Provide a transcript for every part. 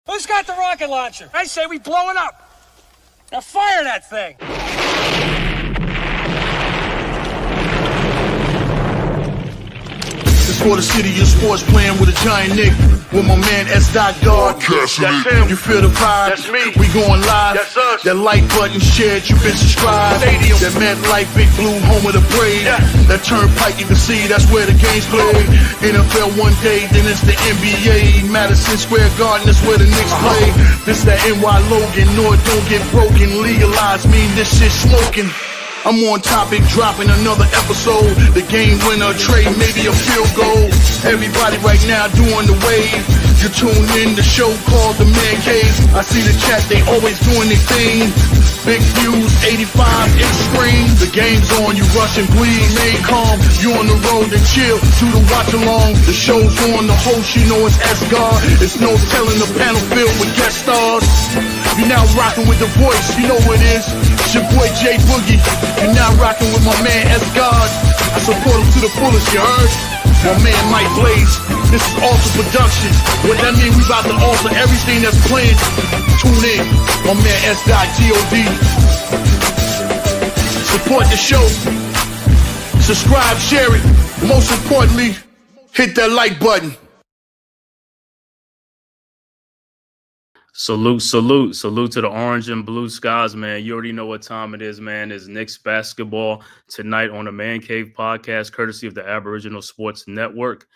Who's got the rocket launcher? I say we blow it up. Now fire that thing. It's for the city of sports, playing with a giant Nick. With my man S. Dot Dog. That's him. You feel the vibe? That's me. We going live. That's us. That like button shared, you been subscribed. Stadium. That MetLife Big Blue, home of the Braves. Yeah. That turnpike you can see, that's where the game's played. NFL one day, then it's the NBA. Madison Square Garden, that's where the Knicks play. This that NY Logan, North don't get broken. Legalized mean this shit smoking. I'm on topic, dropping another episode. The game winner, trade, maybe a field goal. Everybody right now doing the wave. You tune in, the show called The Man Cave. I see the chat, they always doing their thing. Big views, 85-inch screen. The game's on, you rush and bleed. Stay calm, you on the road and chill. Do the watch along. The show's on, the host, you know it's S-God. It's no telling, the panel filled with guest stars. You now rocking with the voice, you know what it is. It's your boy J Boogie. You now rocking with my man S-God. I support him to the fullest, you heard? My man Mike Blaze. This is Alter Production. What that mean, we about to alter everything that's playing. Tune in. My man S.God. Support the show. Subscribe, share it. Most importantly, hit that like button. Salute to the orange and blue skies, man. You already know what time it is, man. It's Knicks basketball tonight on the Man Cave podcast, courtesy of the Aboriginal Sports Network.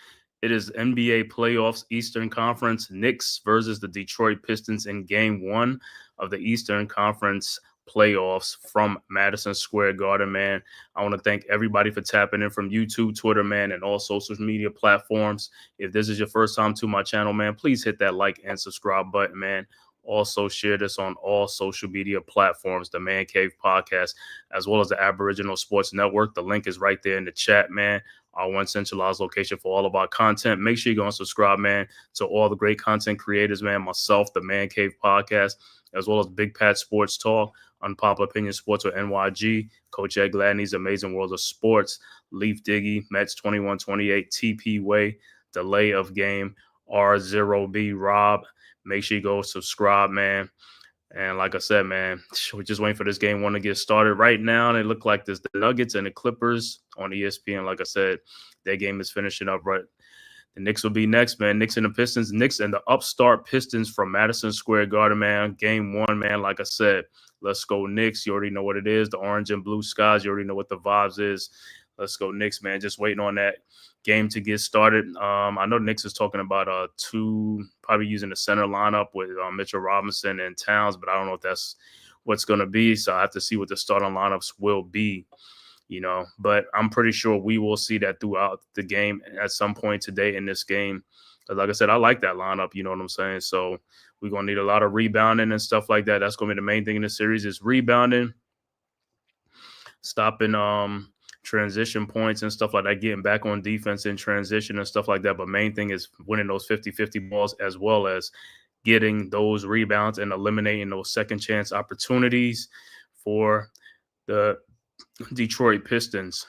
It is NBA playoffs, Eastern Conference, Knicks versus the Detroit Pistons in game 1 of the Eastern Conference playoffs from Madison Square Garden, man. I want to thank everybody for tapping in from YouTube, Twitter, man, and all social media platforms. If this is your first time to my channel, man, please hit that like and subscribe button, man. Also share this on all social media platforms, the Man Cave podcast, as well as the Aboriginal Sports Network. The link is right there in the chat, man. Our one centralized location for all of our content. Make sure you go and subscribe, man, to all the great content creators, man. Myself, the Man Cave podcast, as well as Big Pat Sports Talk, Unpopular Opinion Sports with NYG, Coach Ed Gladney's Amazing World of Sports, Leaf Diggy, Mets 2128, TP Way, Delay of Game, R0B Rob. Make sure you go subscribe, man. And like I said, man, we're just waiting for this game 1 to get started right now. And it looked like this, the Nuggets and the Clippers on ESPN. Like I said, their game is finishing up right. The Knicks will be next, man. Knicks and the Pistons. Knicks and the upstart Pistons from Madison Square Garden, man. Game 1, man. Like I said, let's go Knicks. You already know what it is. The orange and blue skies. You already know what the vibes is. Let's go Knicks, man. Just waiting on that game to get started. I know Knicks is talking about probably using the center lineup with Mitchell Robinson and Towns, but I don't know if that's what's going to be. So I have to see what the starting lineups will be, you know. But I'm pretty sure we will see that throughout the game at some point today in this game. Because like I said, I like that lineup, you know what I'm saying? So we're going to need a lot of rebounding and stuff like that. That's going to be the main thing in the series is rebounding, stopping transition points and stuff like that, getting back on defense in transition and stuff like that. But main thing is winning those 50-50 balls as well as getting those rebounds and eliminating those second chance opportunities for the Detroit Pistons.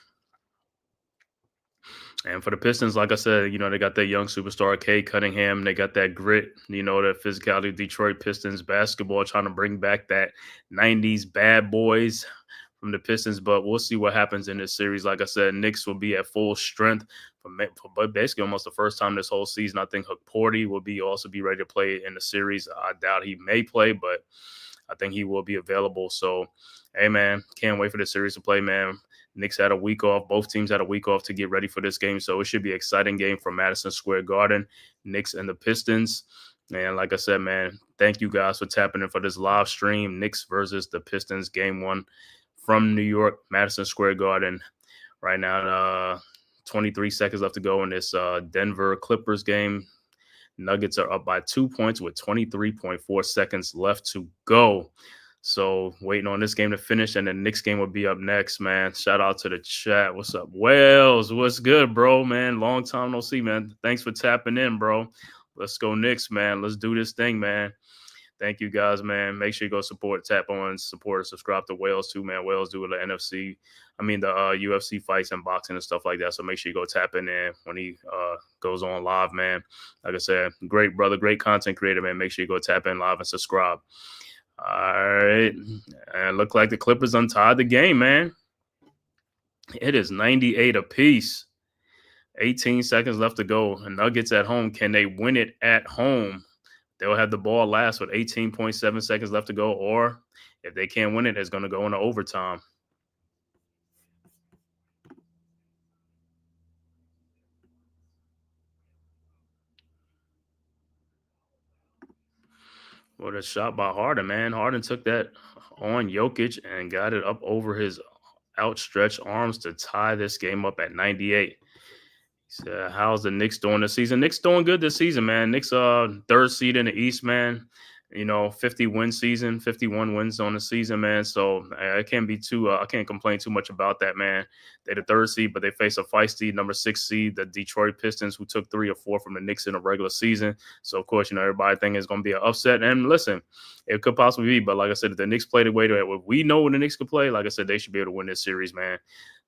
And for the Pistons, like I said, you know, they got that young superstar, Cade Cunningham. They got that grit, you know, that physicality. Detroit Pistons basketball trying to bring back that 90s bad boys from the Pistons, but we'll see what happens in this series. Like I said, Knicks will be at full strength for basically almost the first time this whole season. I think Porty will also be ready to play in the series. I doubt he may play, but I think he will be available. So, hey, man, can't wait for the series to play, man. Knicks had a week off. Both teams had a week off to get ready for this game, so it should be an exciting game from Madison Square Garden, Knicks and the Pistons. And like I said, man, thank you guys for tapping in for this live stream, Knicks versus the Pistons, game 1. From New York, Madison Square Garden. Right now, 23 seconds left to go in this Denver Clippers game. Nuggets are up by 2 points with 23.4 seconds left to go. So waiting on this game to finish, and the Knicks game will be up next, man. Shout out to the chat. What's up, Wells? What's good, bro, man? Long time no see, man. Thanks for tapping in, bro. Let's go Knicks, man. Let's do this thing, man. Thank you guys, man. Make sure you go tap on, support, subscribe to Wales too, man. Wales do the UFC fights and boxing and stuff like that. So make sure you go tap in there when he goes on live, man. Like I said, great brother, great content creator, man. Make sure you go tap in live and subscribe. All right, and look like the Clippers untied the game, man. It is 98 apiece. 18 seconds left to go. And Nuggets at home, can they win it at home? They'll have the ball last with 18.7 seconds left to go. Or if they can't win it, it's going to go into overtime. What a shot by Harden, man. Harden took that on Jokic and got it up over his outstretched arms to tie this game up at 98. So how's the Knicks doing this season? Knicks doing good this season, man. Knicks third seed in the East, man. 50-win season, 51 wins on the season, man. So I can't complain too much about that, man. They're the third seed, but they face a feisty number 6 seed, the Detroit Pistons, who took 3 or 4 from the Knicks in the regular season. So of course, everybody think it's going to be an upset. And listen, it could possibly be, but like I said, if the Knicks play the way that we know when the Knicks could play, like I said, they should be able to win this series, man.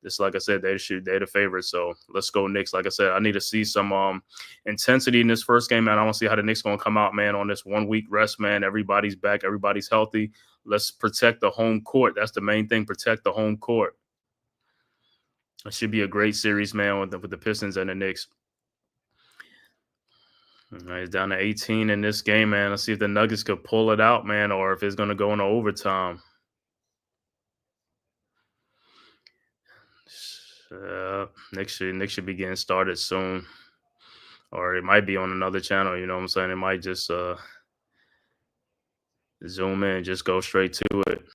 Just like I said, they're the favorites. So let's go Knicks. Like I said, I need to see some intensity in this first game, man. I want to see how the Knicks going to come out, man, on this 1 week rest, man. Everybody's back. Everybody's healthy. Let's protect the home court. That's the main thing. Protect the home court. It should be a great series, man, with the Pistons and the Knicks. All right, it's down to 18 in this game, man. Let's see if the Nuggets could pull it out, man, or if it's going to go into overtime. Knicks should be getting started soon, or it might be on another channel. You know what I'm saying? It might just zoom in, just go straight to it.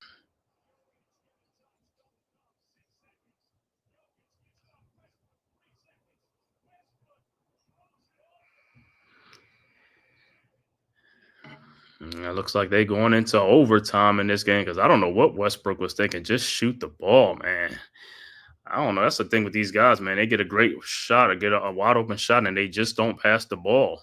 It looks like they going into overtime in this game because I don't know what Westbrook was thinking. Just shoot the ball, man. I don't know. That's the thing with these guys, man. They get a great shot or get a wide open shot, and they just don't pass the ball.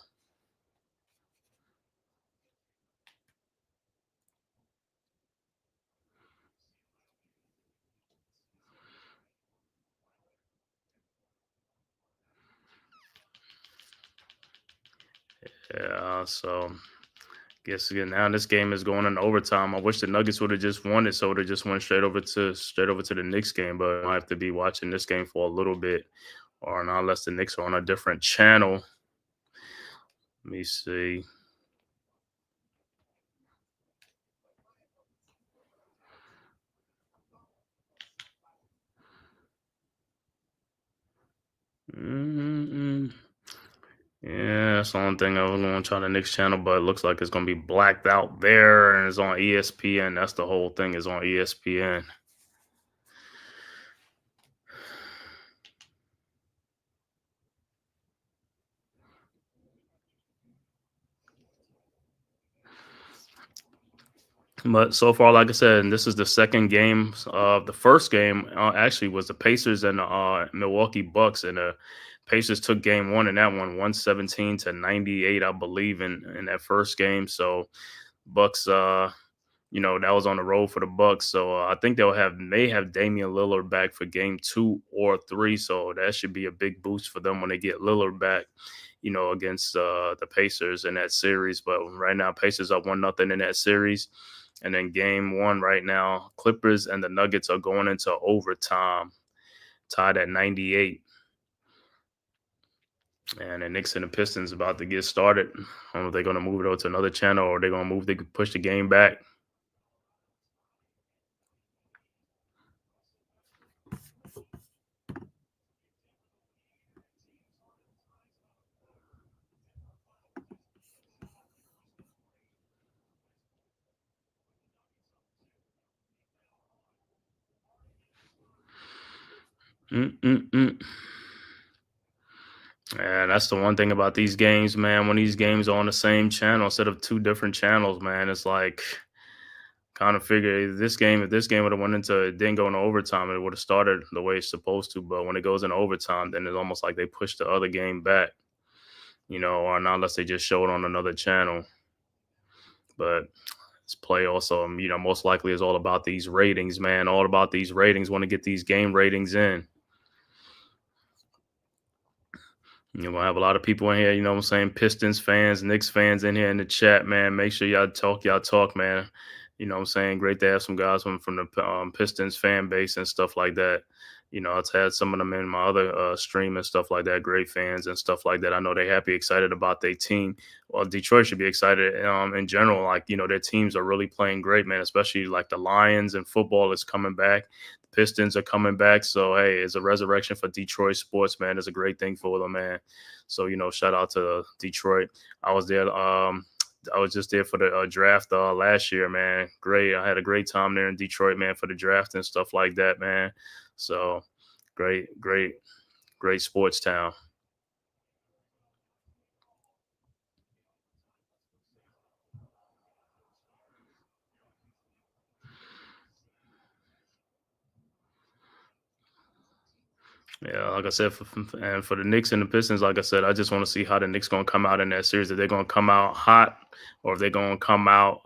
Yeah, so guess again now this game is going in overtime. I wish the Nuggets would have just won it, so would have just went straight over to the Knicks game. But I have to be watching this game for a little bit, or not unless the Knicks are on a different channel. Let me see. Yeah, that's the only thing I was going to try the Knicks channel, but it looks like it's going to be blacked out there, and it's on ESPN. That's the whole thing, is on ESPN. But so far, like I said, this is the second game. The first game actually was the Pacers and Milwaukee Bucks, and the Pacers took game 1 in that one, 117-98, I believe, in that first game. So Bucks, that was on the road for the Bucks. So I think may have Damian Lillard back for game 2 or 3. So that should be a big boost for them when they get Lillard back, against the Pacers in that series. But right now, Pacers up 1-0 in that series. And then game 1 right now, Clippers and the Nuggets are going into overtime, tied at 98. And the Knicks and the Pistons about to get started. I don't know if they're going to move it over to another channel, or they're going to they could push the game back. And that's the one thing about these games, man. When these games are on the same channel instead of 2 different channels, man, it's like kind of figure if this game would have went into, it didn't go into overtime, it would have started the way it's supposed to. But when it goes into overtime, then it's almost like they push the other game back, or not unless they just show it on another channel. But this play also, most likely is all about these ratings, man. All about these ratings. Want to get these game ratings in. You're going to have a lot of people in here, what I'm saying? Pistons fans, Knicks fans in here in the chat, man. Make sure y'all talk, man. What I'm saying? Great to have some guys from the Pistons fan base and stuff like that. I've had some of them in my other stream and stuff like that. Great fans and stuff like that. I know they're happy, excited about their team. Well, Detroit should be excited in general. Like, their teams are really playing great, man, especially like the Lions and football is coming back. The Pistons are coming back. So, hey, it's a resurrection for Detroit sports, man. It's a great thing for them, man. So, shout out to Detroit. I was there. I was just there for the draft last year, man. Great. I had a great time there in Detroit, man, for the draft and stuff like that, man. So great sports town. Yeah, like I said, for the Knicks and the Pistons, like I said, I just want to see how the Knicks going to come out in that series. If they're going to come out hot or if they're going to come out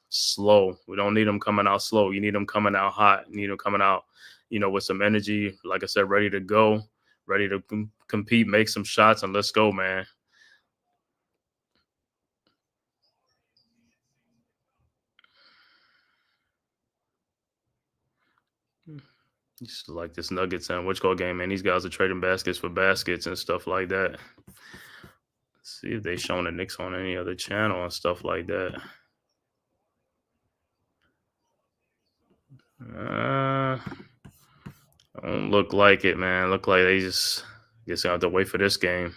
slow. We don't need them coming out slow. You need them coming out hot. You need them coming out, with some energy. Like I said, ready to go, ready to compete, make some shots, and let's go, man. Just like this Nuggets and Wichita game, man. These guys are trading baskets for baskets and stuff like that. Let's see if they showing the Knicks on any other channel and stuff like that. Don't look like it, man. Look like they just guess they have to wait for this game.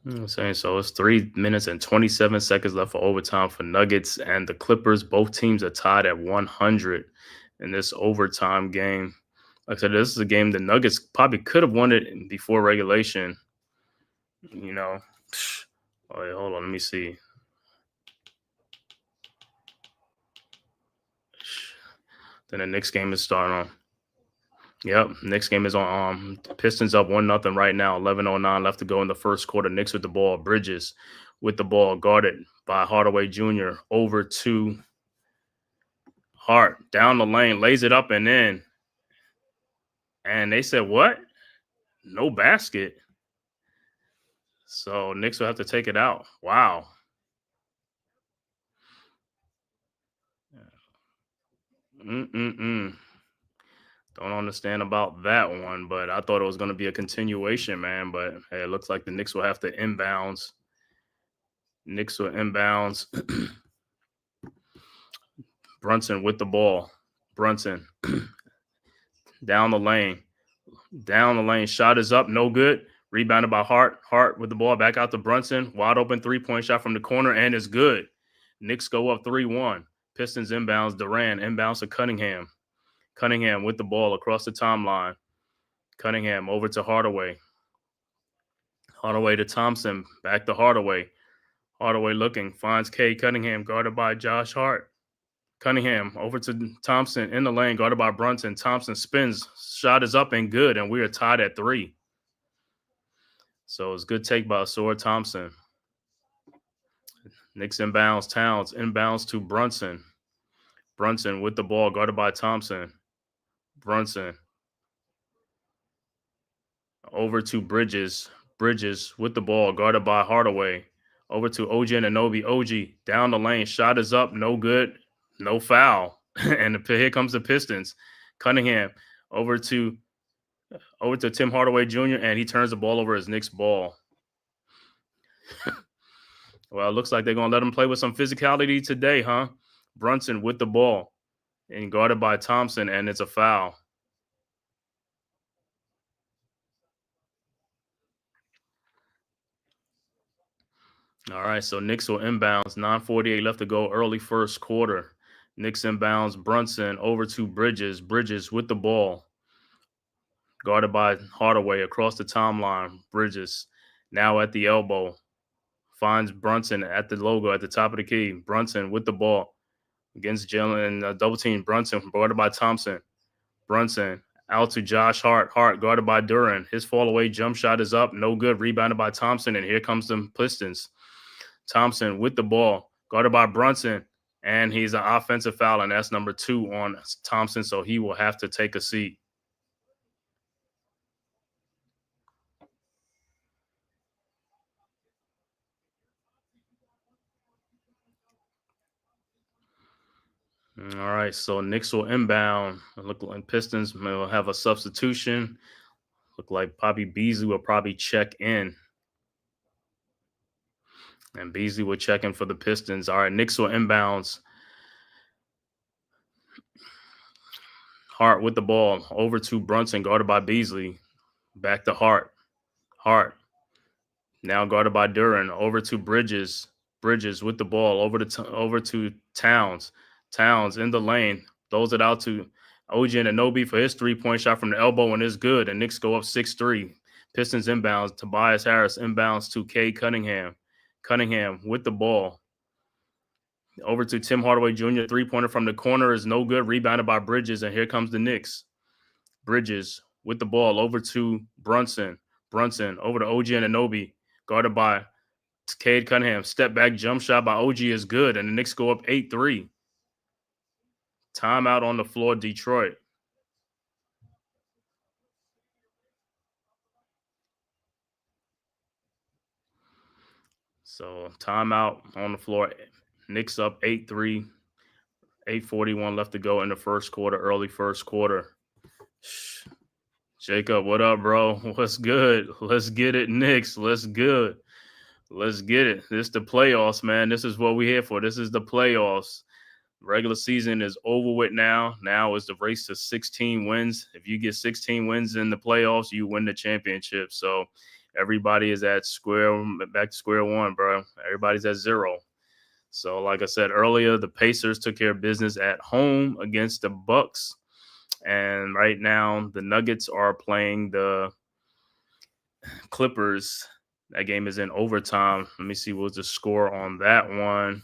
I'm saying so. It's 3 minutes and 27 seconds left for overtime for Nuggets and the Clippers. Both teams are tied at 100 in this overtime game. Like I said, this is a game the Nuggets probably could have won it before regulation. Oh, wait, hold on. Let me see. Then the next game is starting on. Yep, next game is on. Pistons up 1-0 right now. 11:09 left to go in the first quarter. Knicks with the ball. Bridges with the ball, guarded by Hardaway Jr. Over to Hart, down the lane, lays it up and in. And they said, what? No basket. So Knicks will have to take it out. Wow. Don't understand about that one, but I thought it was going to be a continuation, man. But hey, it looks like the Knicks will have to inbounds. Knicks will inbounds. Brunson with the ball. Brunson down the lane. Down the lane. Shot is up. No good. Rebounded by Hart. Hart with the ball back out to Brunson. Wide open 3-point shot from the corner and it's good. Knicks go up 3-1. Pistons inbounds. Durant inbounds to Cunningham. Cunningham with the ball across the timeline. Cunningham over to Hardaway. Hardaway to Thompson. Back to Hardaway. Hardaway looking. Finds K. Cunningham guarded by Josh Hart. Cunningham over to Thompson in the lane guarded by Brunson. Thompson spins. Shot is up and good. And we are tied at 3. So it's good take by Asor Thompson. Knicks inbounds. Towns inbounds to Brunson. Brunson with the ball guarded by Thompson. Brunson over to Bridges. Bridges with the ball guarded by Hardaway. Over to OG Anunoby. OG down the lane. Shot is up. No good. No foul. And here comes the Pistons. Cunningham over to Tim Hardaway Jr. and he turns the ball over as Knicks ball. Well, it looks like they're going to let him play with some physicality today, huh? Brunson with the ball and guarded by Thompson, and it's a foul. All right, so Knicks will inbounds. 9:48 left to go. Early first quarter. Knicks inbounds. Brunson over to Bridges. Bridges with the ball. Guarded by Hardaway across the timeline. Bridges now at the elbow. Finds Brunson at the logo at the top of the key. Brunson with the ball against Jalen. Double team. Brunson guarded by Thompson. Brunson out to Josh Hart. Hart guarded by Duran. His fall away jump shot is up. No good. Rebounded by Thompson. And here comes the Pistons. Thompson with the ball. Guarded by Brunson. And he's an offensive foul. And that's number 2 on Thompson. So he will have to take a seat. All right, so Knicks will inbound. Look like Pistons will have a substitution. Look like Bobby Beasley will probably check in. And Beasley will check in for the Pistons. All right, Knicks will inbounds. Hart with the ball. Over to Brunson, guarded by Beasley. Back to Hart. Hart. Now guarded by Duran. Over to Bridges. Bridges with the ball. Over to Towns. Towns in the lane. Throws it out to OG Anunoby for his 3-point shot from the elbow, and it's good. And Knicks go up 6-3. Pistons inbounds. Tobias Harris inbounds to Cade Cunningham. Cunningham with the ball. Over to Tim Hardaway Jr. 3-pointer from the corner is no good. Rebounded by Bridges, and here comes the Knicks. Bridges with the ball over to Brunson. Brunson over to OG Anunoby. Guarded by Cade Cunningham. Step back jump shot by OG is good, and the Knicks go up 8-3. Timeout on the floor, Detroit. So timeout on the floor. Knicks up 8-3. 8:41 left to go in the first quarter, early first quarter. Jacob, what up, bro? What's good? Let's get it, Knicks. Let's good. Let's get it. This is the playoffs, man. This is what we're here for. This is the playoffs. Regular season is over with now. Now is the race to 16 wins. If you get 16 wins in the playoffs, you win the championship. So everybody is back to square one, bro. Everybody's at 0. So like I said earlier, the Pacers took care of business at home against the Bucks. And right now, the Nuggets are playing the Clippers. That game is in overtime. Let me see what's the score on that one.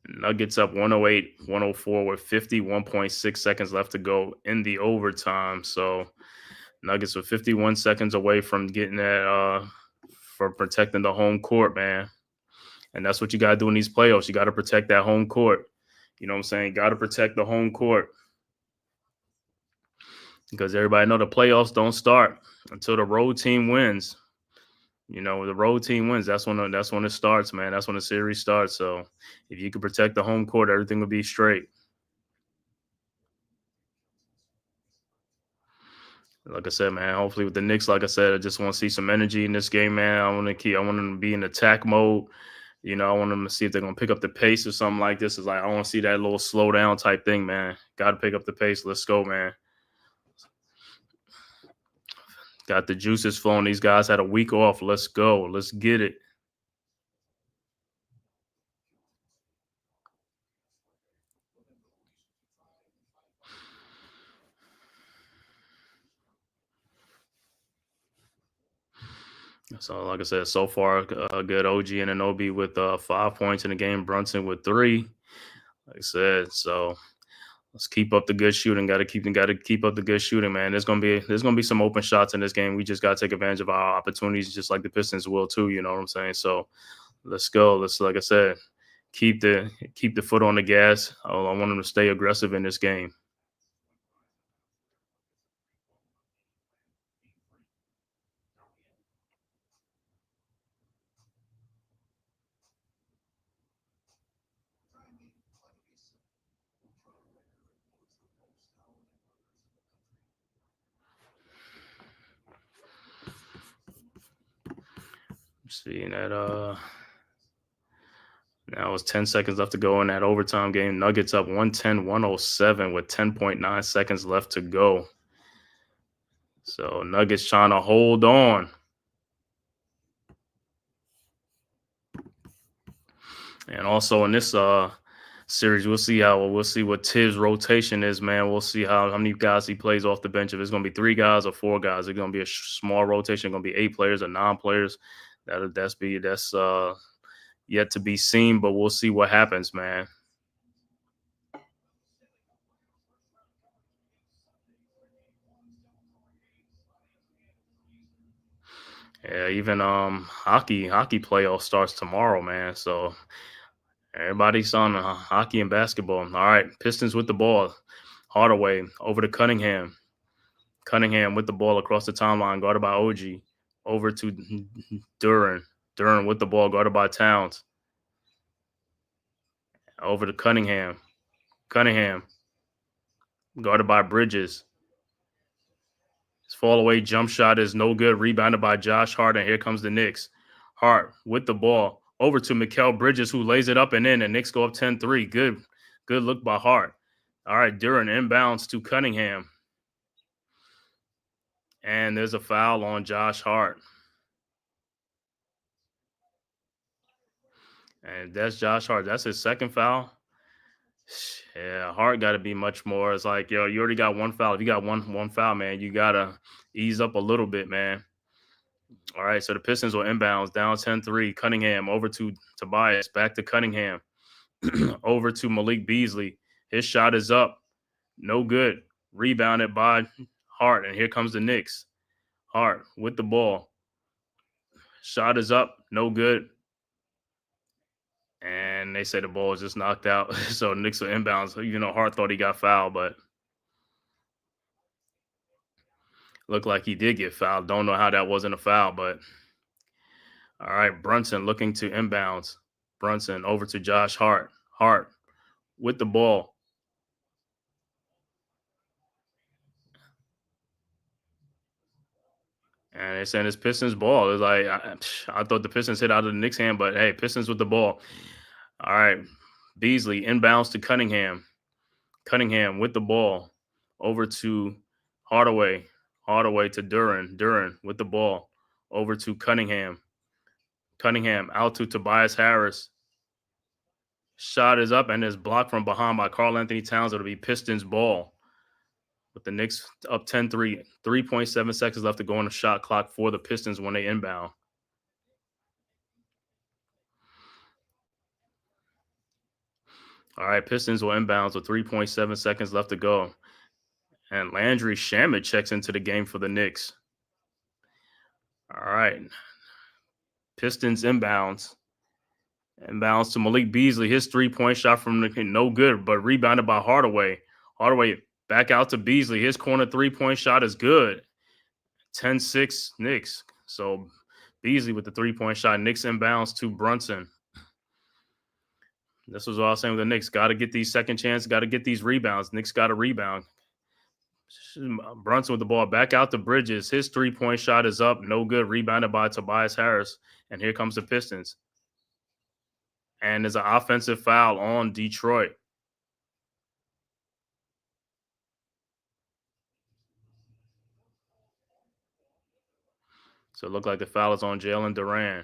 Nuggets up 108-104 with 51.6 seconds left to go in the overtime. So Nuggets were 51 seconds away from getting that for protecting the home court, man. And that's what you got to do in these playoffs. You got to protect that home court. You know what I'm saying? Got to protect the home court. Because everybody know the playoffs don't start until the road team wins. You know, the road team wins. That's when it starts, man. That's when the series starts. So if you can protect the home court, everything will be straight. Like I said, man, hopefully with the Knicks, like I said, I just want to see some energy in this game, man. I want them to be in attack mode. You know, I want them to see if they're going to pick up the pace or something like this. It's like, I want to see that little slow down type thing, man. Got to pick up the pace. Let's go, man. Got the juices flowing. These guys had a week off. Let's go. Let's get it. So, like I said, so far, good. OG and Anunoby with 5 points in the game. Brunson with 3. Like I said, so let's keep up the good shooting. Got to keep up the good shooting, man. There's gonna be some open shots in this game. We just got to take advantage of our opportunities, just like the Pistons will too. You know what I'm saying? So let's go. Let's, like I said, keep the foot on the gas. I want them to stay aggressive in this game. Seeing that now it's 10 seconds left to go in that overtime game. Nuggets up 110-107 with 10.9 seconds left to go. So Nuggets trying to hold on. And also in this series, we'll see what Tibbs' rotation is, man. We'll see how many guys he plays off the bench. If it's going to be 3 guys or 4 guys, it's going to be a small rotation. Going to be 8 players or 9 players. That's yet to be seen, but we'll see what happens, man. Yeah, even hockey playoff starts tomorrow, man. So everybody's on hockey and basketball. All right, Pistons with the ball. Hardaway over to Cunningham. Cunningham with the ball across the timeline, guarded by OG. Over to Duran. Duran with the ball, guarded by Towns. Over to Cunningham. Cunningham, guarded by Bridges. His fall away jump shot is no good. Rebounded by Josh Hart, and here comes the Knicks. Hart with the ball. Over to Mikal Bridges, who lays it up and in, and Knicks go up 10-3. Good look by Hart. All right, Duran inbounds to Cunningham. And there's a foul on Josh Hart. And that's Josh Hart. That's his second foul. Yeah, Hart got to be much more. It's like, yo, you already got 1 foul. If you got one foul, man, you got to ease up a little bit, man. All right, so the Pistons will inbounds down 10-3. Cunningham over to Tobias. Back to Cunningham. Over to Malik Beasley. His shot is up. No good. Rebounded by Hart, and here comes the Knicks. Hart with the ball. Shot is up. No good. And they say the ball was just knocked out. So Knicks will inbounds. Even though Hart thought he got fouled, but looked like he did get fouled. Don't know how that wasn't a foul, but all right. Brunson looking to inbounds. Brunson over to Josh Hart. Hart with the ball. And they're saying it's Pistons ball. It's like, I thought the Pistons hit out of the Knicks' hand, but hey, Pistons with the ball. All right. Beasley inbounds to Cunningham. Cunningham with the ball. Over to Hardaway. Hardaway to Duran. Duran with the ball. Over to Cunningham. Cunningham out to Tobias Harris. Shot is up and is blocked from behind by Karl Anthony Towns. It'll be Pistons ball. With the Knicks up 10-3. 3.7 seconds left to go on the shot clock for the Pistons when they inbound. All right, Pistons will inbounds with 3.7 seconds left to go. And Landry Shamet checks into the game for the Knicks. All right. Pistons inbounds. Inbounds to Malik Beasley. His 3-point shot from the no good, but rebounded by Hardaway. Hardaway back out to Beasley. His corner 3-point shot is good. 10-6 Knicks. So Beasley with the 3-point shot. Knicks inbounds to Brunson. This was what I was saying with the Knicks. Got to get these second chances. Got to get these rebounds. Knicks got to rebound. Brunson with the ball back out to Bridges. His 3-point shot is up. No good. Rebounded by Tobias Harris. And here comes the Pistons. And there's an offensive foul on Detroit. So it looked like the foul is on Jalen Duran.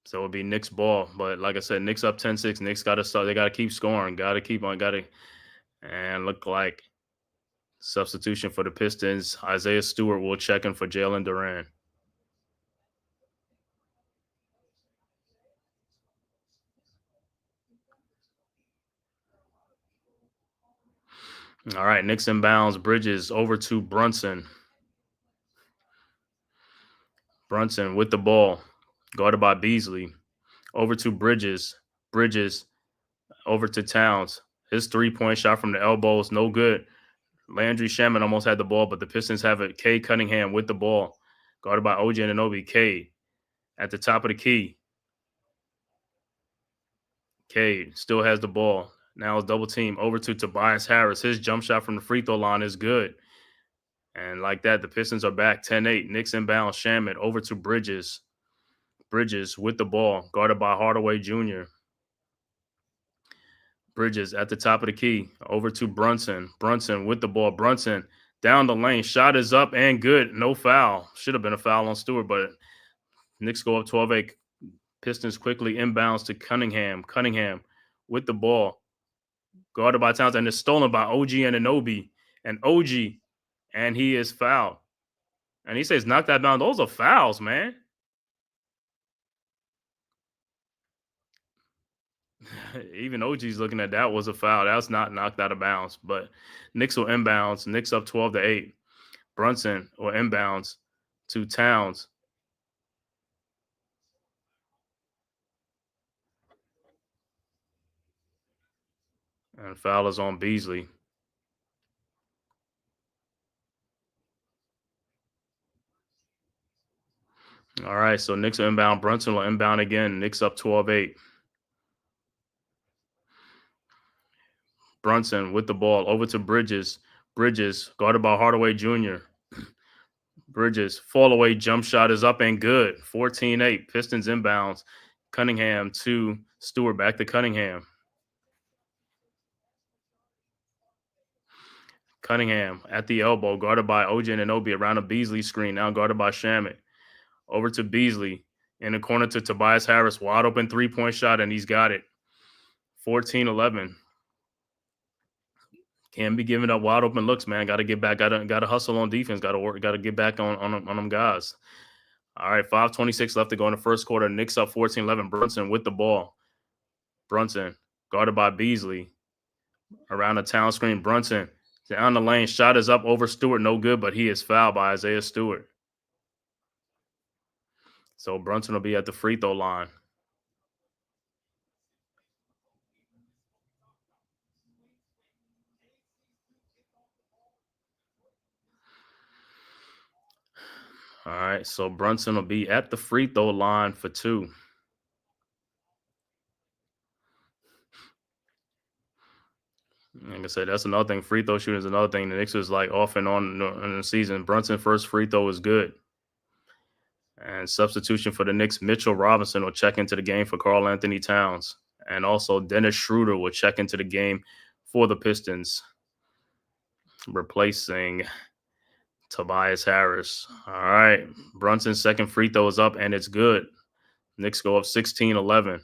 So it'll be Knicks ball. But like I said, Knicks up 10-6. Knicks got to start. They got to keep scoring. Got to keep on. And look like substitution for the Pistons. Isaiah Stewart will check in for Jalen Duran. All right, Knicks inbounds. Bridges over to Brunson. Brunson with the ball. Guarded by Beasley. Over to Bridges. Bridges over to Towns. His 3-point shot from the elbow is no good. Landry Shamet almost had the ball, but the Pistons have it. Cade Cunningham with the ball. Guarded by OG Anunoby. Cade at the top of the key. Cade still has the ball. Now it's double team over to Tobias Harris. His jump shot from the free throw line is good. And like that, the Pistons are back 10-8. Knicks inbound. Shamet over to Bridges. Bridges with the ball. Guarded by Hardaway Jr. Bridges at the top of the key. Over to Brunson. Brunson with the ball. Brunson down the lane. Shot is up and good. No foul. Should have been a foul on Stewart, but Knicks go up 12-8. Pistons quickly inbounds to Cunningham. Cunningham with the ball. Guarded by Towns, and it's stolen by OG and Anunoby. And OG, and he is fouled. And he says, knock that down. Those are fouls, man. Even OG's looking at that was a foul. That's not knocked out of bounds. But Knicks will inbounds. Knicks up 12-8. Brunson will inbounds to Towns. And foul is on Beasley. All right, so Knicks will inbound. Brunson will inbound again. Knicks up 12-8. Brunson with the ball over to Bridges. Bridges guarded by Hardaway Jr. Bridges fall away jump shot is up and good. 14-8. Pistons inbounds. Cunningham to Stewart. Back to Cunningham. Cunningham at the elbow, guarded by OG Anunoby around a Beasley screen. Now guarded by Shamet. Over to Beasley. In the corner to Tobias Harris. Wide open 3-point shot, and he's got it. 14-11. Can't be giving up wide open looks, man. Got to get back. Got to hustle on defense. Got to work. Got to get back on them guys. All right, 5:26 left to go in the first quarter. Knicks up 14-11. Brunson with the ball. Brunson guarded by Beasley. Around the town screen. Brunson down the lane. Shot is up over Stewart. No good, but he is fouled by Isaiah Stewart. So Brunson will be at the free throw line. All right, so Brunson will be at the free throw line for 2. Like I said, that's another thing. Free throw shooting is another thing. The Knicks is like off and on in the season. Brunson first free throw is good. And substitution for the Knicks, Mitchell Robinson will check into the game for Karl Anthony Towns. And also Dennis Schroeder will check into the game for the Pistons, replacing Tobias Harris. All right. Brunson's second free throw is up, and it's good. Knicks go up 16-11.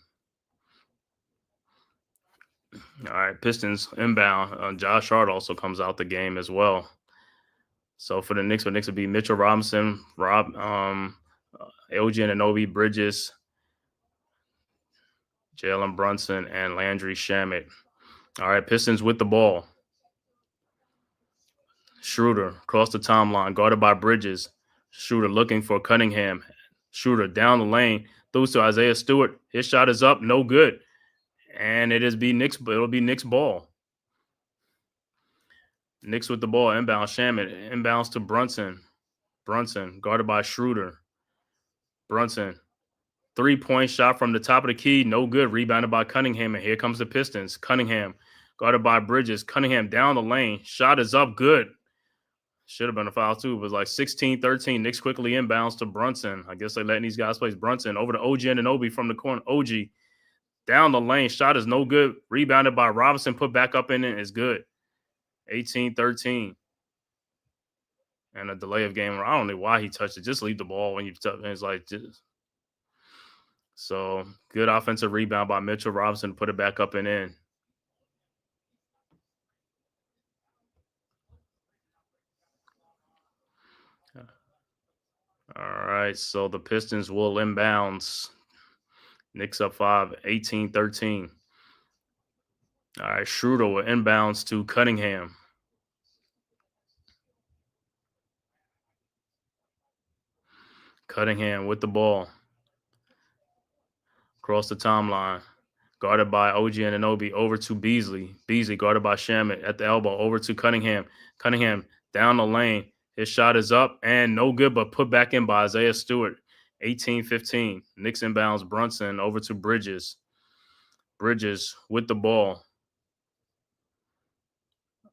All right. Pistons inbound. Josh Hart also comes out the game as well. So for the Knicks would be Mitchell Robinson, OG Anunoby, Bridges, Jalen Brunson, and Landry Shamet. All right, Pistons with the ball. Schroeder across the timeline, guarded by Bridges. Schroeder looking for Cunningham. Schroeder down the lane, throws to Isaiah Stewart. His shot is up, no good. And it'll be Knicks ball. Knicks with the ball, inbound. Shamet inbounds to Brunson. Brunson guarded by Schroeder. Brunson, 3-point shot from the top of the key, no good. Rebounded by Cunningham, and here comes the Pistons. Cunningham guarded by Bridges. Cunningham down the lane. Shot is up, good. Should have been a foul too. It was like 16-13. Knicks quickly inbounds to Brunson. I guess they're letting these guys play. Brunson over to OG Anunoby from the corner. OG down the lane. Shot is no good. Rebounded by Robinson. Put back up in it is good. 18-13. And a delay of game. I don't know why he touched it. Just leave the ball when you touch it. It's like just. So good offensive rebound by Mitchell Robinson to put it back up and in. All right, so the Pistons will inbounds. Knicks up 5, 18-13. All right, Schroeder will inbounds to Cunningham. Cunningham with the ball. Across the timeline. Guarded by OG Anunoby over to Beasley. Beasley guarded by Shamet at the elbow over to Cunningham. Cunningham down the lane. His shot is up and no good, but put back in by Isaiah Stewart. 18-15. Knicks inbounds Brunson over to Bridges. Bridges with the ball.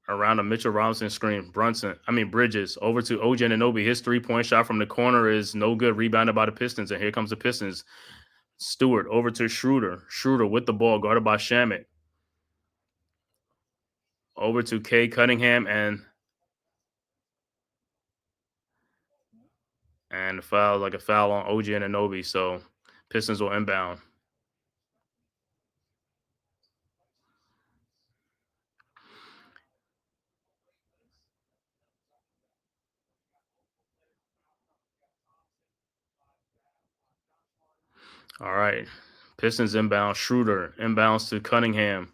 Around a Mitchell Robinson screen. Bridges over to OG Anunoby. His 3-point shot from the corner is no good. Rebounded by the Pistons, and here comes the Pistons. Stewart over to Schroeder. Schroeder with the ball, guarded by Shamet. Over to K. Cunningham, and the foul, like a foul on OG Anunoby. So Pistons will inbound. All right. Pistons inbound. Schroeder inbounds to Cunningham.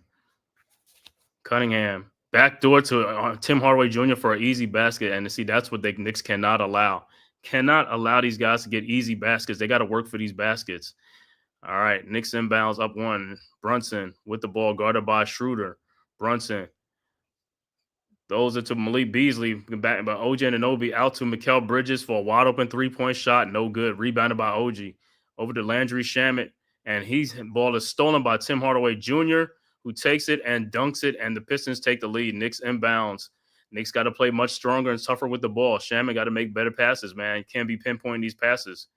Backdoor to Tim Hardaway Jr. for an easy basket. And see, that's what the Knicks cannot allow. Cannot allow these guys to get easy baskets. They got to work for these baskets. All right. Knicks inbounds up one. Brunson with the ball guarded by Schroeder. Brunson. Those are to Malik Beasley. Back by OG Anunoby out to Mikal Bridges for a wide open 3-point shot. No good. Rebounded by OG. Over to Landry Shamet. And ball is stolen by Tim Hardaway Jr., who takes it and dunks it, and the Pistons take the lead. Knicks inbounds. Knicks got to play much stronger and tougher with the ball. Shamet got to make better passes, man. Can't be pinpointing these passes.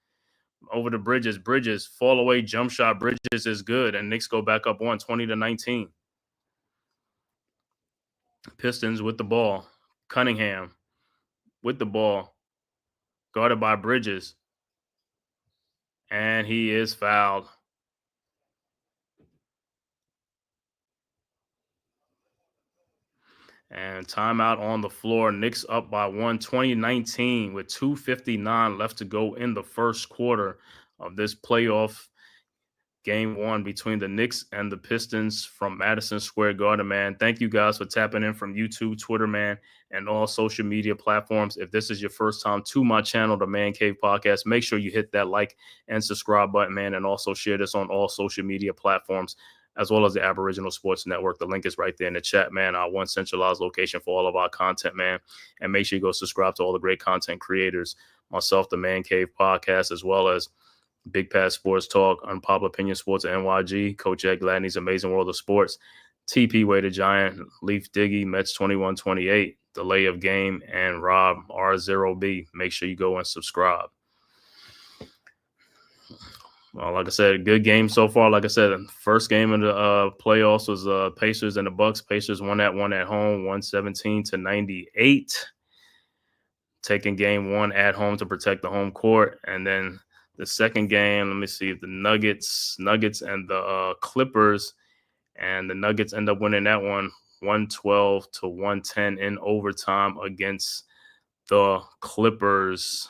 Over to Bridges. Bridges, fall away jump shot. Bridges is good, and Knicks go back up 20-19. Pistons with the ball. Cunningham with the ball. Guarded by Bridges. And he is fouled. And timeout on the floor. Knicks up by 20-19 with 2:59 left to go in the first quarter of this playoff game one between the Knicks and the Pistons from Madison Square Garden, man. Thank you guys for tapping in from YouTube, Twitter, man, and all social media platforms. If this is your first time to my channel, the Man Cave Podcast, make sure you hit that like and subscribe button, man, and also share this on all social media platforms, as well as the Aboriginal Sports Network. The link is right there in the chat, man. Our one centralized location for all of our content, man. And make sure you go subscribe to all the great content creators, myself, the Man Cave Podcast, as well as Big Pass Sports Talk, Unpopular Opinion Sports at NYG, Coach Ed Gladney's Amazing World of Sports, TP Way the Giant, Leaf Diggy, Mets 2128, Delay of Game, and Rob R0B. Make sure you go and subscribe. Well, like I said, good game so far. Like I said, first game of the playoffs was Pacers and the Bucks. Pacers won that one at home, 117-98. Taking game one at home to protect the home court. And then the second game, let me see if the Nuggets and the Clippers, and the Nuggets end up winning that one 112-110 in overtime against the Clippers.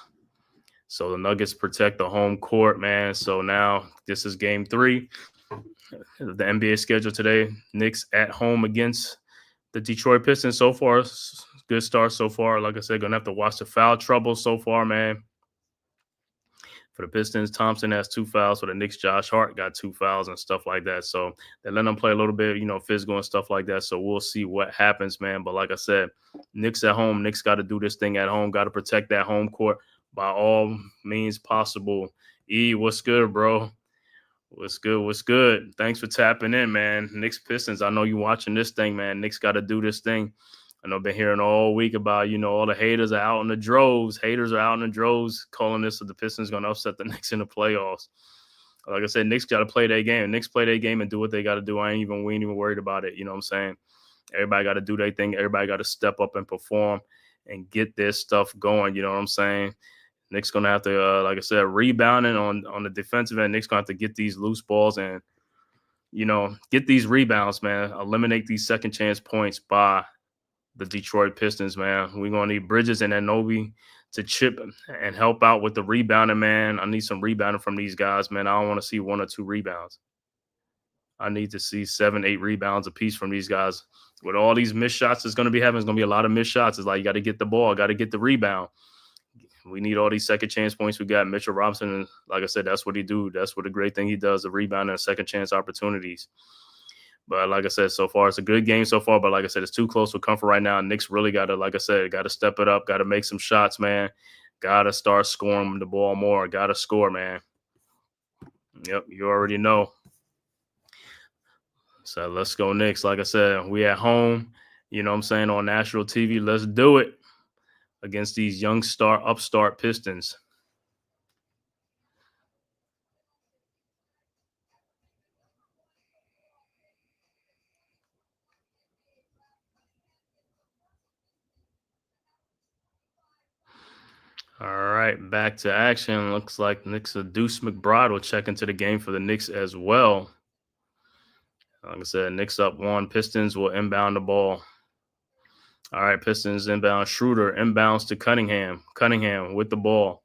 So the Nuggets protect the home court, man. So now this is game three. The NBA schedule today, Knicks at home against the Detroit Pistons. So far, good start so far. Like I said, going to have to watch the foul trouble so far, man. For the Pistons, Thompson has 2 fouls. For the Knicks, Josh Hart got 2 fouls and stuff like that. So they let them play a little bit, physical and stuff like that. So we'll see what happens, man. But like I said, Knicks at home. Knicks got to do this thing at home. Got to protect that home court by all means possible. E, what's good, bro? What's good? Thanks for tapping in, man. Knicks Pistons. I know you watching this thing, man. Knicks got to do this thing. I know I've been hearing all week about, all the haters are out in the droves. Haters are out in the droves calling this that the Pistons going to upset the Knicks in the playoffs. Like I said, Knicks got to play their game. Knicks play their game and do what they got to do. We ain't even worried about it. You know what I'm saying? Everybody got to do their thing. Everybody got to step up and perform and get this stuff going. You know what I'm saying? Knicks going to have to, like I said, rebounding on the defensive end. Knicks going to have to get these loose balls and, get these rebounds, man. Eliminate these second chance points by the Detroit Pistons, man. We're going to need Bridges and Anunoby to chip and help out with the rebounding, man. I need some rebounding from these guys, man. I don't want to see 1 or 2 rebounds. I need to see 7, 8 rebounds apiece from these guys. With all these missed shots it's going to be having, it's going to be a lot of missed shots. It's like you got to get the ball, got to get the rebound. We need all these second chance points. We got Mitchell Robinson, and like I said, that's what he do. That's what the great thing he does, the rebound and second chance opportunities. But like I said, so far, it's a good game so far. But like I said, it's too close for comfort right now. Knicks really got to, like I said, got to step it up, got to make some shots, man. Got to start scoring the ball more. Got to score, man. Yep, you already know. So let's go Knicks. Like I said, we at home, you know what I'm saying, on national TV. Let's do it against these young upstart Pistons. All right. right, back to action. Looks like Knicks Deuce McBride will check into the game for the Knicks as well. Like I said, Knicks up 1. Pistons will inbound the ball. All right, Pistons inbound. Schroeder inbounds to Cunningham. Cunningham with the ball.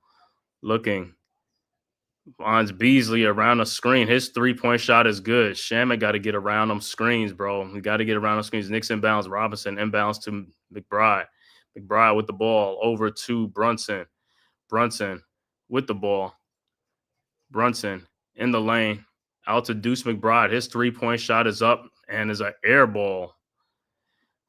Looking. Finds Beasley around the screen. His three-point shot is good. Shamet got to get around them screens, bro. We got to get around the screens. Knicks inbounds. Robinson inbounds to McBride. McBride with the ball over to Brunson. Brunson with the ball. Brunson in the lane. Out to Deuce McBride. His three-point shot is up and is an air ball.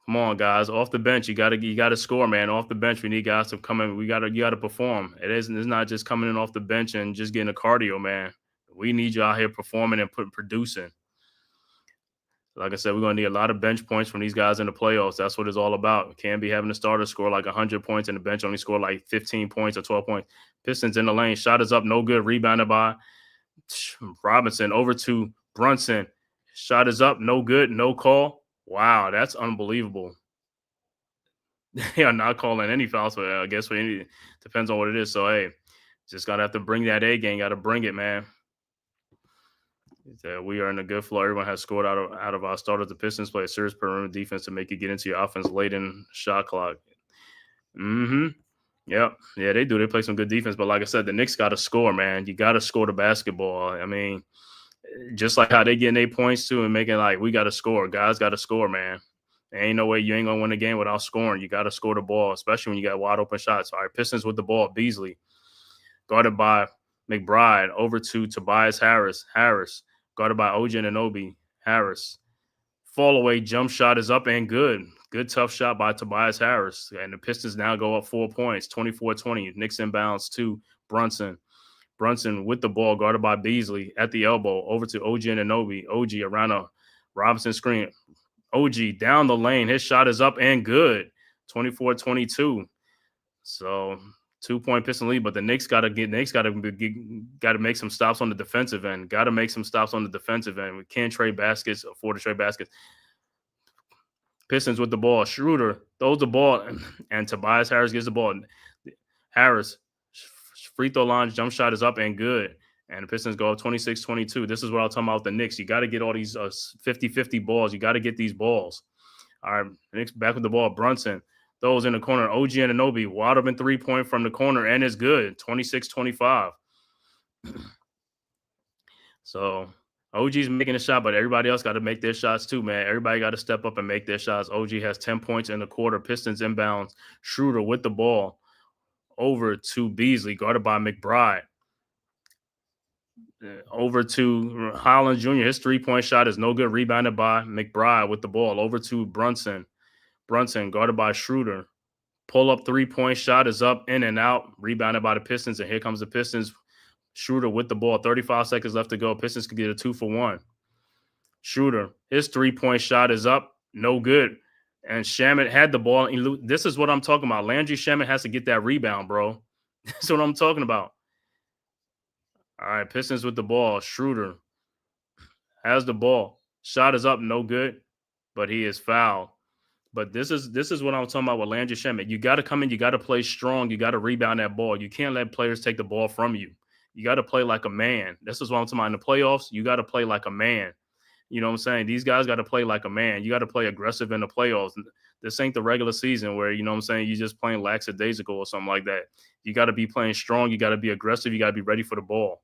Come on, guys. Off the bench, you gotta score, man. Off the bench, we need guys to come in. You gotta perform. It's not just coming in off the bench and just getting a cardio, man. We need you out here performing and producing. Like I said, we're gonna need a lot of bench points from these guys in the playoffs. That's what it's all about. We can't be having the starters score like 100 points and the bench only score like 15 points or 12 points. Pistons in the lane. Shot is up, no good. Rebounded by Robinson over to Brunson. Shot is up, no good, no call. Wow, that's unbelievable. They are not calling any fouls, but I guess depends on what it is. So, hey, just got to have to bring that A game. Got to bring it, man. We are in a good flow. Everyone has scored out of our starters. The Pistons play a serious perimeter defense to make you get into your offense late in shot clock. Yep. Yeah, they do. They play some good defense. But like I said, the Knicks got to score, man. You got to score the basketball. I mean, just like how they getting 8 points too and making like we got to score. Guys got to score, man. There ain't no way you ain't going to win the game without scoring. You got to score the ball, especially when you got wide open shots. All right, Pistons with the ball. Beasley guarded by McBride over to Tobias Harris. Harris guarded by OG Anunoby. Harris. Fall away jump shot is up and good. Good tough shot by Tobias Harris. And the Pistons now go up 4 points, 24-20. Knicks inbounds to Brunson. Brunson with the ball, guarded by Beasley at the elbow, over to OG Anunoby. OG around a Robinson screen. OG down the lane. His shot is up and good. 24-22. So 2-point Piston lead, but the Knicks got to make some stops on the defensive end. Got to make some stops on the defensive end. We can't afford to trade baskets. Pistons with the ball. Schroeder throws the ball, and Tobias Harris gets the ball. Harris, free throw line, jump shot is up and good. And the Pistons go up 26-22. This is what I'm talking about with the Knicks. You got to get all these 50-50 balls. You got to get these balls. All right, Knicks back with the ball. Brunson throws in the corner. OG Anunoby wide open 3-point from the corner, and it's good. 26-25. So OG's making a shot, but everybody else got to make their shots too, man. Everybody got to step up and make their shots. OG has 10 points in the quarter. Pistons inbounds. Schroeder with the ball over to Beasley, guarded by McBride. Over to Holland Jr. His 3-point shot is no good. Rebounded by McBride with the ball. Over to Brunson. Brunson guarded by Schroeder. Pull up 3-point shot is up, in and out. Rebounded by the Pistons, and here comes the Pistons. Schroeder with the ball. 35 seconds left to go. Pistons could get a 2-for-1. Schroeder, his 3-point shot is up. No good. And Shamet had the ball. This is what I'm talking about. Landry Shamet has to get that rebound, bro. That's what I'm talking about. All right, Pistons with the ball. Schroeder has the ball. Shot is up, no good, but he is fouled. But this is what I'm talking about with Landry Shamet. You got to come in. You got to play strong. You got to rebound that ball. You can't let players take the ball from you. You got to play like a man. This is what I'm talking about. In the playoffs, you got to play like a man. You know what I'm saying? These guys got to play like a man. You got to play aggressive in the playoffs. This ain't the regular season where, you know what I'm saying, you just playing lackadaisical or something like that. You got to be playing strong. You got to be aggressive. You got to be ready for the ball.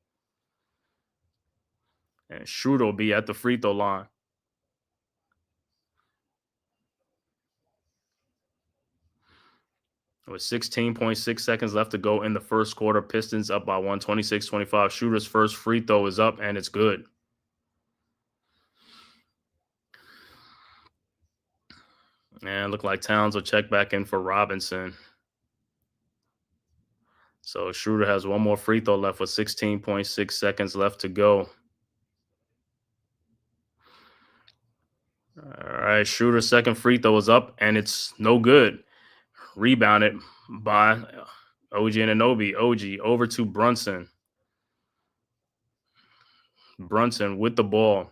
And Schroeder will be at the free throw line. With 16.6 seconds left to go in the first quarter, Pistons up by 1, 26-25. Schroeder's first free throw is up, and it's good. And look like Towns will check back in for Robinson. So Schroeder has one more free throw left with 16.6 seconds left to go. All right, Schroeder's second free throw is up, and it's no good. Rebounded by OG Anunoby. OG over to Brunson. Brunson with the ball.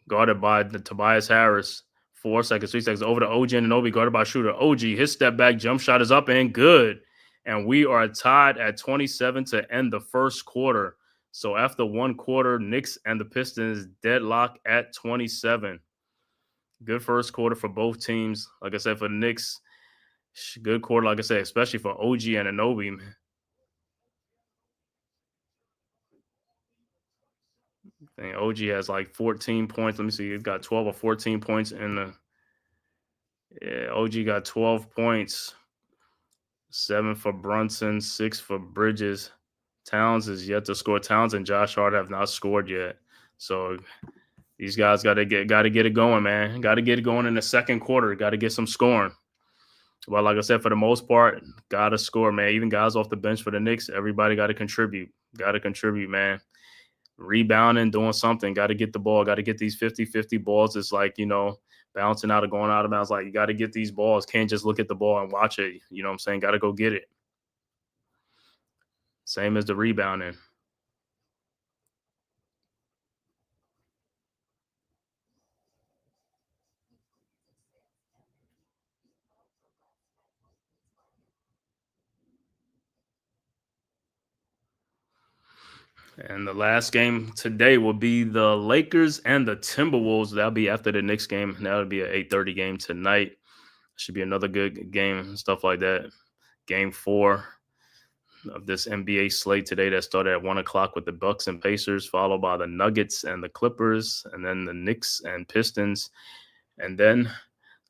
Guarded by Tobias Harris. 4 seconds, 3 seconds, over to OG Anunoby, guarded by Shooter. OG, his step back jump shot is up and good. And we are tied at 27 to end the first quarter. So after one quarter, Knicks and the Pistons deadlock at 27. Good first quarter for both teams. Like I said, for the Knicks, good quarter, like I said, especially for OG and Anunoby. I think OG has like 14 points. Let me see. He's got 12 or 14 points in the. Yeah, OG got 12 points. 7 for Brunson, 6 for Bridges. Towns is yet to score. Towns and Josh Hart have not scored yet. So these guys got to get it going, man. Got to get it going in the second quarter. Got to get some scoring. But like I said, for the most part, got to score, man. Even guys off the bench for the Knicks, everybody got to contribute. Got to contribute, man. Rebounding, doing something. Got to get the ball. Got to get these 50-50 balls. It's like, bouncing out or going out of bounds. Like, you got to get these balls. Can't just look at the ball and watch it. You know what I'm saying? Got to go get it. Same as the rebounding. And the last game today will be the Lakers and the Timberwolves. That'll be after the Knicks game. That'll be an 8:30 game tonight. Should be another good game, stuff like that. Game 4 of this NBA slate today that started at 1 o'clock with the Bucks and Pacers, followed by the Nuggets and the Clippers, and then the Knicks and Pistons, and then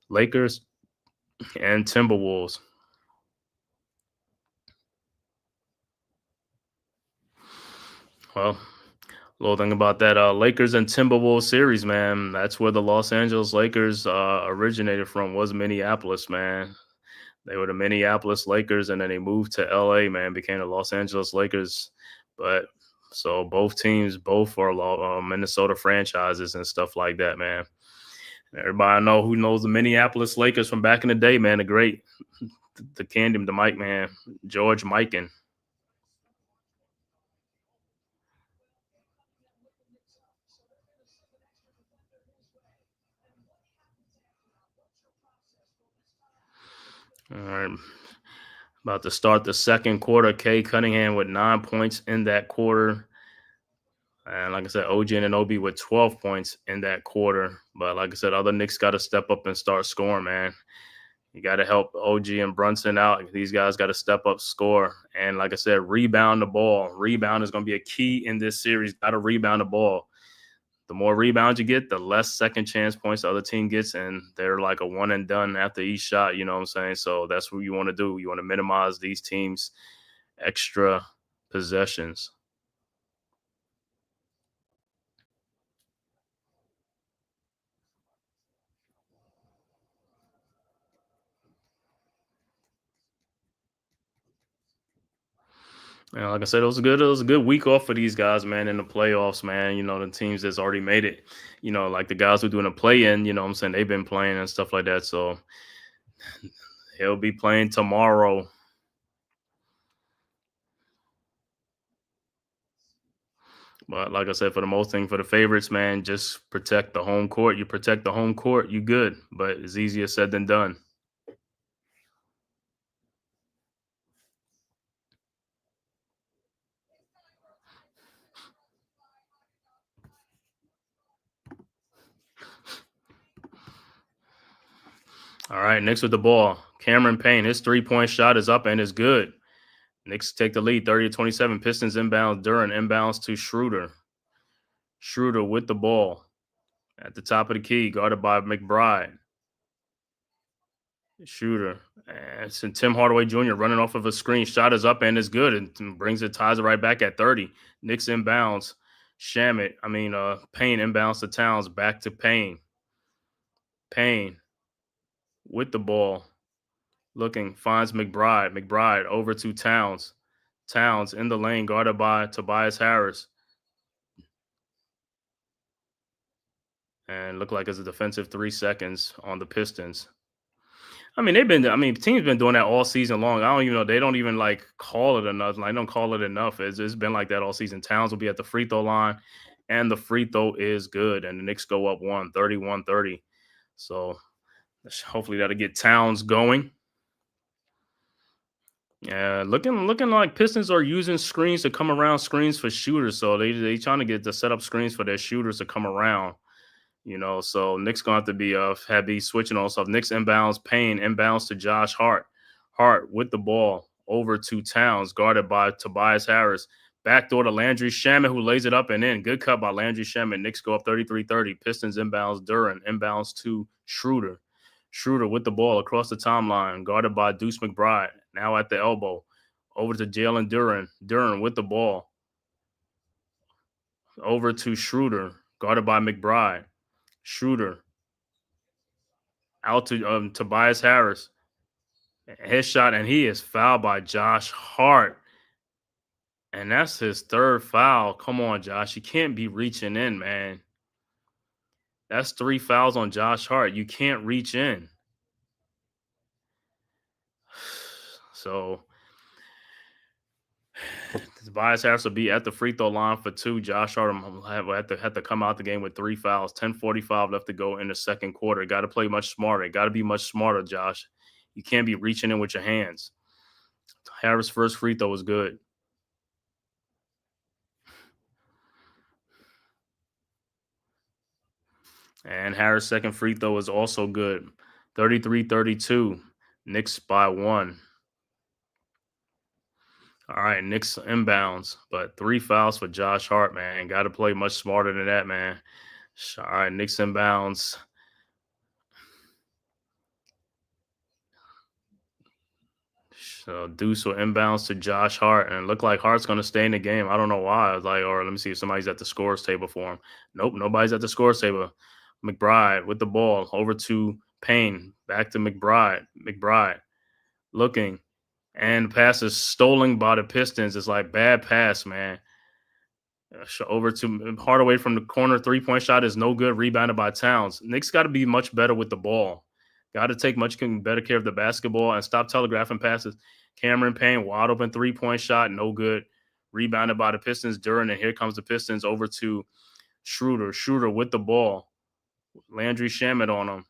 Lakers and Timberwolves. Well, little thing about that Lakers and Timberwolves series, man. That's where the Los Angeles Lakers originated from, was Minneapolis, man. They were the Minneapolis Lakers, and then they moved to LA, man, became the Los Angeles Lakers. But so both teams, both are Minnesota franchises and stuff like that, man. Everybody who knows the Minneapolis Lakers from back in the day, man. The Kingdom, the Mike, man, George Mikan. All right. About to start the second quarter. Kay Cunningham with 9 points in that quarter. And like I said, OG Anunoby with 12 points in that quarter. But like I said, other Knicks got to step up and start scoring, man. You got to help OG and Brunson out. These guys got to step up, score. And like I said, rebound the ball. Rebound is going to be a key in this series. Got to rebound the ball. The more rebounds you get, the less second chance points the other team gets, and they're like a one and done after each shot, you know what I'm saying? So that's what you want to do. You want to minimize these teams' extra possessions. And like I said, it was a good week off for these guys, man, in the playoffs, man. The teams that's already made it, like the guys who are doing a play-in, you know what I'm saying, they've been playing and stuff like that. So he'll be playing tomorrow. But like I said, for the most thing, for the favorites, man, just protect the home court. You protect the home court, you good. But it's easier said than done. All right, Knicks with the ball. Cameron Payne, his three-point shot is up and is good. Knicks take the lead, 30-27. Pistons inbound. Duran inbounds to Schroeder. Schroeder with the ball at the top of the key, guarded by McBride. Schroeder. And Tim Hardaway Jr. running off of a screen. Shot is up and is good and ties it right back at 30. Knicks inbounds. Payne inbounds to Towns. Back to Payne. Payne with the ball. Looking, finds McBride. McBride over to Towns. Towns in the lane, guarded by Tobias Harris. And look like it's a defensive 3 seconds on the Pistons. Teams been doing that all season long. I don't even know. They don't even call it enough. I don't call it enough. It's been like that all season. Towns will be at the free throw line, and the free throw is good. And the Knicks go up 31-30. So hopefully that'll get Towns going. Yeah, looking like Pistons are using screens to come around screens for shooters. So they trying to get to set up screens for their shooters to come around. So Knicks gonna have to be heavy switching on stuff. Knicks inbounds, Payne inbounds to Josh Hart. Hart with the ball over to Towns, guarded by Tobias Harris. Backdoor to Landry Shamet, who lays it up and in. Good cut by Landry Shamet. Knicks go up 33-30. Pistons inbounds Duran. Inbounds to Schroeder. Schroeder with the ball across the timeline, guarded by Deuce McBride. Now at the elbow. Over to Jalen Duran. Duran with the ball. Over to Schroeder, guarded by McBride. Schroeder out to Tobias Harris. His shot, and he is fouled by Josh Hart. And that's his third foul. Come on, Josh. You can't be reaching in, man. That's 3 fouls on Josh Hart. You can't reach in. So Tobias Harris will be at the free throw line for 2. Josh Hart have to come out the game with 3 fouls. 10:45 left to go in the second quarter. Got to play much smarter. Got to be much smarter, Josh. You can't be reaching in with your hands. Harris' first free throw was good. And Harris' second free throw is also good. 33-32. Knicks by 1. All right, Knicks inbounds, but 3 fouls for Josh Hart, man. Got to play much smarter than that, man. All right, Knicks inbounds. So Deuce will inbounds to Josh Hart, and it looked like Hart's going to stay in the game. I don't know why. I was like, or let me see if somebody's at the scores table for him. Nope, nobody's at the scores table. McBride with the ball over to Payne. Back to McBride. McBride looking. And the pass is stolen by the Pistons. It's like bad pass, man. Over to Hardaway from the corner. 3-point shot is no good. Rebounded by Towns. Knicks got to be much better with the ball. Got to take much better care of the basketball and stop telegraphing passes. Cameron Payne, wide open 3-point shot, no good. Rebounded by the Pistons. Duran, and here comes the Pistons over to Schroeder. Schroeder with the ball. Landry Shamet on him.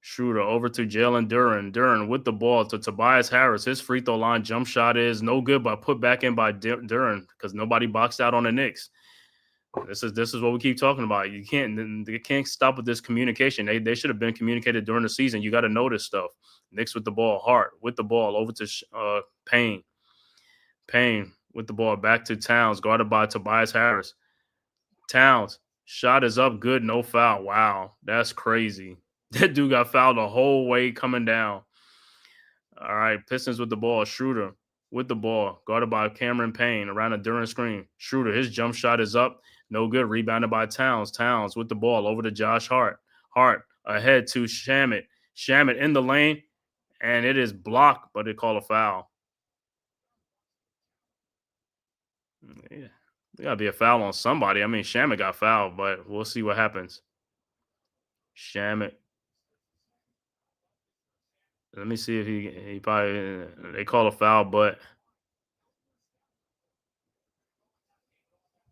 Schroeder over to Jalen Duran. Duran with the ball to Tobias Harris. His free throw line jump shot is no good, but put back in by Duran because nobody boxed out on the Knicks. This is what we keep talking about. They can't stop with this communication. They should have been communicated during the season. You got to know this stuff. Knicks with the ball. Hart with the ball over to Payne. Payne with the ball back to Towns, guarded by Tobias Harris. Towns shot is up, good, no foul. Wow, that's crazy. That dude got fouled the whole way coming down. All right, Pistons with the ball. Schroeder with the ball, guarded by Cameron Payne around the Duran screen. Schroeder, his jump shot is up. No good. Rebounded by Towns. Towns with the ball over to Josh Hart. Hart ahead to Shamet. Shamet in the lane, and it is blocked, but they call a foul. Yeah, there got to be a foul on somebody. I mean, Shamet got fouled, but we'll see what happens. Shamet. Let me see if he probably they call a foul, but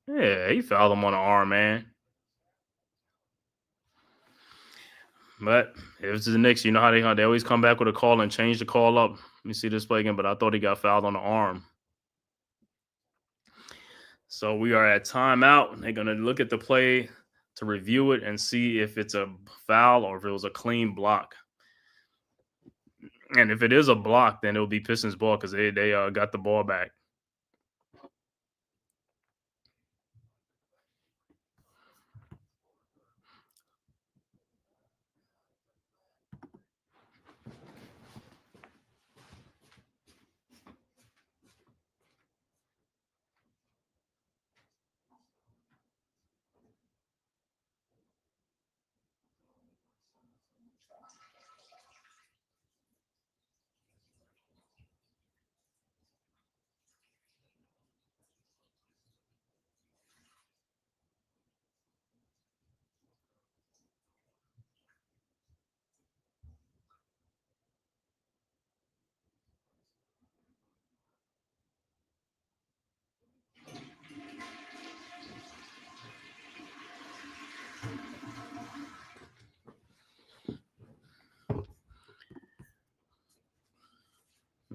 yeah, he fouled him on the arm, man. But if it's the Knicks, you know how they always come back with a call and change the call up. Let me see this play again, but I thought he got fouled on the arm. So we are at timeout. They're gonna look at the play to review it and see if it's a foul or if it was a clean block. And if it is a block, then it'll be Pistons ball because they got the ball back.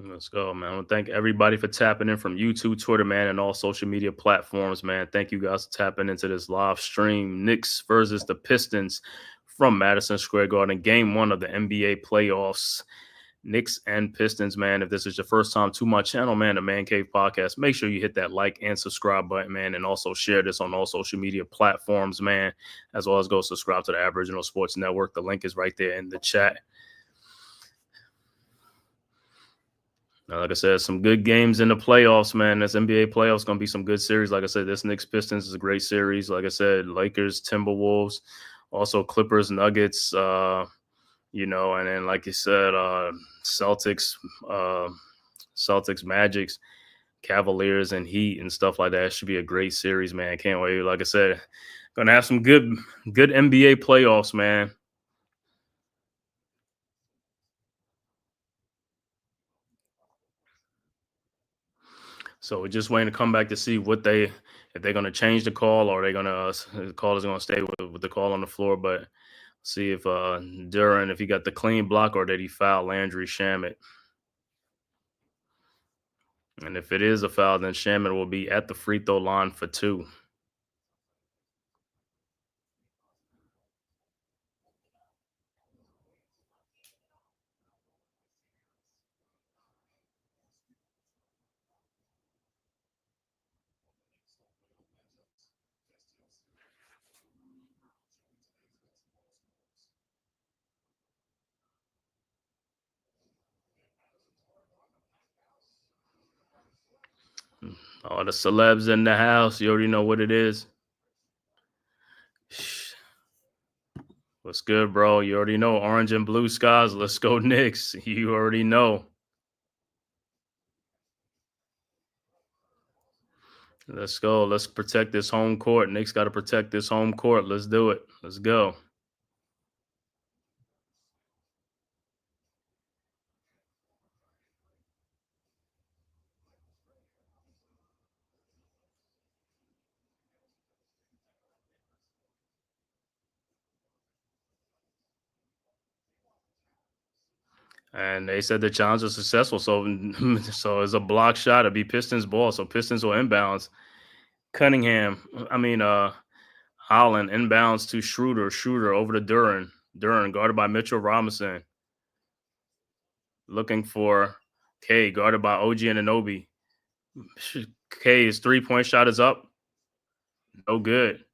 Let's go, man. I want to thank everybody for tapping in from YouTube, Twitter, man, and all social media platforms, man. Thank you guys for tapping into this live stream. Knicks versus the Pistons from Madison Square Garden, game one of the NBA playoffs. Knicks and Pistons, man. If this is your first time to my channel, man, the Man Cave Podcast, make sure you hit that like and subscribe button, man, and also share this on all social media platforms, man, as well as go subscribe to the Aboriginal Sports Network. The link is right there in the chat. Like I said, some good games in the playoffs, man. This NBA playoffs going to be some good series. Like I said, this Knicks Pistons is a great series. Like I said, Lakers, Timberwolves, also Clippers, Nuggets, and then like you said, Celtics, Magics, Cavaliers, and Heat and stuff like that. It should be a great series, man. Can't wait. Like I said, going to have some good NBA playoffs, man. So we're just waiting to come back to see if they're going to change the call or they're going to the call is going to stay with the call on the floor. But see if Duran, if he got the clean block or did he foul Landry Shamet. And if it is a foul, then Shamet will be at the free throw line for 2. All the celebs in the house, you already know what it is. What's good, bro? You already know orange and blue skies. Let's go Knicks. You already know. Let's go. Let's protect this home court. Knicks got to protect this home court. Let's do it. Let's go. And they said the challenge was successful. So it's a block shot. It'll be Pistons ball. So Pistons will inbounds. Holland inbounds to Schroeder. Schroeder over to Duran. Duran guarded by Mitchell Robinson. Looking for K, guarded by OG Anunoby. K's 3-point shot is up. No good.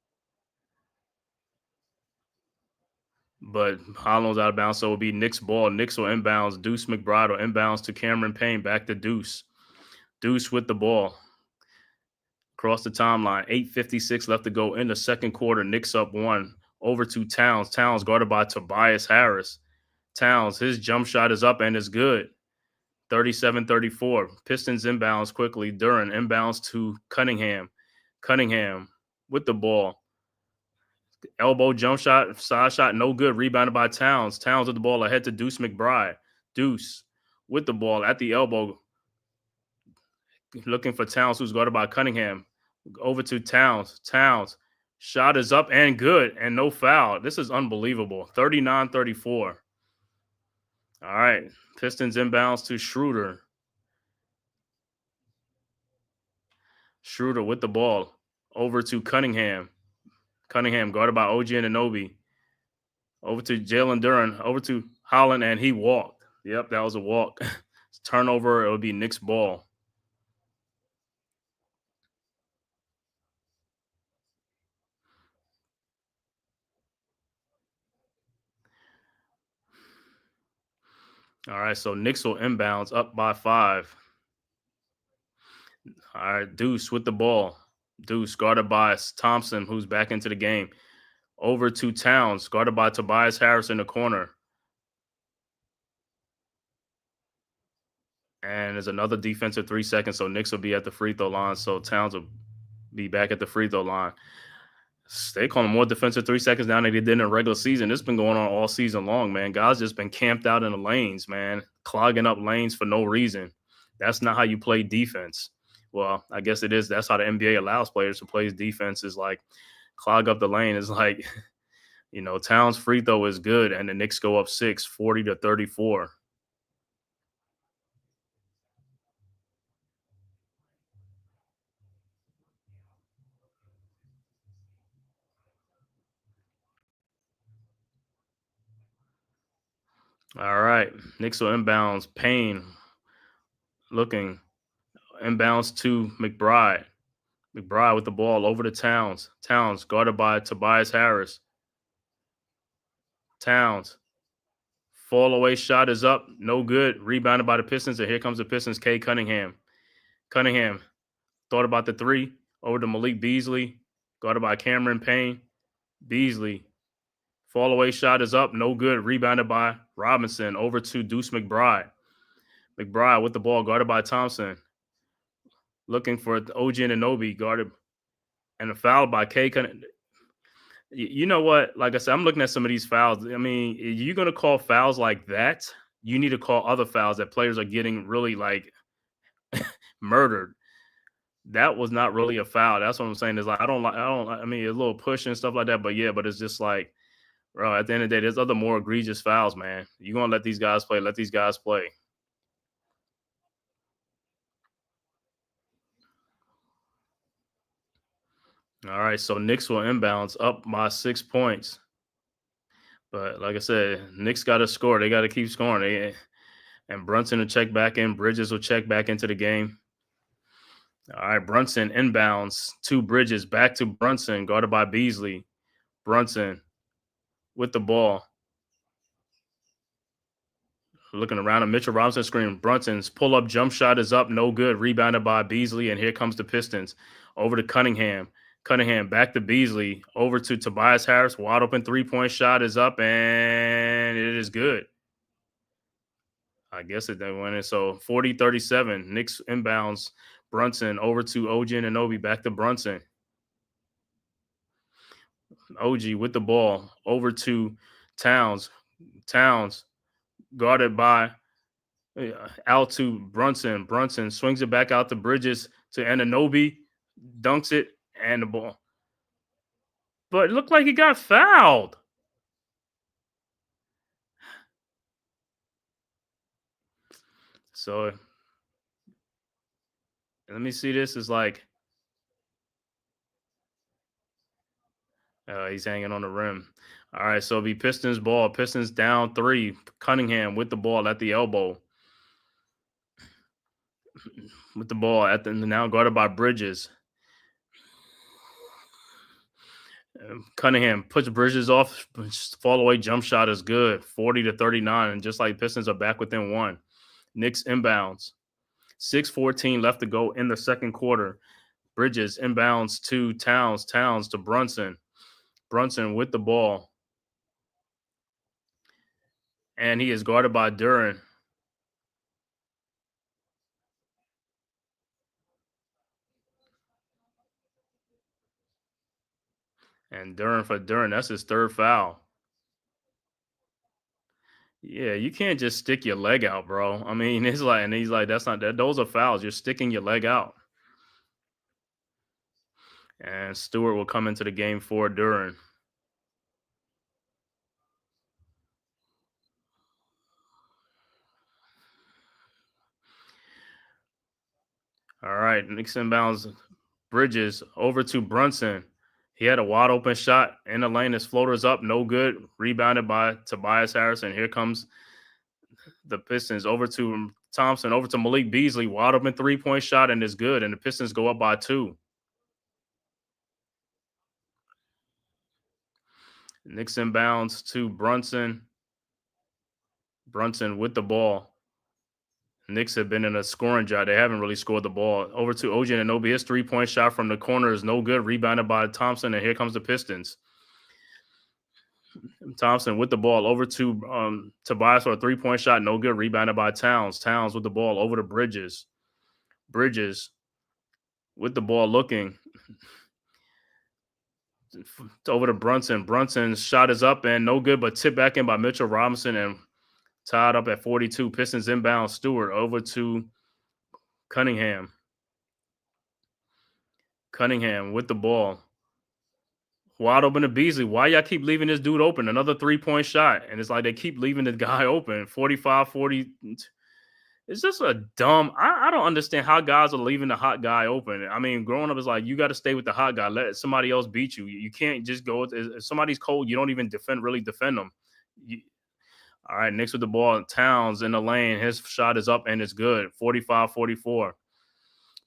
But Holland's out of bounds, so it will be Knicks ball. Knicks will inbounds. Deuce McBride will inbounds to Cameron Payne. Back to Deuce. Deuce with the ball. Across the timeline. 8:56 left to go in the second quarter. Knicks up 1. Over to Towns. Towns guarded by Tobias Harris. Towns, his jump shot is up and is good. 37-34. Pistons inbounds quickly. Duran inbounds to Cunningham. Cunningham with the ball. Elbow jump shot, side shot, no good. Rebounded by Towns. Towns with the ball ahead to Deuce McBride. Deuce with the ball at the elbow. Looking for Towns, who's guarded by Cunningham. Over to Towns. Towns. Shot is up and good and no foul. This is unbelievable. 39-34. All right. Pistons inbounds to Schroeder. Schroeder with the ball. Over to Cunningham. Cunningham guarded by OG Anunoby. Over to Jalen Duran. Over to Holland, and he walked. Yep, that was a walk. Turnover, it would be Knicks ball. All right, so Knicks will inbounds up by 5. All right, Deuce with the ball. Deuce guarded by Thompson, who's back into the game. Over to Towns, guarded by Tobias Harris in the corner. And there's another defensive 3 seconds, so Knicks will be at the free throw line. So Towns will be back at the free throw line. They call them more defensive 3 seconds now than they did in the regular season. This has been going on all season long, man. Guys just been camped out in the lanes, man, clogging up lanes for no reason. That's not how you play defense. Well, I guess it is. That's how the NBA allows players to play defense, is like clog up the lane. It's like, Towns' free throw is good, and the Knicks go up 6, 40-34. All right. Knicks will inbounds. Payne looking. Inbounds to McBride. McBride with the ball over to Towns. Towns guarded by Tobias Harris. Towns. Fall away shot is up. No good. Rebounded by the Pistons. And here comes the Pistons. K. Cunningham. Cunningham thought about the three. Over to Malik Beasley. Guarded by Cameron Payne. Beasley. Fall away shot is up. No good. Rebounded by Robinson. Over to Deuce McBride. McBride with the ball. Guarded by Thompson. Looking for OG Anunoby. Guarded. And a foul by K. You know what? Like I said, I'm looking at some of these fouls. I mean, if you're going to call fouls like that, you need to call other fouls that players are getting really like murdered. That was not really a foul. That's what I'm saying. Is like I mean, a little push and stuff like that, but yeah, but it's just like, bro, at the end of the day, there's other more egregious fouls, man. You're gonna let these guys play. Let these guys play. All right, so Knicks will inbounds up by 6 points. But like I said, Knicks got to score. They got to keep scoring. And Brunson will check back in. Bridges will check back into the game. All right, Brunson inbounds to Bridges. Back to Brunson, guarded by Beasley. Brunson with the ball. Looking around a Mitchell Robinson screen. Brunson's pull-up jump shot is up. No good. Rebounded by Beasley. And here comes the Pistons. Over to Cunningham. Cunningham back to Beasley. Over to Tobias Harris. Wide open three-point shot is up. And it is good. I guess it went in. So 40-37. Knicks inbounds. Brunson over to OG Anunoby. Back to Brunson. OG with the ball. Over to Towns. Towns guarded by out to Brunson. Brunson swings it back out to Bridges to Anunoby. Dunks it and the ball. But it looked like he got fouled. So let me see. This is like he's hanging on the rim. All right, so it'll be Pistons ball. Pistons down 3. Cunningham with the ball at the elbow. With the ball at the now guarded by Bridges. Cunningham puts Bridges off. Fall away jump shot is good. 40-39. And just like Pistons are back within 1. Knicks inbounds. 6:14 left to go in the second quarter. Bridges inbounds to Towns. Towns to Brunson. Brunson with the ball. And he is guarded by Duren. And Duren, that's his third foul. Yeah, you can't just stick your leg out, bro. I mean, it's like, and he's like, that's not that. Those are fouls. You're sticking your leg out. And Stewart will come into the game for Duren. All right, Knicks inbounds. Bridges over to Brunson. He had a wide open shot in the lane. His floater's up, no good. Rebounded by Tobias Harris. And here comes the Pistons over to Thompson, over to Malik Beasley. Wide open three-point shot and is good. And the Pistons go up by 2. Knicks inbounds to Brunson. Brunson with the ball. Knicks have been in a scoring drought. They haven't really scored the ball. Over to OG Anunoby. His three-point shot from the corner is no good. Rebounded by Thompson, and here comes the Pistons. Thompson with the ball over to Tobias for a three-point shot. No good. Rebounded by Towns. Towns with the ball over to Bridges. Bridges with the ball looking. Over to Brunson. Brunson's shot is up and no good, but tipped back in by Mitchell Robinson and tied up at 42. Pistons inbound. Stewart over to Cunningham. Cunningham with the ball. Wide open to Beasley. Why y'all keep leaving this dude open? Another three-point shot. And it's like they keep leaving the guy open. 45-40. It's just a dumb. I don't understand how guys are leaving the hot guy open. I mean, growing up is like you got to stay with the hot guy. Let somebody else beat you. You can't just go. If somebody's cold, you don't even really defend them. All right, Knicks with the ball. Towns in the lane. His shot is up and it's good. 45-44.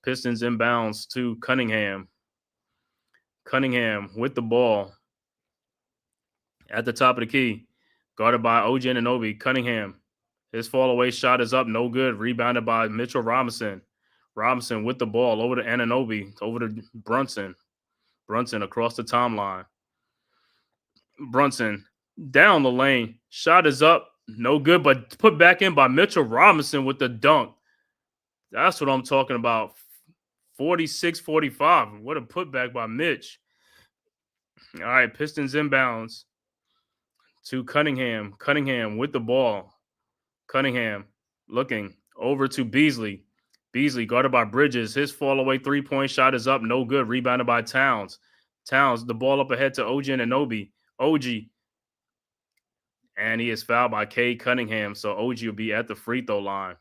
Pistons inbounds to Cunningham. Cunningham with the ball at the top of the key. Guarded by OG Anunoby. Cunningham. His fall away shot is up. No good. Rebounded by Mitchell Robinson. Robinson with the ball over to Anunoby. Over to Brunson. Brunson across the timeline. Brunson down the lane. Shot is up. No good, but put back in by Mitchell Robinson with the dunk. That's what I'm talking about. 46-45. What a putback by Mitch. All right, Pistons inbounds to Cunningham. Cunningham with the ball. Cunningham looking over to Beasley. Beasley guarded by Bridges. His fall away 3-point shot is up. No good. Rebounded by Towns. Towns, the ball up ahead to OG Anunoby. OG. And he is fouled by Cade Cunningham. So OG will be at the free throw line.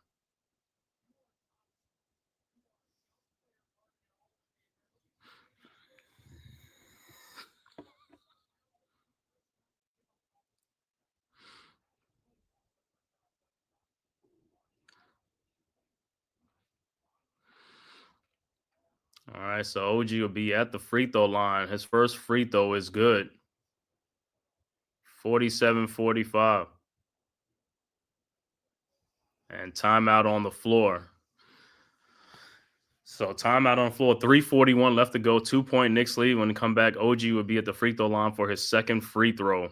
All right, so OG will be at the free throw line. His first free throw is good. 47-45. And timeout on the floor. So timeout on the floor. 3:41 left to go. 2-point Knicks lead. When they come back, OG will be at the free throw line for his second free throw.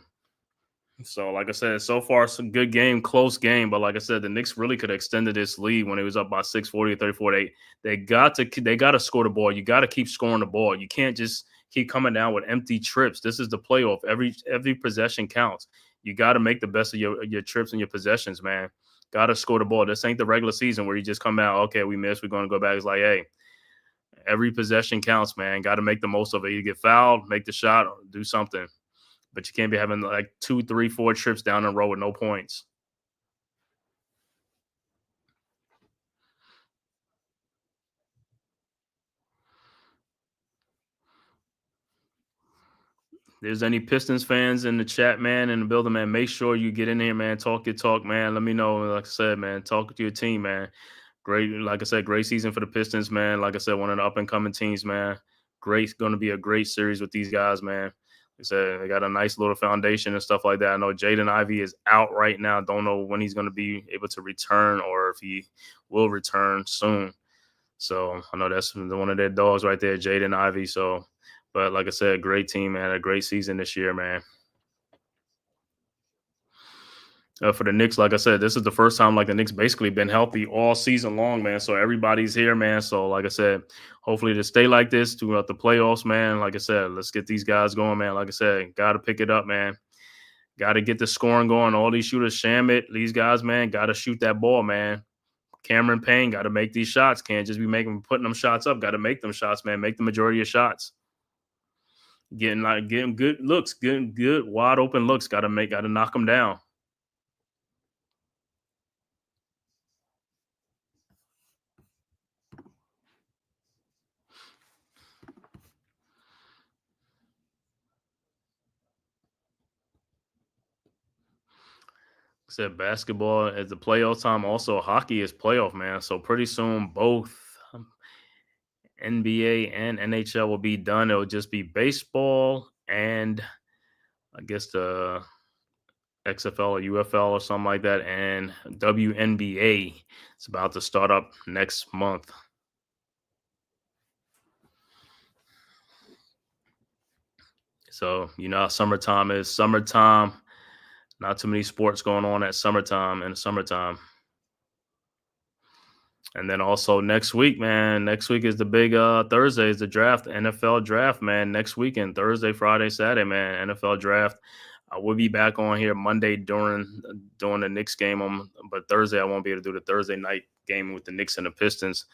So, like I said, so far it's a good game, close game. But like I said, the Knicks really could have extended this lead when it was up by 6:40 or 34-8. They got to score the ball. You got to keep scoring the ball. You can't just keep coming down with empty trips. This is the playoff. Every possession counts. You got to make the best of your trips and your possessions, man. Got to score the ball. This ain't the regular season where you just come out, okay, we missed, we're going to go back. It's like, hey, every possession counts, man. Got to make the most of it. You get fouled, make the shot, or do something. But you can't be having like 2, 3, 4 trips down the road with no points. If there's any Pistons fans in the chat, man, in the building, man, make sure you get in here, man. Talk your talk, man. Let me know. Like I said, man, talk to your team, man. Great, like I said, great season for the Pistons, man. Like I said, one of the up-and-coming teams, man. Going to be a great series with these guys, man. Like I said, they got a nice little foundation and stuff like that. I know Jaden Ivey is out right now. Don't know when he's going to be able to return or if he will return soon. So I know that's one of their dogs right there, Jaden Ivey. So, but like I said, great team, man. A great season this year, man. For the Knicks, like I said, this is the first time like the Knicks basically been healthy all season long, man. So everybody's here, man. So like I said, hopefully to stay like this throughout the playoffs, man. Like I said, let's get these guys going, man. Like I said, got to pick it up, man. Got to get the scoring going. All these shooters, Shamit, these guys, man, got to shoot that ball, man. Cameron Payne got to make these shots. Can't just be putting them shots up. Got to make them shots, man. Make the majority of shots. Getting good looks, getting good wide open looks. Got to knock them down. Said basketball is the playoff time. Also, hockey is playoff, man. So pretty soon, both NBA and NHL will be done. It'll just be baseball and I guess the XFL or UFL or something like that. And WNBA is about to start up next month. So you know how summertime is. Summertime. Not too many sports going on at summertime in the summertime. And then also next week, man. Next week is the big Thursday is the draft, NFL draft, man. Next weekend, Thursday, Friday, Saturday, man. NFL draft. We'll be back on here Monday during the Knicks game. But Thursday I won't be able to do the Thursday night game with the Knicks and the Pistons.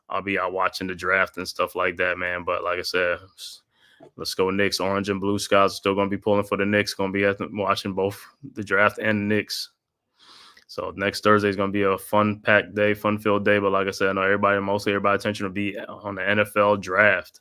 I'll be out watching the draft and stuff like that, man. But like I said, let's go Knicks. Orange and blue skies are still going to be pulling for the Knicks. Going to be watching both the draft and the Knicks. So next Thursday is going to be a fun-packed day, fun-filled day. But like I said, I know mostly everybody's attention will be on the NFL draft.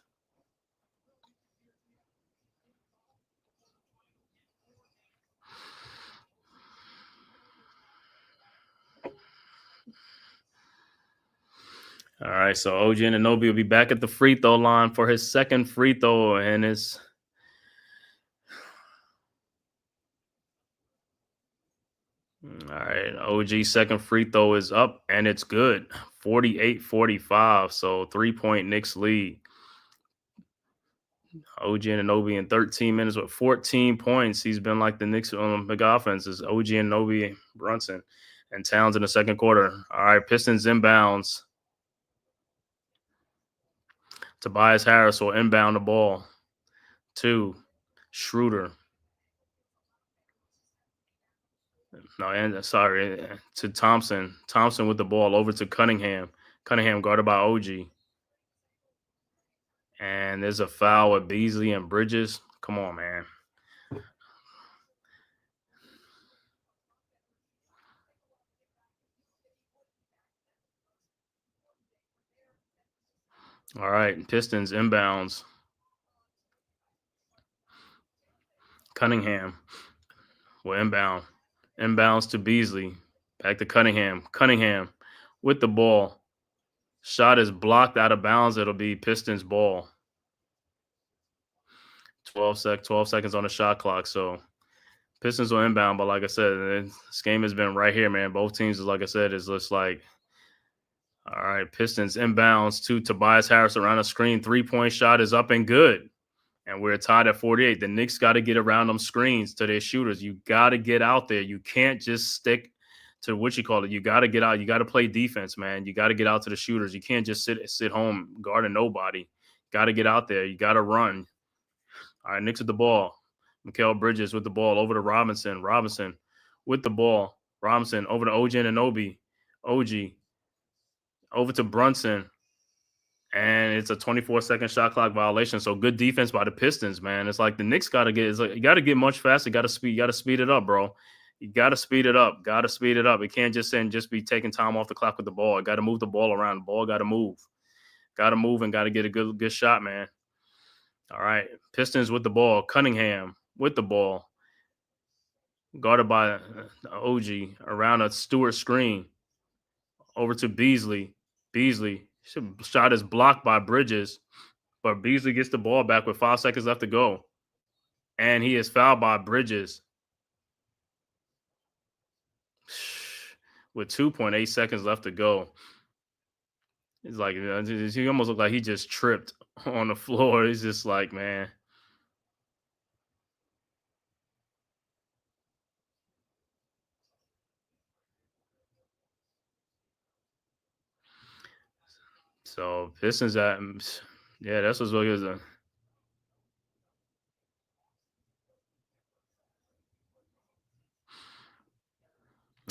All right, so OG Anunoby will be back at the free throw line for his second free throw, and it's all right. OG's second free throw is up, and it's good. 48-45, so 3-point Knicks lead. OG Anunoby in 13 minutes with 14 points. He's been like the Knicks big offense is OG Anunoby, Brunson, and Towns in the second quarter. All right, Pistons inbounds. Tobias Harris will inbound the ball to Schroeder. No, and sorry, to Thompson. Thompson with the ball over to Cunningham. Cunningham guarded by OG. And there's a foul with Beasley and Bridges. Come on, man. All right, Pistons inbounds. Cunningham will inbound. Inbounds to Beasley. Back to Cunningham. Cunningham with the ball. Shot is blocked out of bounds. It'll be Pistons ball. 12 seconds on the shot clock. So Pistons will inbound, but like I said, this game has been right here, man. Both teams, like I said, is just like, all right, Pistons inbounds to Tobias Harris around the screen. 3-point shot is up and good. And we're tied at 48. The Knicks got to get around them screens to their shooters. You got to get out there. You can't just stick to what you call it. You got to get out. You got to play defense, man. You got to get out to the shooters. You can't just sit home guarding nobody. Got to get out there. You got to run. All right, Knicks with the ball. Mikal Bridges with the ball over to Robinson. Robinson with the ball. Robinson over to OG Anunoby. OG over to Brunson. And it's a 24-second shot clock violation. So good defense by the Pistons, man. It's like the Knicks got to get. It's like you got to get much faster. You got to speed it up, bro. You got to speed it up. Got to speed it up. It can't just be taking time off the clock with the ball. You got to move the ball around. The ball got to move. Got to move and got to get a good shot, man. All right, Pistons with the ball. Cunningham with the ball, guarded by OG around a Stewart screen. Over to Beasley. Beasley. Shot is blocked by Bridges, but Beasley gets the ball back with 5 seconds left to go. And he is fouled by Bridges with 2.8 seconds left to go. It's like, he almost looked like he just tripped on the floor. He's just like, man. So Pistons at, yeah, that's what's what it is.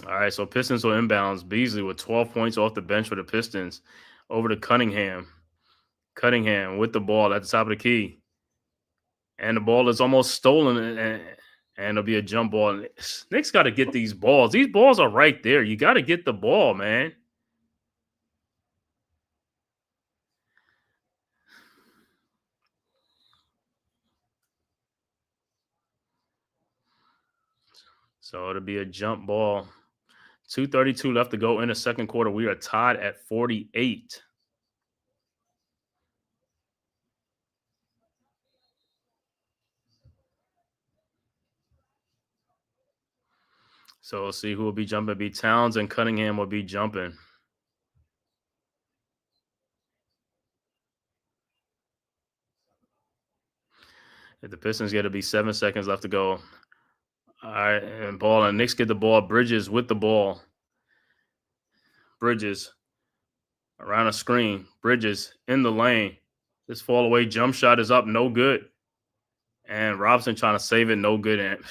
All right, so Pistons will inbounds. Beasley with 12 points off the bench for the Pistons. Over to Cunningham. Cunningham with the ball at the top of the key. And the ball is almost stolen, and it'll be a jump ball. Knicks got to get these balls. These balls are right there. You got to get the ball, man. So it'll be a jump ball. 2:32 left to go in the second quarter. We are tied at 48. So we'll see who will be jumping. Be Towns and Cunningham will be jumping. If the Pistons get to be 7 seconds left to go. All right, and ball, and Knicks get the ball. Bridges with the ball. Bridges around a screen. Bridges in the lane. This fall away jump shot is up, no good. And Robinson trying to save it, no good. And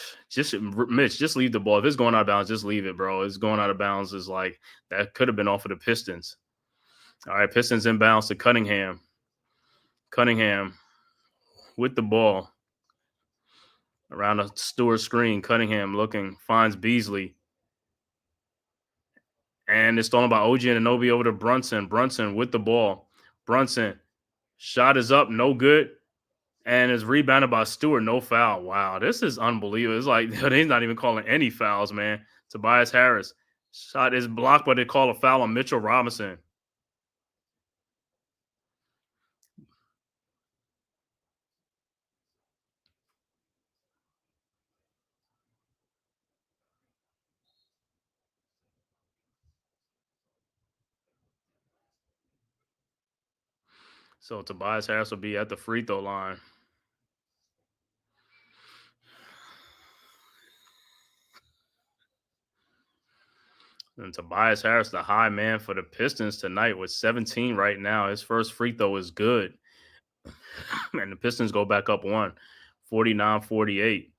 Mitch, just leave the ball. If it's going out of bounds, just leave it, bro. It's going out of bounds is like that could have been off of the Pistons. All right, Pistons inbounds to Cunningham. Cunningham with the ball around a Stewart screen. Cunningham looking, finds Beasley. And it's stolen by OG Anunoby over to Brunson. Brunson with the ball. Brunson, shot is up, no good. And is rebounded by Stewart, no foul. Wow, this is unbelievable. It's like they're not even calling any fouls, man. Tobias Harris, shot is blocked, but they call a foul on Mitchell Robinson. So Tobias Harris will be at the free throw line. And Tobias Harris, the high man for the Pistons tonight, with 17 right now. His first free throw is good. And the Pistons go back up 49-48.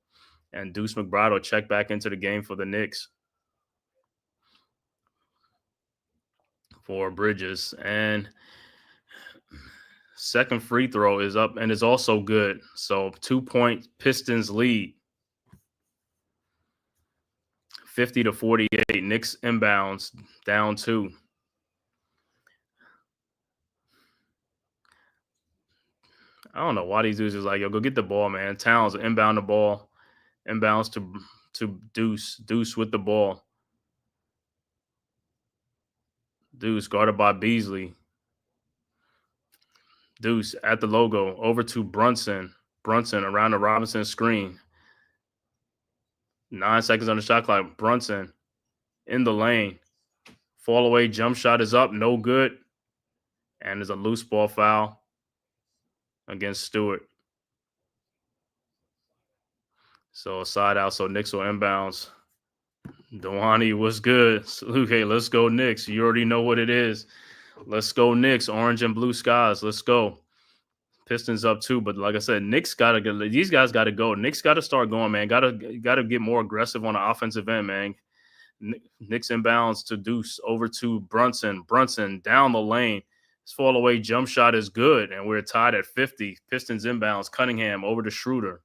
And Deuce McBride will check back into the game for the Knicks for Bridges. And second free throw is up and is also good. So 2-point Pistons lead. 50-48. Knicks inbounds down 2. I don't know why these dudes is like, yo, go get the ball, man. Towns inbound the ball. Inbounds to Deuce. Deuce with the ball. Deuce guarded by Beasley. Deuce at the logo. Over to Brunson. Brunson around the Robinson screen. 9 seconds on the shot clock. Brunson in the lane. Fall away jump shot is up. No good. And there's a loose ball foul against Stewart. So side out. So Knicks will inbounds. Dewani, what's good? Okay, let's go Knicks. You already know what it is. Let's go Knicks. Orange and blue skies. Let's go. Pistons up 2, but like I said, Knicks gotta go. These guys gotta go. Knicks gotta start going, man. Gotta get more aggressive on the offensive end, man. Knicks inbounds to Deuce over to Brunson. Brunson down the lane. His fall away jump shot is good, and we're tied at 50. Pistons inbounds. Cunningham over to Schroeder.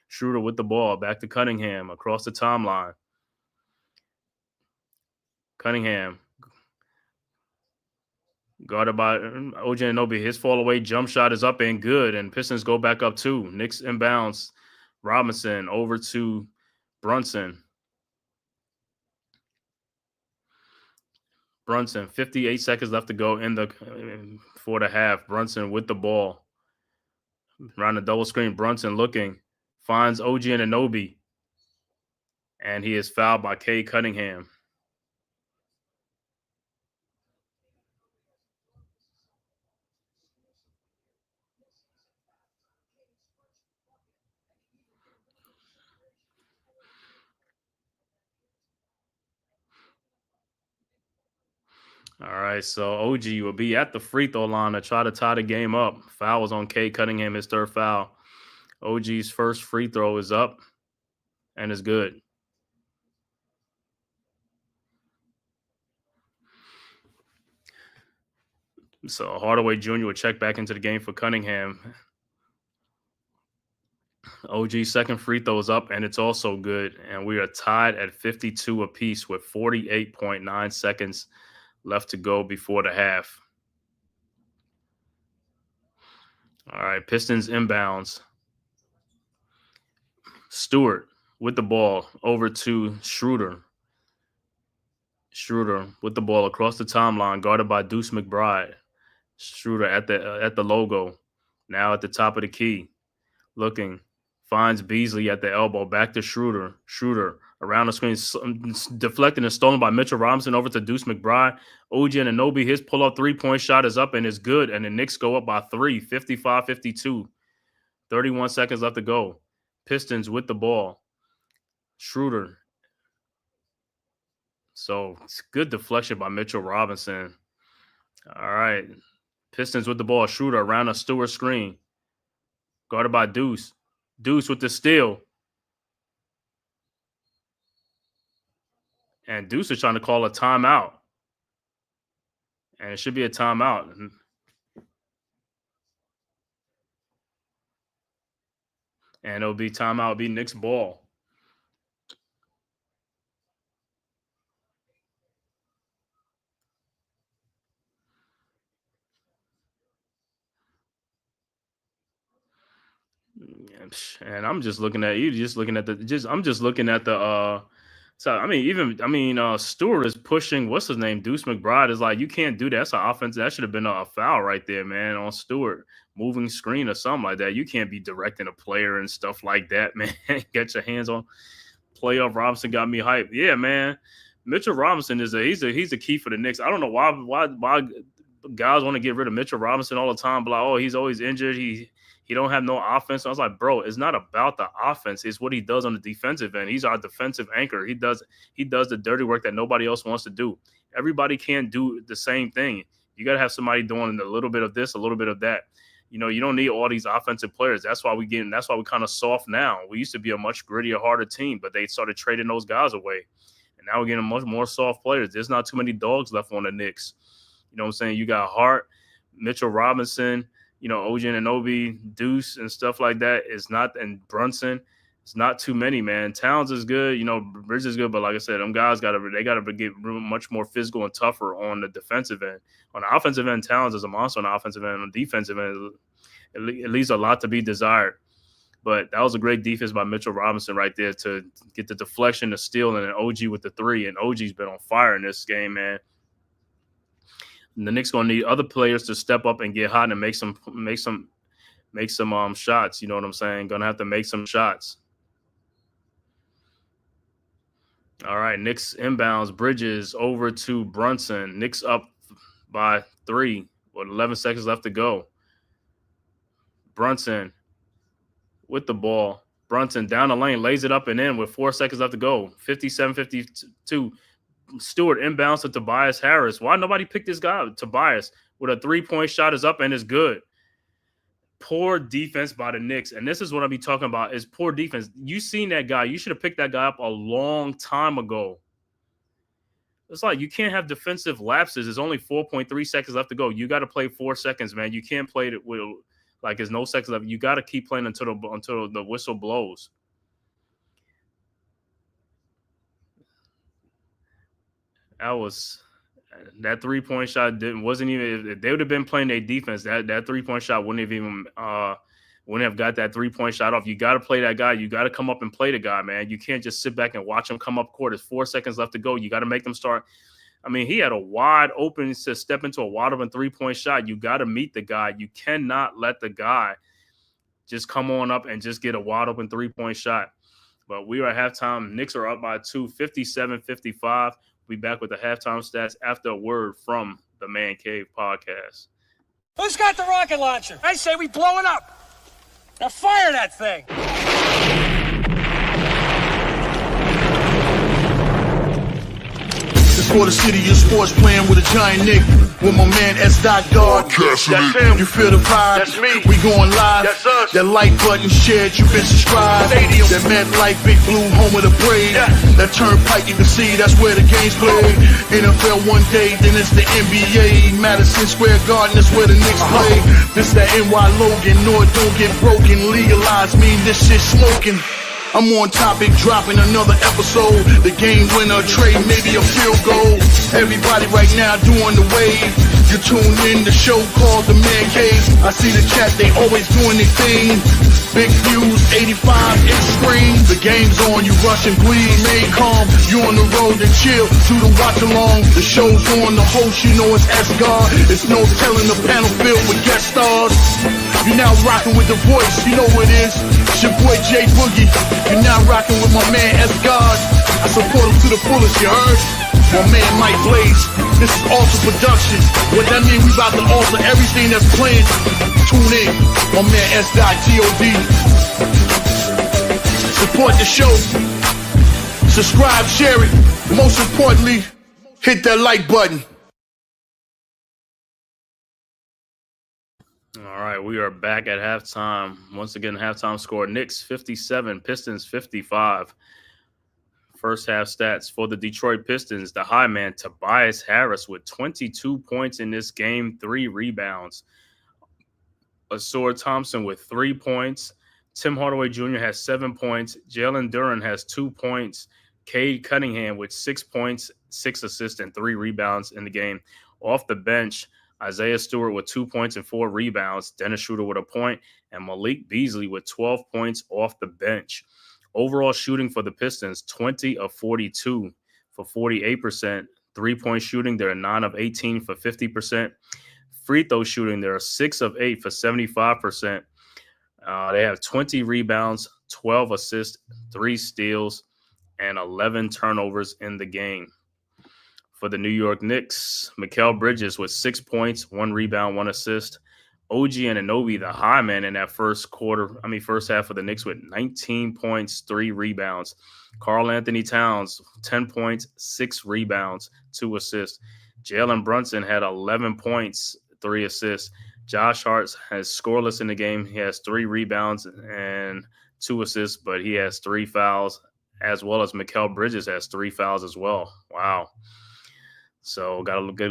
Schroeder with the ball back to Cunningham across the timeline. Cunningham guarded by OG Anunoby. His fall away jump shot is up and good, and Pistons go back up 2. Knicks inbounds. Robinson over to Brunson. Brunson, 58 seconds left to go for the half. Brunson with the ball. Around the double screen, Brunson looking. Finds OG Anunoby. And he is fouled by Cade Cunningham. All right, so OG will be at the free throw line to try to tie the game up. Foul was on Cade Cunningham, his third foul. OG's first free throw is up and is good. So Hardaway Jr. will check back into the game for Cunningham. OG's second free throw is up, and it's also good. And we are tied at 52 apiece with 48.9 seconds left to go before the half. All right, Pistons inbounds. Stewart with the ball over to Schroeder. Schroeder with the ball across the timeline, guarded by Deuce McBride. Schroeder at the logo, now at the top of the key, looking, finds Beasley at the elbow, back to Schroeder. Schroeder around the screen, deflected and stolen by Mitchell Robinson over to Deuce McBride. OG Anunoby, his pull-up three-point shot is up and is good, and the Knicks go up by 3, 55-52. 31 seconds left to go. Pistons with the ball. Schroeder. So it's good deflection by Mitchell Robinson. All right. Pistons with the ball. Schroeder around a Stewart screen. Guarded by Deuce. Deuce with the steal. And Deuce is trying to call a timeout. And it should be a timeout. And it'll be timeout. It'll be Knicks ball. And I'm just looking at you. I'm just looking at the. Stewart is pushing. What's his name? Deuce McBride is like, you can't do that. That's an offense. That should have been a foul right there, man, on Stewart. Moving screen or something like that. You can't be directing a player and stuff like that, man. Get your hands on. Playoff Robinson got me hyped. Yeah, man. Mitchell Robinson he's a key for the Knicks. I don't know why guys want to get rid of Mitchell Robinson all the time, but like, oh, he's always injured. He don't have no offense. So I was like, bro, it's not about the offense. It's what he does on the defensive end. He's our defensive anchor. He does the dirty work that nobody else wants to do. Everybody can't do the same thing. You got to have somebody doing a little bit of this, a little bit of that. You know, you don't need all these offensive players. That's why we kind of soft now. We used to be a much grittier, harder team, but they started trading those guys away. And now we're getting much more soft players. There's not too many dogs left on the Knicks. You know what I'm saying? You got Hart, Mitchell Robinson, you know, OG Anunoby, Deuce, and stuff like that. And Brunson. It's not too many, man. Towns is good. You know, Bridges is good. But like I said, them guys got to get much more physical and tougher on the defensive end. On the offensive end, Towns is a monster on the offensive end. On the defensive end, it leaves a lot to be desired. But that was a great defense by Mitchell Robinson right there to get the deflection, the steal, and an OG with the three. And OG's been on fire in this game, man. And the Knicks going to need other players to step up and get hot and make some shots. You know what I'm saying? Going to have to make some shots. All right, Knicks inbounds, Bridges over to Brunson. Knicks up by 3 with 11 seconds left to go. Brunson with the ball. Brunson down the lane, lays it up and in with 4 seconds left to go. 57-52. Stewart inbounds to Tobias Harris. Why nobody picked this guy? Tobias with a 3-point shot is up and is good. Poor defense by the Knicks. And this is what I'll be talking about is poor defense. You seen that guy. You should have picked that guy up a long time ago. It's like you can't have defensive lapses. There's only 4.3 seconds left to go. You got to play 4 seconds, man. You can't play it with like there's no seconds left. You got to keep playing until the whistle blows. That 3-point shot wasn't even. If they would have been playing their defense, that 3-point shot wouldn't have got that 3-point shot off. You got to play that guy. You got to come up and play the guy, man. You can't just sit back and watch him come up court. There's 4 seconds left to go. You got to make them start. I mean, he had a wide open to step into a wide open 3-point shot. You got to meet the guy. You cannot let the guy just come on up and just get a wide open 3-point shot. But we are at halftime. Knicks are up by 2, 57-55. We'll be back with the halftime stats after a word from the Man Cave podcast. Who's got the rocket launcher? I say we blow it up. Now fire that thing. It's for the city of sports playing with a giant Nick. With my man S. Dot Guard. That's him. You feel the vibe? That's me. We going live. That's us. That like button shared, you been subscribed. Stadium. That MetLife Big Blue, home of the Braves. Yeah. That turnpike you can see, that's where the game's played. NFL one day, then it's the NBA. Madison Square Garden, that's where the Knicks play. This that NY Logan, North don't get broken. Legalized mean this shit smoking. I'm on topic, dropping another episode. The game winner, trade, maybe a field goal. Everybody right now doing the wave. You tune in, the show called The Man Cave. I see the chat, they always doing their thing. Big views, 85-inch screen. The game's on, you rush and bleed. Stay calm, you on the road and chill. Do the watch along, the show's on. The host, you know it's S-God. It's no telling the panel filled with guest stars. You now rocking with the voice, you know what it is. It's your boy J Boogie. You now rocking with my man S-God. I support him to the fullest, you heard? My man Mike Blaze. This is Alter Production. What that mean? We about to alter everything that's playing. Tune in. My man S.G.O.D. Support the show. Subscribe, share it. Most importantly, hit that like button. All right, we are back at halftime. Once again, halftime score, Knicks 57, Pistons 55. First half stats for the Detroit Pistons. The high man, Tobias Harris, with 22 points in this game, 3 rebounds. Asor Thompson with 3 points. Tim Hardaway Jr. has 7 points. Jalen Duren has 2 points. Cade Cunningham with 6 points, 6 assists, and 3 rebounds in the game. Off the bench, Isaiah Stewart with 2 points and 4 rebounds. Dennis Schroeder with a point. And Malik Beasley with 12 points off the bench. Overall shooting for the Pistons, 20 of 42 for 48%. 3-point shooting, they're 9 of 18 for 50%. Free throw shooting, they're 6 of 8 for 75%. They have 20 rebounds, 12 assists, 3 steals, and 11 turnovers in the game. For the New York Knicks, Mikal Bridges with 6 points, 1 rebound, 1 assist. OG Anunoby, the high man in that first half of the Knicks with 19 points, 3 rebounds. Karl Anthony Towns, 10 points, 6 rebounds, 2 assists. Jalen Brunson had 11 points, 3 assists. Josh Hart has scoreless in the game. He has 3 rebounds and 2 assists, but he has 3 fouls, as well as Mikal Bridges has 3 fouls as well. Wow. So gotta look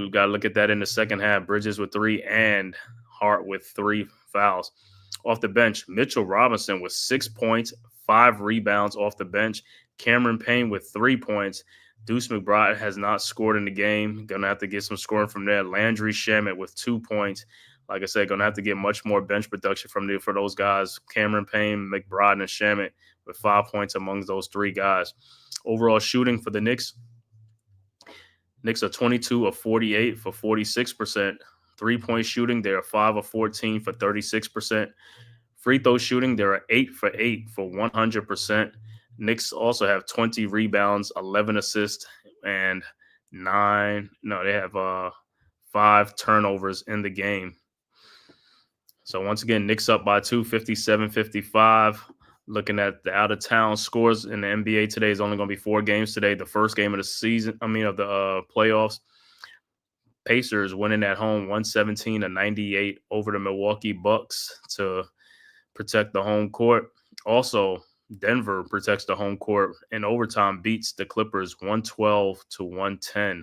at that in the second half. Bridges with 3 and Hart with 3 fouls. Off the bench, Mitchell Robinson with 6 points, 5 rebounds off the bench. Cameron Payne with 3 points. Deuce McBride has not scored in the game. Gonna have to get some scoring from there. Landry Shamet with 2 points. Like I said, gonna have to get much more bench production from there for those guys. Cameron Payne, McBride, and Shamet with 5 points among those 3 guys. Overall shooting for the Knicks. Knicks are 22 of 48 for 46%. 3-point shooting, they're 5 of 14 for 36%. Free throw shooting, they're 8 for 8 for 100%. Knicks also have 20 rebounds, 11 assists, and they have 5 turnovers in the game. So once again, Knicks up by 2, 57-55. Looking at the out-of-town scores in the NBA today, is only going to be 4 games today. The first game of the season, of the playoffs. Pacers winning at home 117-98 over the Milwaukee Bucks to protect the home court. Also, Denver protects the home court in overtime, beats the Clippers 112-110.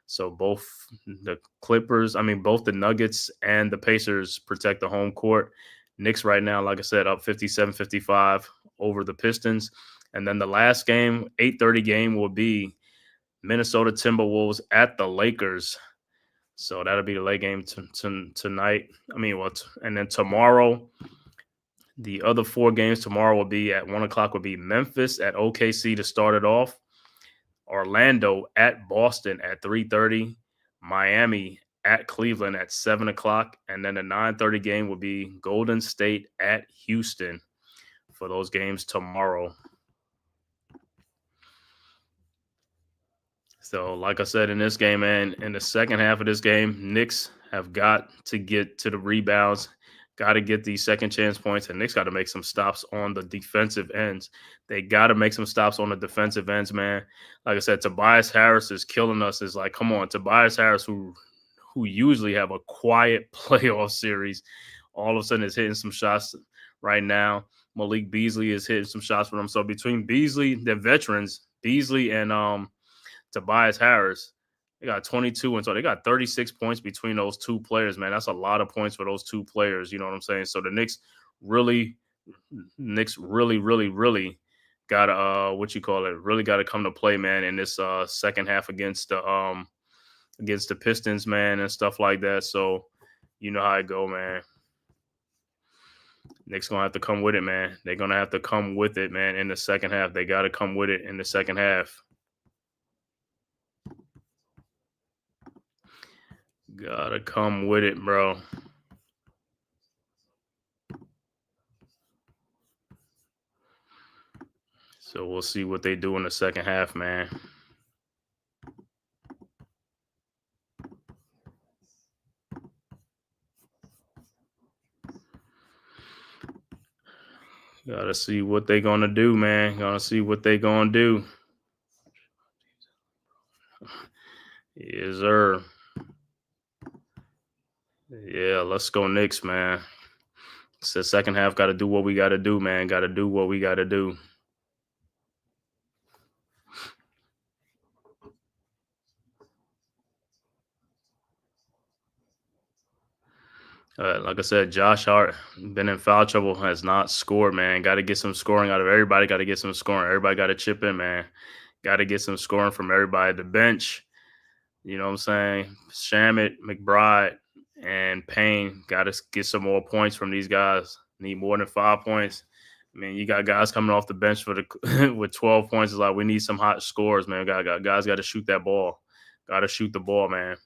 So both the Nuggets and the Pacers protect the home court. Knicks right now, like I said, up 57-55 over the Pistons. And then the last game, 8:30 game, will be Minnesota Timberwolves at the Lakers. So that'll be the late game tonight. And then tomorrow, the other 4 games tomorrow will be at 1 o'clock will be Memphis at OKC to start it off. Orlando at Boston at 3:30. Miami at Cleveland at 7 o'clock. And then the 9:30 game will be Golden State at Houston for those games tomorrow. So, like I said, in this game, man, in the second half of this game, Knicks have got to get to the rebounds, got to get these second chance points, and Knicks got to make some stops on the defensive ends. They got to make some stops on the defensive ends, man. Like I said, Tobias Harris is killing us. It's like, come on, Tobias Harris, who usually have a quiet playoff series, all of a sudden is hitting some shots right now. Malik Beasley is hitting some shots for them. So between Beasley, the veterans, Beasley and Tobias Harris, they got 22, and so they got 36 points between those 2 players, man. That's a lot of points for those 2 players. You know what I'm saying? So the Knicks really got to really got to come to play, man, in this second half against the Pistons, man, and stuff like that. So you know how it go, man. Knicks gonna have to come with it, man. They're gonna have to come with it, man, in the second half. They got to come with it in the second half. Gotta come with it, bro. So we'll see what they do in the second half, man. Gotta see what they gonna do, man. Gotta see what they gonna do. Yes, sir. Yeah, let's go Knicks, man. It's the second half. Got to do what we got to do, man. Got to do what we got to do. Like I said, Josh Hart been in foul trouble, has not scored, man. Got to get some scoring out of everybody. Got to get some scoring. Everybody got to chip in, man. Got to get some scoring from everybody. The bench, you know what I'm saying? Shamet, McBride, and Payne got to get some more points from these guys. Need more than 5 points. I mean, you got guys coming off the bench with 12 points. It's like we need some hot scores, man. Guys got to shoot that ball. Got to shoot the ball, man.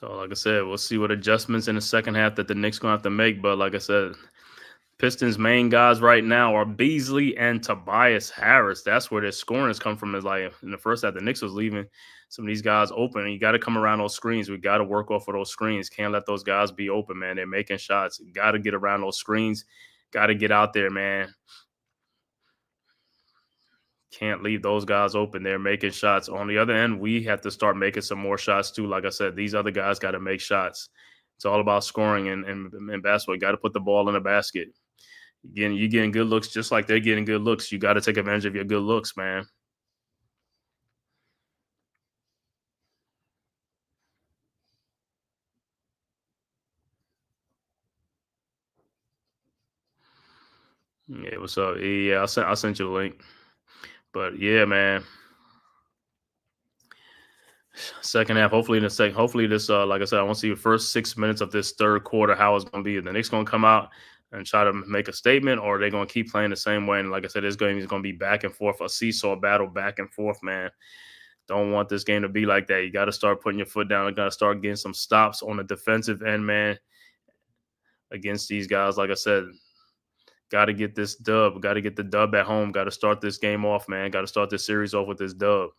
So, like I said, we'll see what adjustments in the second half that the Knicks going to have to make. But like I said, Pistons' main guys right now are Beasley and Tobias Harris. That's where their scoring has come from. Is like in the first half, the Knicks was leaving some of these guys open. And you got to come around those screens. We got to work off of those screens. Can't let those guys be open, man. They're making shots. Got to get around those screens. Got to get out there, man. Can't leave those guys open. They're making shots. On the other end, we have to start making some more shots too. Like I said, these other guys got to make shots. It's all about scoring and basketball. You got to put the ball in the basket. You're getting good looks just like they're getting good looks. You got to take advantage of your good looks, man. Yeah, what's up? Yeah, I sent you the link. But yeah, man. Second half, hopefully this, like I said, I want to see the first 6 minutes of this third quarter, how it's going to be. The Knicks going to come out and try to make a statement, or they're going to keep playing the same way. And like I said, this game is going to be back and forth, a seesaw battle, back and forth, man. Don't want this game to be like that. You got to start putting your foot down. You got to start getting some stops on the defensive end, man, against these guys. Like I said, got to get this dub. Got to get the dub at home. Got to start this game off, man. Got to start this series off with this dub.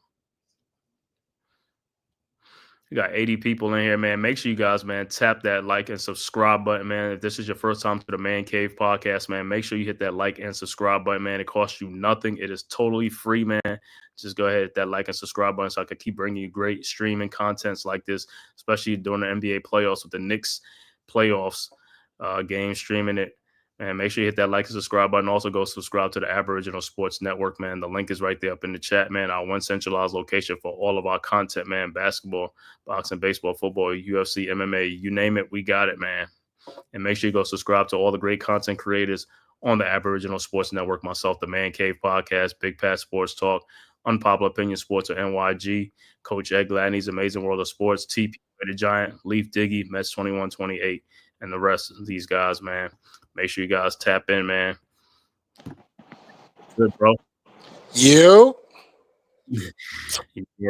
We got 80 people in here, man. Make sure you guys, man, tap that like and subscribe button, man. If this is your first time to the Man Cave podcast, man, make sure you hit that like and subscribe button, man. It costs you nothing. It is totally free, man. Just go ahead, hit that like and subscribe button so I can keep bringing you great streaming contents like this, especially during the NBA playoffs with the Knicks playoffs game, streaming it. And make sure you hit that like and subscribe button. Also, go subscribe to the Aboriginal Sports Network, man. The link is right there up in the chat, man. Our one centralized location for all of our content, man. Basketball, boxing, baseball, football, UFC, MMA, you name it, we got it, man. And make sure you go subscribe to all the great content creators on the Aboriginal Sports Network. Myself, the Man Cave Podcast, Big Pat Sports Talk, Unpopular Opinion Sports, or NYG, Coach Ed Gladney's Amazing World of Sports, TP, the Giant, Leaf Diggy, Mets 2128, and the rest of these guys, man. Make sure you guys tap in, man. Good, bro. You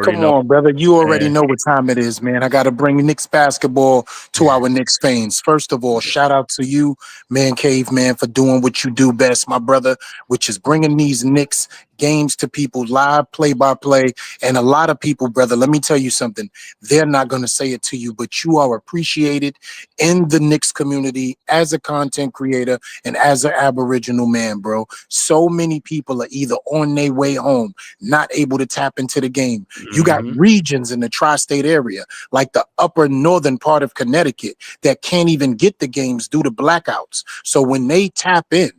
come on, brother. You already know what time it is, man. I got to bring Knicks basketball to our Knicks fans. First of all, shout out to you, Man Cave, man, for doing what you do best, my brother, which is bringing these Knicks games to people live, play-by-play. And a lot of people, brother, let me tell you something. They're not going to say it to you, but you are appreciated in the Knicks community as a content creator and as an Aboriginal man, bro. So many people are either on their way home, not able to tap into the game. You got regions in the tri-state area, like the upper northern part of Connecticut, that can't even get the games due to blackouts. So when they tap in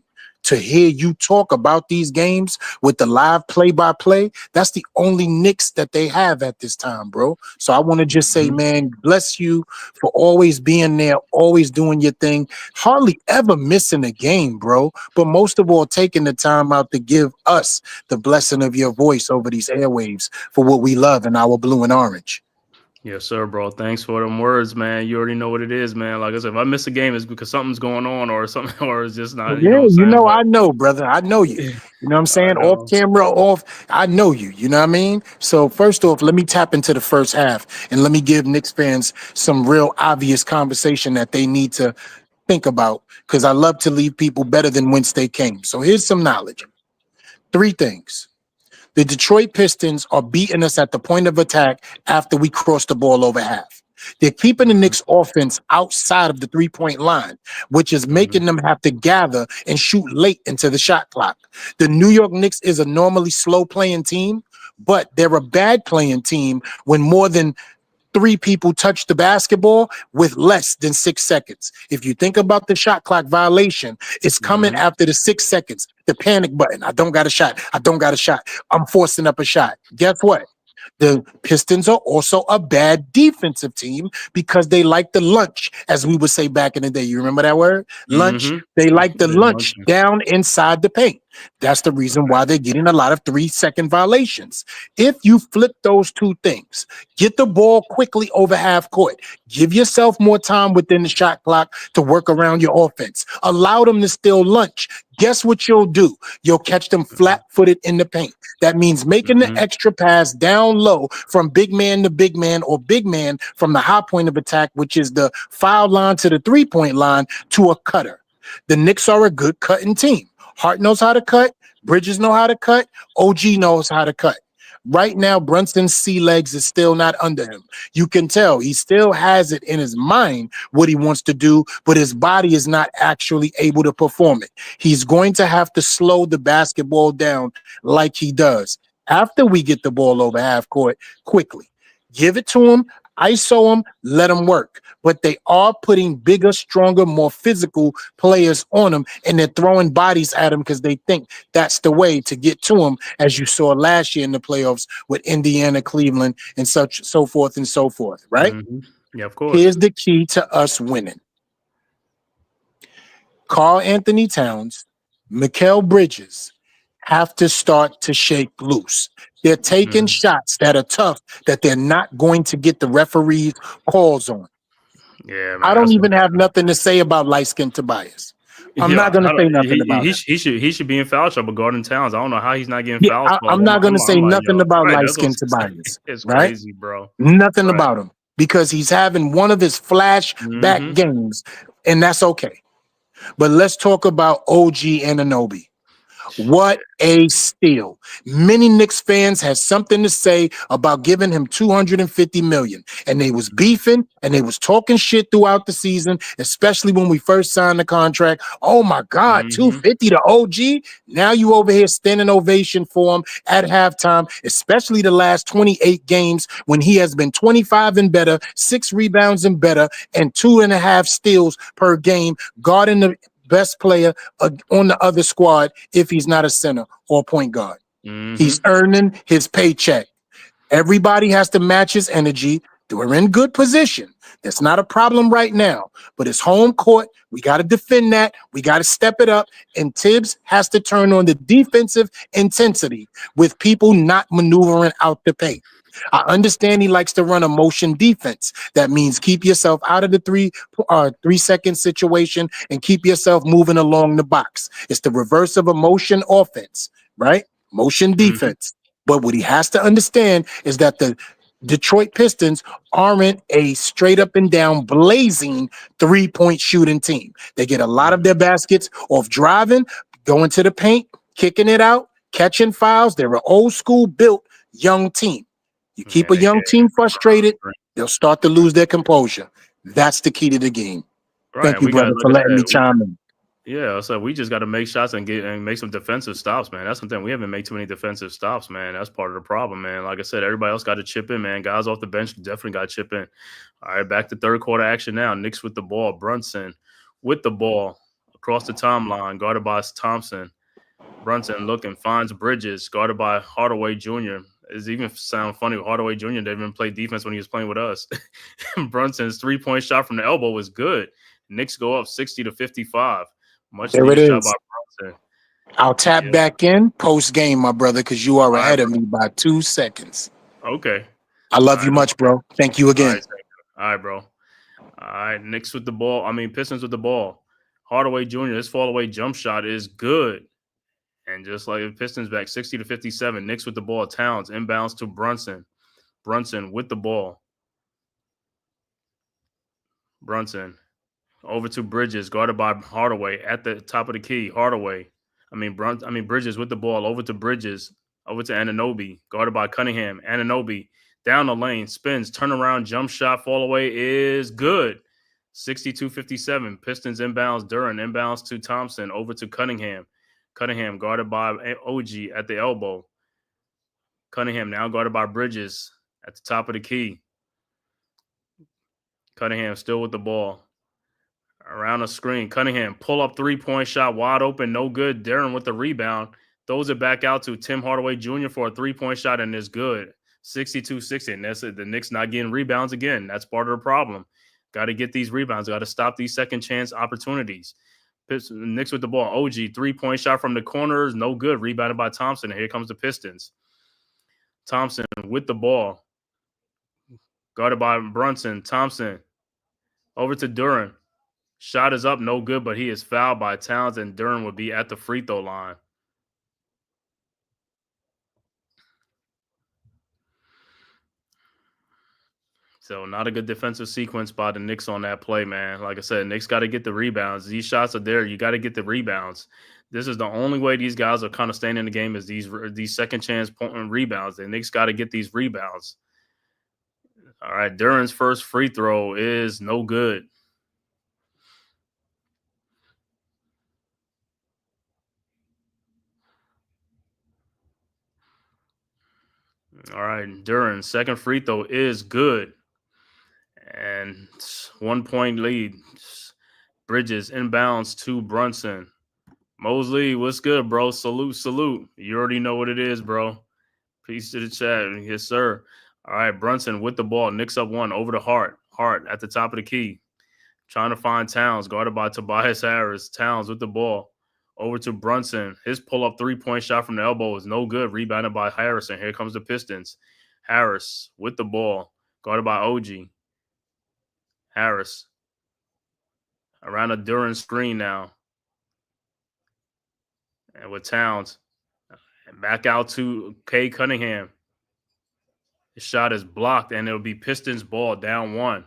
to hear you talk about these games with the live play-by-play, that's the only Knicks that they have at this time, bro. So I want to just say, man, bless you for always being there, always doing your thing, hardly ever missing a game, bro. But most of all, taking the time out to give us the blessing of your voice over these airwaves for what we love in our blue and orange. Yes, sir, bro. Thanks for them words, man. You already know what it is, man. Like I said, if I miss a game, it's because something's going on or something, or it's just not. Yeah, I know, brother. I know you. You know what I'm saying? Off camera, off. I know you. You know what I mean? So first off, let me tap into the first half and let me give Knicks fans some real obvious conversation that they need to think about, because I love to leave people better than whence they came. So here's some knowledge. 3 things. The Detroit Pistons are beating us at the point of attack after we cross the ball over half. They're keeping the Knicks offense outside of the 3-point line, which is making them have to gather and shoot late into the shot clock. The New York Knicks is a normally slow playing team, but they're a bad playing team when more than 3 people touch the basketball with less than 6 seconds. If you think about the shot clock violation, it's coming after the 6 seconds. The panic button. I don't got a shot. I don't got a shot. I'm forcing up a shot. Guess what? The Pistons are also a bad defensive team because they like the lunch, as we would say back in the day. You remember that word? Lunch. They like the lunch down inside the paint. That's the reason why they're getting a lot of 3-second violations. If you flip those 2 things, get the ball quickly over half court, give yourself more time within the shot clock to work around your offense, allow them to steal lunch, Guess what you'll do? You'll catch them flat-footed in the paint. That means making the extra pass down low from big man to big man, or big man from the high point of attack, which is the foul line to the three-point line, to a cutter. The Knicks are a good cutting team. Hart knows how to cut. Bridges know how to cut. OG knows how to cut. Right now, Brunson's sea legs is still not under him. You can tell he still has it in his mind what he wants to do, but his body is not actually able to perform it. He's going to have to slow the basketball down like he does after we get the ball over half court quickly. Give it to him, ISO him, let him work. But they are putting bigger, stronger, more physical players on him, and they're throwing bodies at him because they think that's the way to get to him, as you saw last year in the playoffs with Indiana, Cleveland, and so forth and so forth, right? Yeah, of course. Here's the key to us winning. Karl Anthony Towns, Mikal Bridges have to start to shake loose. They're taking shots that are tough that they're not going to get the referee's calls on. Yeah, man, I don't even have nothing to say about light-skinned Tobias. I'm not going to say nothing about it. He should be in foul trouble guarding Towns. I don't know how he's not getting fouls. I'm not going to say nothing about light-skinned Tobias. It's right? crazy, bro. Nothing about him, because he's having one of his flashback games, and that's okay. But let's talk about OG Anunoby. What a steal. Many Knicks fans had something to say about giving him $250 million. And they was beefing and they was talking shit throughout the season, especially when we first signed the contract. Oh my God, $250 to OG. Now you over here standing ovation for him at halftime, especially the last 28 games when he has been 25 and better, 6 rebounds and better, and 2.5 steals per game, guarding the best player on the other squad if he's not a center or point guard. He's earning his paycheck. Everybody has to match his energy. We're in good position. That's not a problem right now, but it's home court. We got to defend that. We got to step it up. And Tibbs has to turn on the defensive intensity with people not maneuvering out the paint. I understand he likes to run a motion defense. That means keep yourself out of the 3-second situation and keep yourself moving along the box. It's the reverse of a motion offense, right? Motion defense. But what he has to understand is that the Detroit Pistons aren't a straight up and down blazing 3-point shooting team. They get a lot of their baskets off driving, going to the paint, kicking it out, catching fouls. They're an old school built young team. You keep a young team frustrated, they'll start to lose their composure. That's the key to the game. Right. Thank you, brother, for letting me chime in. Yeah, so we just got to make shots and make some defensive stops, man. That's something we haven't made too many defensive stops, man. That's part of the problem, man. Like I said, everybody else got to chip in, man. Guys off the bench definitely got to chip in. All right, back to third quarter action now. Knicks with the ball. Brunson with the ball across the timeline, guarded by Thompson. Brunson looking, finds Bridges, guarded by Hardaway Jr. It even sound funny with Hardaway Jr. Didn't even play defense when he was playing with us. Brunson's 3-point shot from the elbow was good. Knicks go up 60-55. Much there it is. Shot by Brunson. I'll tap back in post game, my brother, because you are ahead of me by 2 seconds. Okay. I love you much, bro. Thank you again. All right, bro. All right, Knicks with the ball. Pistons with the ball. Hardaway Jr., his fall away jump shot is good. And just like the Pistons back 60-57, Knicks with the ball. Towns inbounds to Brunson. Brunson with the ball. Brunson over to Bridges, guarded by Hardaway at the top of the key. Bridges with the ball over to Bridges, over to Anunoby, guarded by Cunningham. Anunoby down the lane, spins, turnaround, jump shot, fall away is good. 62-57. Pistons inbounds. Duran inbounds to Thompson, over to Cunningham. Cunningham guarded by OG at the elbow. Cunningham now guarded by Bridges at the top of the key. Cunningham still with the ball. Around the screen. Cunningham pull up 3-point shot, wide open, no good. Darren with the rebound. Throws it back out to Tim Hardaway Jr. for a 3-point shot, and it's good. 62-60. And that's it. The Knicks not getting rebounds again. That's part of the problem. Got to get these rebounds. Got to stop these second chance opportunities. Knicks with the ball. OG, 3-point shot from the corners. No good. Rebounded by Thompson. And here comes the Pistons. Thompson with the ball. Guarded by Brunson. Thompson over to Duran. Shot is up, no good, but he is fouled by Towns, and Duren would be at the free throw line. So not a good defensive sequence by the Knicks on that play, man. Like I said, Knicks got to get the rebounds. These shots are there. You got to get the rebounds. This is the only way these guys are kind of staying in the game is these second chance point rebounds. The Knicks got to get these rebounds. All right, Duren's first free throw is no good. All right, Duren's second free throw is good. And 1 point lead. Bridges inbounds to Brunson. Mosley, what's good, bro? Salute, salute. You already know what it is, bro. Peace to the chat. Yes, sir. All right, Brunson with the ball. Knicks up one over to Hart. Hart at the top of the key. Trying to find Towns, guarded by Tobias Harris. Towns with the ball. Over to Brunson. His pull-up three-point shot from the elbow is no good. Rebounded by Harris, and here comes the Pistons. Harris with the ball. Guarded by OG. Harris. Around a Duren screen now. And with Towns. And back out to K. Cunningham. His shot is blocked, and it'll be Pistons ball down one.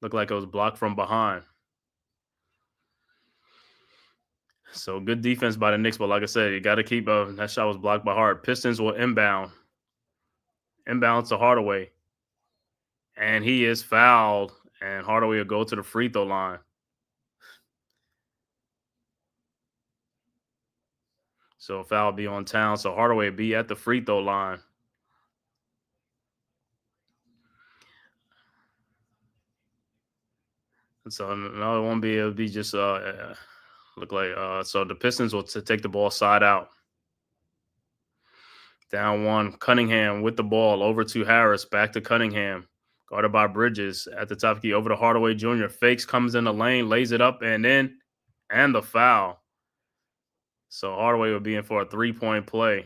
Looked like it was blocked from behind. So good defense by the Knicks, but like I said, you got to keep that shot was blocked by Hart. Pistons will inbound. Inbound to Hardaway. And he is fouled, and Hardaway will go to the free throw line. So foul will be on Towns. So Hardaway will be at the free throw line. So no, it won't be. It'll be just look like so the Pistons will take the ball side out. Down one. Cunningham with the ball over to Harris. Back to Cunningham. Guarded by Bridges at the top key over to Hardaway Jr. Fakes, comes in the lane, lays it up and in, and the foul. So Hardaway will be in for a 3-point play.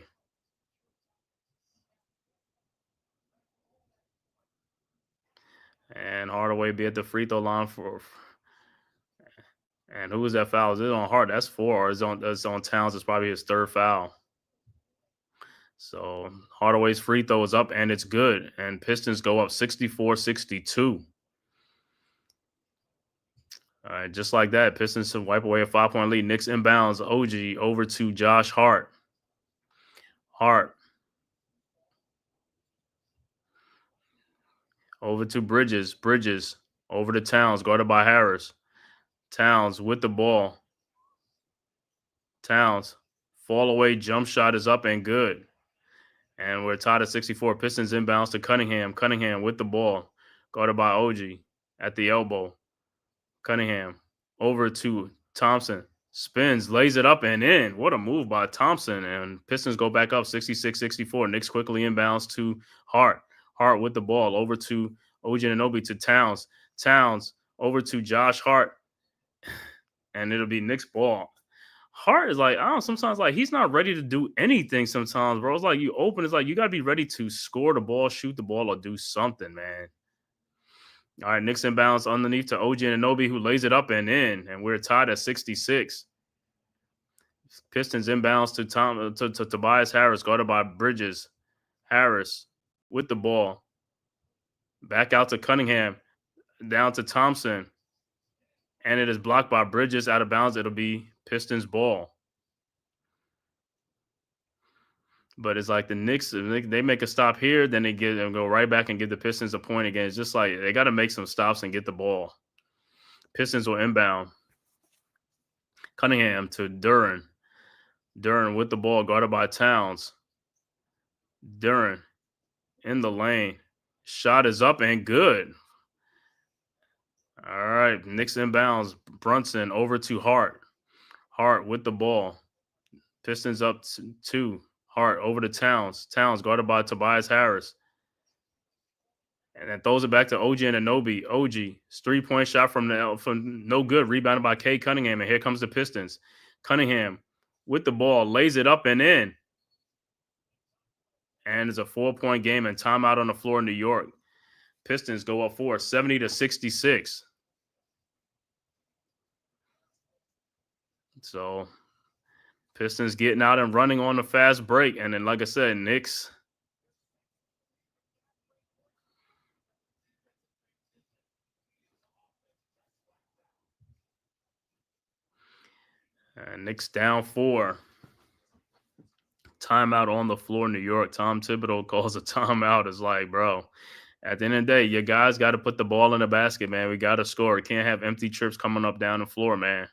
And Hardaway be at the free throw line for. And who was that foul? Is it on Hart? That's 4. Or is on Towns? It's probably his third foul. So Hardaway's free throw is up and it's good. And Pistons go up 64-62. All right, just like that, Pistons wipe away a 5-point lead. Knicks inbounds. OG over to Josh Hart. Hart. Over to Bridges. Bridges over to Towns, guarded by Harris. Towns with the ball. Towns. Fall away jump shot is up and good. And we're tied at 64. Pistons inbounds to Cunningham. Cunningham with the ball. Guarded by OG at the elbow. Cunningham over to Thompson. Spins, lays it up and in. What a move by Thompson. And Pistons go back up 66-64. Knicks quickly inbounds to Hart. Hart with the ball over to OG Anunoby to Towns. Towns over to Josh Hart. And it'll be Knicks ball. Hart is like, I don't know, sometimes like he's not ready to do anything sometimes, bro. It's like you open, it's like you got to be ready to score the ball, shoot the ball, or do something, man. All right, Knicks inbounds underneath to OG Anunoby, who lays it up and in, and we're tied at 66. Pistons inbounds to Tobias Harris, guarded by Bridges. Harris with the ball. Back out to Cunningham, down to Thompson. And it is blocked by Bridges out of bounds. It'll be Pistons ball. But it's like the Knicks, they make a stop here, then they go right back and give the Pistons a point again. It's just like they got to make some stops and get the ball. Pistons will inbound. Cunningham to Duren. Duren with the ball, guarded by Towns. Duren in the lane. Shot is up and good. All right, Knicks inbounds. Brunson over to Hart. Hart with the ball. Pistons up 2. Hart over to Towns. Towns guarded by Tobias Harris. And then throws it back to OG Anunoby. OG's 3-point shot from no good. Rebounded by K. Cunningham. And here comes the Pistons. Cunningham with the ball. Lays it up and in. And it's a 4-point game and timeout on the floor in New York. Pistons go up 4, 70-66. So Pistons getting out and running on the fast break. And then, like I said, Knicks. Knicks down 4. Timeout on the floor, New York. Tom Thibodeau calls a timeout. It's like, bro, at the end of the day, your guys got to put the ball in the basket, man. We got to score. Can't have empty trips coming up down the floor, man.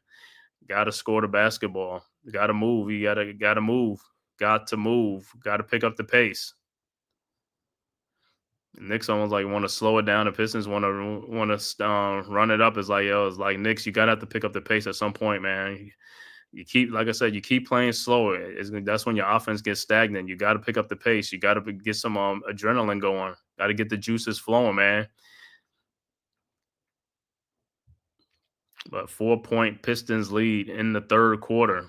Got to score the basketball. Got to move. You got to move. Got to move. Got to pick up the pace. Knicks almost like want to slow it down. The Pistons want to run it up. It's like Knicks, you gotta have to pick up the pace at some point, man. You keep, like I said, you keep playing slow. That's when your offense gets stagnant. You got to pick up the pace. You got to get some adrenaline going. Got to get the juices flowing, man. But 4-point Pistons lead in the third quarter.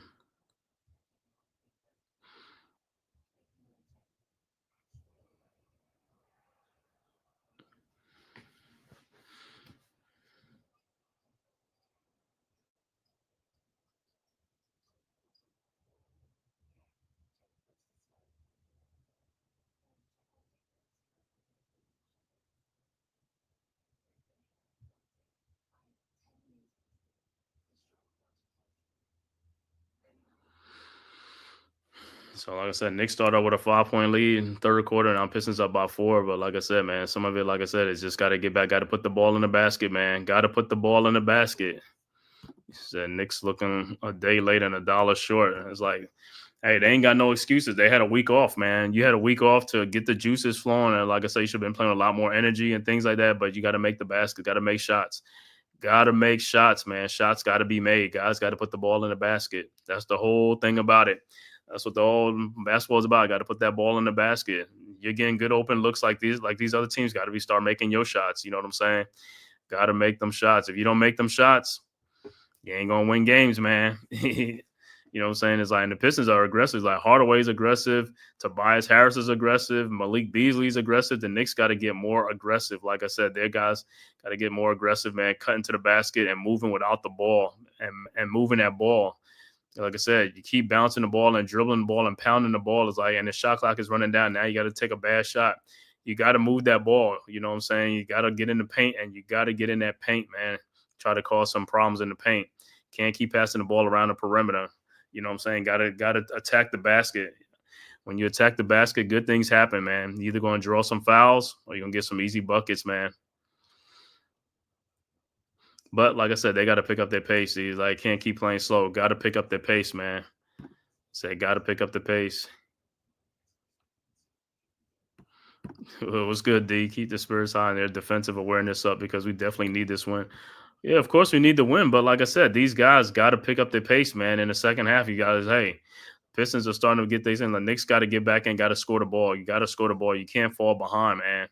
So, like I said, Knicks started out with a 5-point lead in the third quarter. Now Pistons up by 4. But like I said, man, some of it, like I said, is just got to get back. Got to put the ball in the basket, man. Got to put the ball in the basket. Said Knicks looking a day late and $1 short. It's like, hey, they ain't got no excuses. They had a week off, man. You had a week off to get the juices flowing. And like I said, you should have been playing with a lot more energy and things like that. But you got to make the basket. Got to make shots. Got to make shots, man. Shots got to be made. Guys got to put the ball in the basket. That's the whole thing about it. That's what the whole basketball is about. Got to put that ball in the basket. You're getting good open looks like these other teams. Got to start making your shots. You know what I'm saying? Got to make them shots. If you don't make them shots, you ain't gonna win games, man. You know what I'm saying? It's like, and the Pistons are aggressive. It's like Hardaway's aggressive. Tobias Harris is aggressive. Malik Beasley's aggressive. The Knicks got to get more aggressive. Like I said, their guys got to get more aggressive, man, cutting to the basket and moving without the ball and moving that ball. Like I said, you keep bouncing the ball and dribbling the ball and pounding the ball. It's like, and the shot clock is running down. Now you got to take a bad shot. You got to move that ball. You know what I'm saying? You got to get in the paint, and you got to get in that paint, man. Try to cause some problems in the paint. Can't keep passing the ball around the perimeter. You know what I'm saying? Got to attack the basket. When you attack the basket, good things happen, man. You're either going to draw some fouls or you're going to get some easy buckets, man. But like I said, they got to pick up their pace. He's like, can't keep playing slow. Got to pick up their pace, man. Say, got to pick up the pace. It was good, D. Keep the spirits high and their defensive awareness up because we definitely need this win. Yeah, of course we need to win. But like I said, these guys got to pick up their pace, man. In the second half, you guys, hey, Pistons are starting to get these in. The Knicks got to get back and got to score the ball. You got to score the ball. You can't fall behind, man.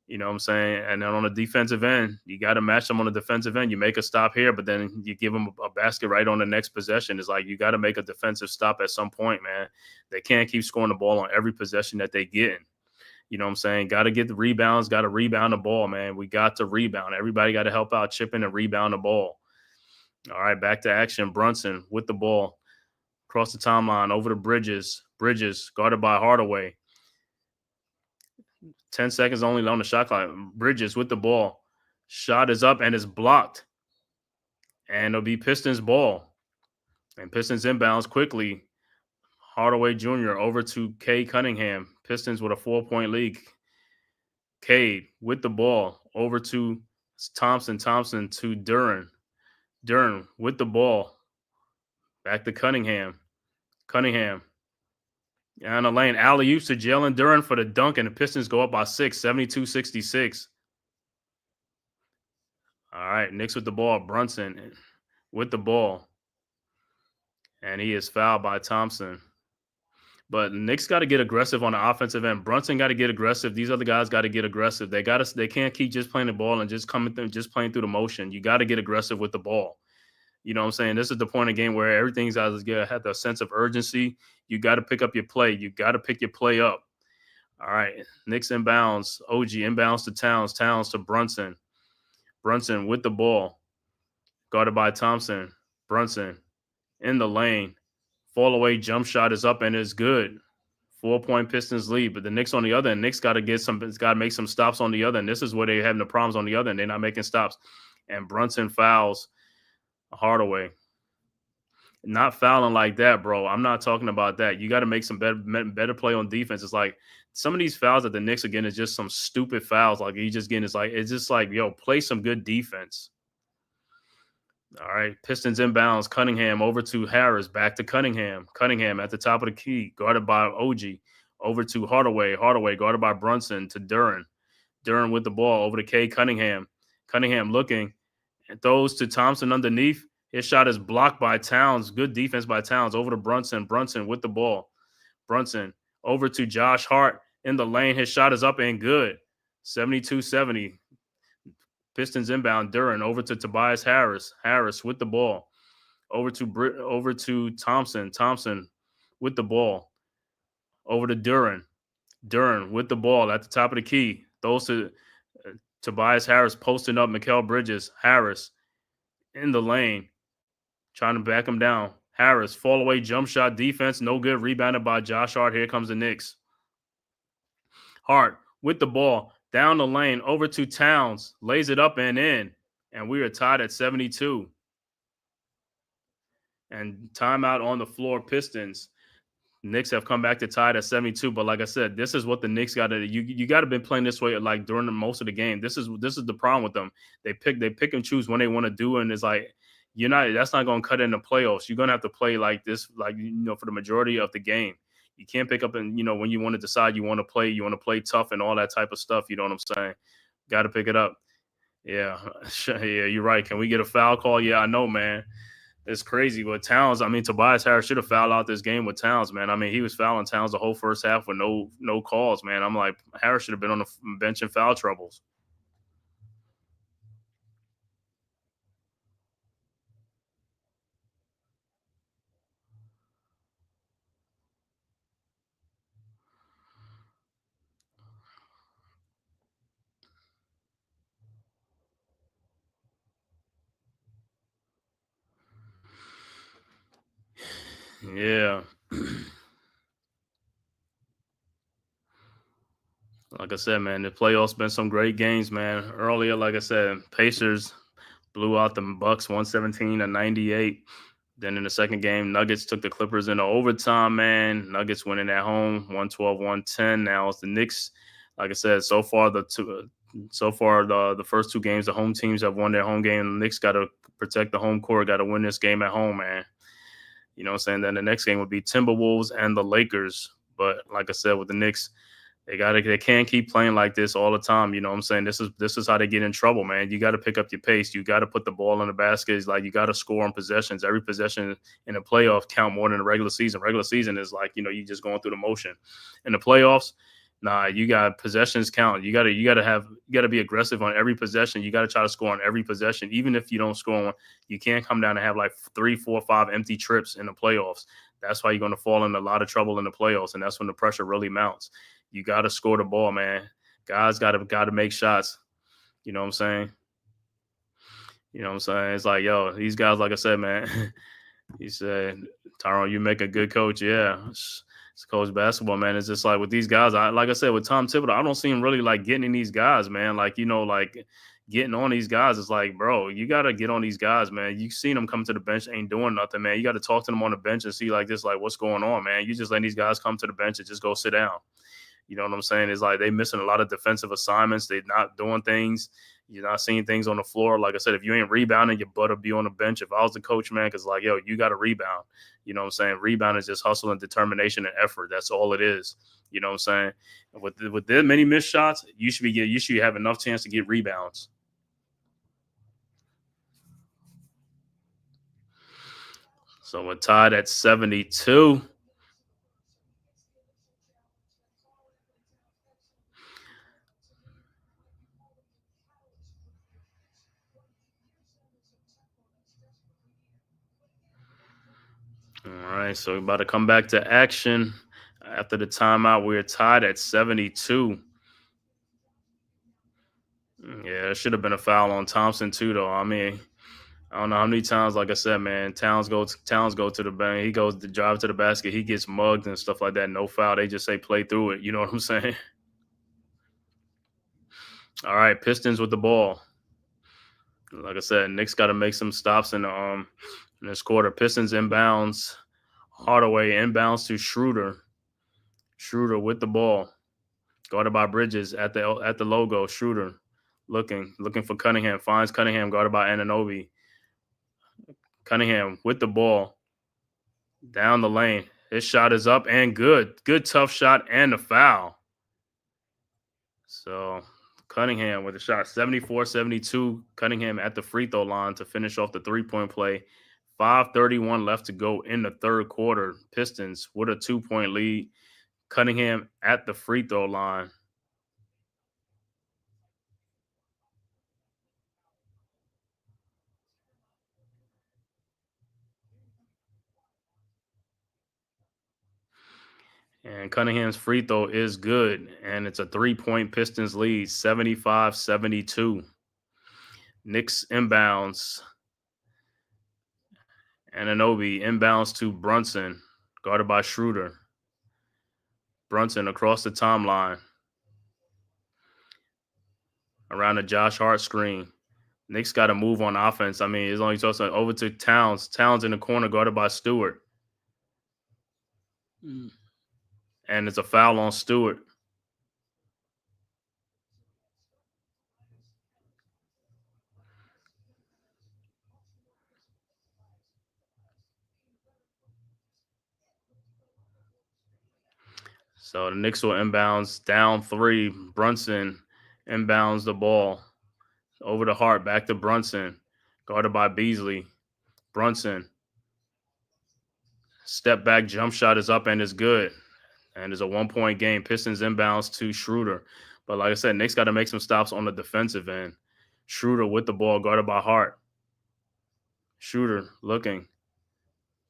You know what I'm saying? And then on the defensive end, you got to match them on the defensive end. You make a stop here, but then you give them a basket right on the next possession. It's like you got to make a defensive stop at some point, man. They can't keep scoring the ball on every possession that they get in. You know what I'm saying? Got to get the rebounds, got to rebound the ball, man. We got to rebound. Everybody got to help out chipping and rebound the ball. All right, back to action. Brunson with the ball. Across the timeline, over to Bridges. Bridges guarded by Hardaway. 10 seconds only on the shot clock. Bridges with the ball. Shot is up and is blocked. And it'll be Pistons ball. And Pistons inbounds quickly. Hardaway Jr. over to Cade Cunningham. Pistons with a 4-point lead. Cade with the ball over to Thompson. Thompson to Duren. Duren with the ball. Back to Cunningham. Cunningham. Down the lane. Alley-oops to Jalen Duren for the dunk, and the Pistons go up by 6, 72-66. All right, Knicks with the ball. Brunson with the ball. And he is fouled by Thompson. But Knicks got to get aggressive on the offensive end. Brunson got to get aggressive. These other guys got to get aggressive. They can't keep just playing the ball and just playing through the motion. You got to get aggressive with the ball. You know what I'm saying? This is the point of the game where everything's got to have the sense of urgency. You got to pick up your play. You got to pick your play up. All right. Knicks inbounds. OG inbounds to Towns. Towns to Brunson. Brunson with the ball. Guarded by Thompson. Brunson in the lane. Fall away jump shot is up and is good. 4-point Pistons lead, but the Knicks on the other end, Knicks got to make some stops on the other end. This is where they're having the problems on the other end. They're not making stops. And Brunson fouls Hardaway. Not fouling like that, bro. I'm not talking about that. You got to make some better play on defense. It's like some of these fouls that the Knicks are getting is just some stupid fouls. Like you just getting, it's just like, yo, play some good defense. All right, Pistons inbounds. Cunningham over to Harris. Back to Cunningham. Cunningham at the top of the key, guarded by OG. Over to Hardaway. Hardaway guarded by Brunson to Duren. Duren with the ball over to K. Cunningham. Cunningham looking and throws to Thompson underneath. His shot is blocked by Towns. Good defense by Towns. Over to Brunson. Brunson with the ball. Brunson over to Josh Hart in the lane. His shot is up and good. 72-70. Pistons inbound. Duren over to Tobias Harris. Harris with the ball. Over to Thompson. Thompson with the ball. Over to Duren. Duren with the ball at the top of the key. Those to Tobias Harris posting up Mikal Bridges. Harris in the lane. Trying to back him down. Harris, fall away jump shot defense. No good. Rebounded by Josh Hart. Here comes the Knicks. Hart with the ball. Down the lane. Over to Towns. Lays it up and in. And we are tied at 72. And timeout on the floor, Pistons. Knicks have come back to tied at 72, but like I said, this is what the Knicks got to do. You got to be playing this way like during most of the game. This is the problem with them. They pick and choose when they want to do, and it's like that's not going to cut in the playoffs. You're going to have to play like this, like for the majority of the game. You can't pick up and when you want to decide you want to play tough and all that type of stuff. You know what I'm saying? Got to pick it up. Yeah, yeah, you're right. Can we get a foul call? Yeah, I know, man. It's crazy. But Towns, Tobias Harris should have fouled out this game with Towns, man. He was fouling Towns the whole first half with no calls, man. I'm like, Harris should have been on the bench in foul troubles. Yeah. Like I said, man, the playoffs been some great games, man. Earlier, like I said, Pacers blew out the Bucks 117-98. Then in the second game, Nuggets took the Clippers into overtime, man. Nuggets winning at home 112-110. Now it's the Knicks. Like I said, so far the first two games, the home teams have won their home game. The Knicks got to protect the home court, got to win this game at home, man. You know what I'm saying? Then the next game would be Timberwolves and the Lakers. But like I said, with the Knicks, they can't keep playing like this all the time. You know what I'm saying? This is how they get in trouble, man. You got to pick up your pace. You got to put the ball in the basket. It's like you got to score on possessions. Every possession in the playoffs count more than the regular season. Regular season is like, you just going through the motion. In the playoffs, nah, you got possessions count. You got to be aggressive on every possession. You got to try to score on every possession. Even if you don't score on, you can't come down and have like 3, 4, 5 empty trips in the playoffs. That's why you're going to fall in a lot of trouble in the playoffs, and that's when the pressure really mounts. You got to score the ball, man. Guys got to make shots. You know what I'm saying? It's like, yo, these guys, like I said, man, he said, Tyrone, you make a good coach. Yeah, it's coach basketball, man. It's just like with these guys, like I said, with Tom Thibodeau, I don't see him really like getting in these guys, man. Like, like getting on these guys. It's like, bro, you got to get on these guys, man. You seen them come to the bench, ain't doing nothing, man. You got to talk to them on the bench and see like this, like what's going on, man. You just letting these guys come to the bench and just go sit down. You know what I'm saying? It's like they missing a lot of defensive assignments. They're not doing things. You're not seeing things on the floor. Like I said, if you ain't rebounding, your butt will be on the bench. If I was the coach, man, because like, yo, you got to rebound. You know what I'm saying? Rebound is just hustle and determination and effort. That's all it is. You know what I'm saying? And with that many missed shots, you should have enough chance to get rebounds. So we're tied at 72. All right, so we're about to come back to action. After the timeout, we're tied at 72. Yeah, it should have been a foul on Thompson too, though. I I don't know how many times, like I said, man, Towns go to the bank. He goes to drive to the basket. He gets mugged and stuff like that. No foul. They just say play through it. You know what I'm saying? All right, Pistons with the ball. Like I said, Knicks got to make some stops in this quarter. Pistons inbounds. Hardaway inbounds to Schroeder. Schroeder with the ball. Guarded by Bridges at the logo. Schroeder looking for Cunningham. Finds Cunningham guarded by Anunoby. Cunningham with the ball down the lane. His shot is up and good. Good tough shot and a foul. So Cunningham with a shot, 74-72. Cunningham at the free throw line to finish off the three-point play. 5:31 left to go in the third quarter. Pistons with a 2-point lead. Cunningham at the free throw line. And Cunningham's free throw is good. And it's a 3-point Pistons lead, 75-72. Knicks inbounds. Anunoby inbounds to Brunson, guarded by Schroeder. Brunson across the timeline. Around the Josh Hart screen. Knicks got to move on offense. I mean, it's only tossed over to Towns. Towns in the corner, guarded by Stewart. And it's a foul on Stewart. So the Knicks will inbounds down 3. Brunson inbounds the ball over to Hart, back to Brunson, guarded by Beasley. Brunson, step back jump shot is up and is good. And it's a 1-point game. Pistons inbounds to Schroeder. But like I said, Knicks got to make some stops on the defensive end. Schroeder with the ball, guarded by Hart. Schroeder looking.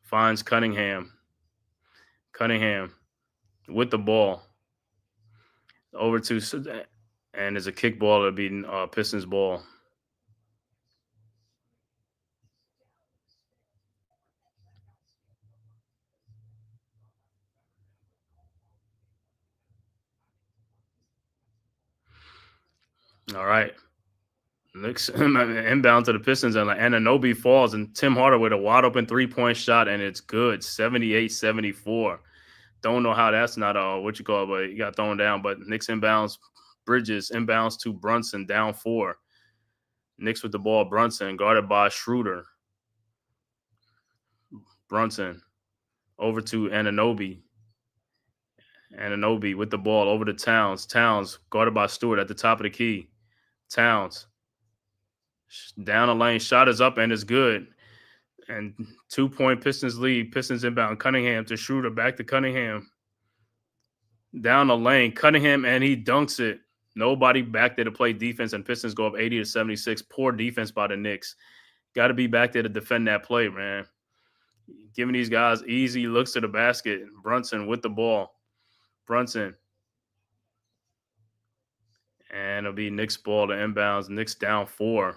Finds Cunningham. Cunningham with the ball. Over to, and there's a kick ball. It'll be Pistons ball. All right. Knicks inbound to the Pistons, and Anunoby falls, and Tim Hardaway with a wide open 3-point shot, and it's good, 78-74. Don't know how that's not what you call it, but he got thrown down. But Knicks inbounds, Bridges inbounds to Brunson, down 4. Knicks with the ball, Brunson guarded by Schroeder. Brunson over to Anunoby. Anunoby with the ball over to Towns. Towns guarded by Stewart at the top of the key. Towns down the lane, shot is up and is good. And 2-point Pistons lead. Pistons inbound. Cunningham to Schroeder, back to Cunningham. Down the lane, Cunningham, and he dunks it. Nobody back there to play defense, and Pistons go up 80-76. Poor defense by the Knicks. Got to be back there to defend that play, man. Giving these guys easy looks to the basket. Brunson with the ball. Brunson. And it'll be Knicks ball to inbounds. Knicks down 4.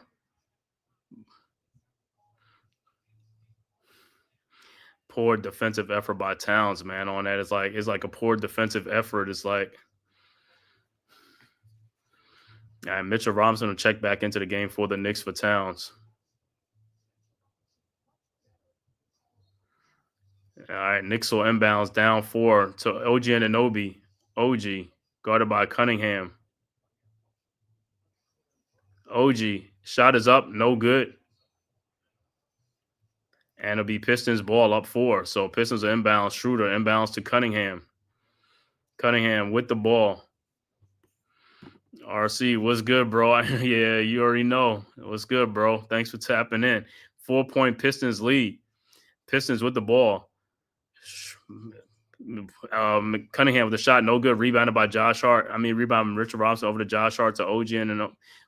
Poor defensive effort by Towns, man, on that. It's like a poor defensive effort. It's like Mitchell Robinson will check back into the game for the Knicks for Towns. All right, Knicks will inbounds down 4 to OG Anunoby. OG guarded by Cunningham. OG shot is up, no good. And it'll be Pistons ball up 4. So Pistons are inbounds. Schroeder inbounds to Cunningham. Cunningham with the ball. RC, what's good, bro? Yeah, you already know. What's good, bro? Thanks for tapping in. 4-point Pistons lead. Pistons with the ball. Cunningham with the shot, no good. Rebounded by Josh Hart. Rebounded Richard Robinson over to Josh Hart to OG and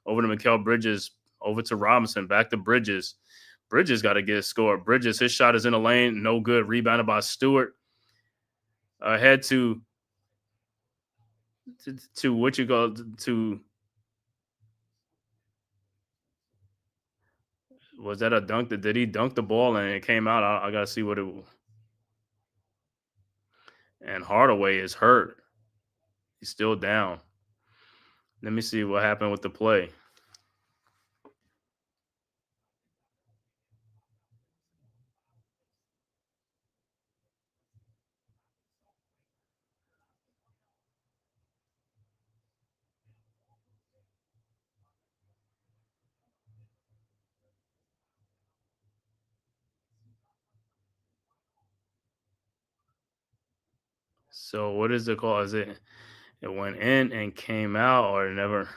over to Mikal Bridges. Over to Robinson. Back to Bridges. Bridges got to get a score. Bridges, his shot is in the lane. No good. Rebounded by Stewart. Ahead to what you go to Was that a dunk? Did he dunk the ball and it came out? I got to see what it was. And Hardaway is hurt. He's still down. Let me see what happened with the play. So what is the call? Is it went in and came out or never?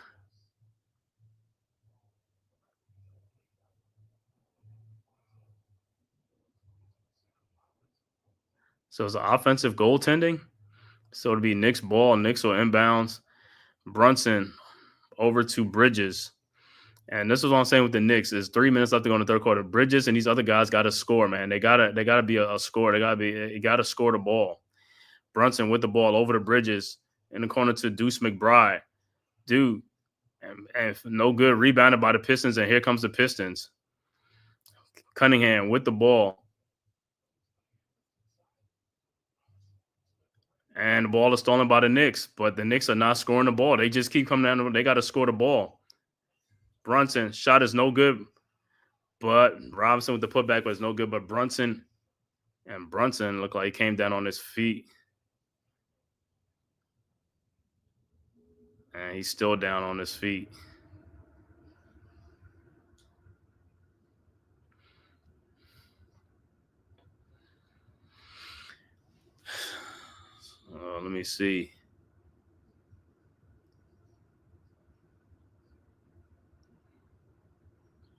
So it's offensive goaltending. So it'll be Knicks ball. Knicks will inbounds. Brunson over to Bridges. And this is what I'm saying with the Knicks is 3 minutes left to go in the third quarter. Bridges and these other guys got to score, man. They gotta be a score. You gotta score the ball. Brunson with the ball over to Bridges in the corner to Deuce McBride. Dude, and no good, rebounded by the Pistons, and here comes the Pistons. Cunningham with the ball. And the ball is stolen by the Knicks, but the Knicks are not scoring the ball. They just keep coming down. They got to score the ball. Brunson, shot is no good, but Robinson with the putback was no good. But Brunson looked like he came down on his feet. And he's still down on his feet. Let me see.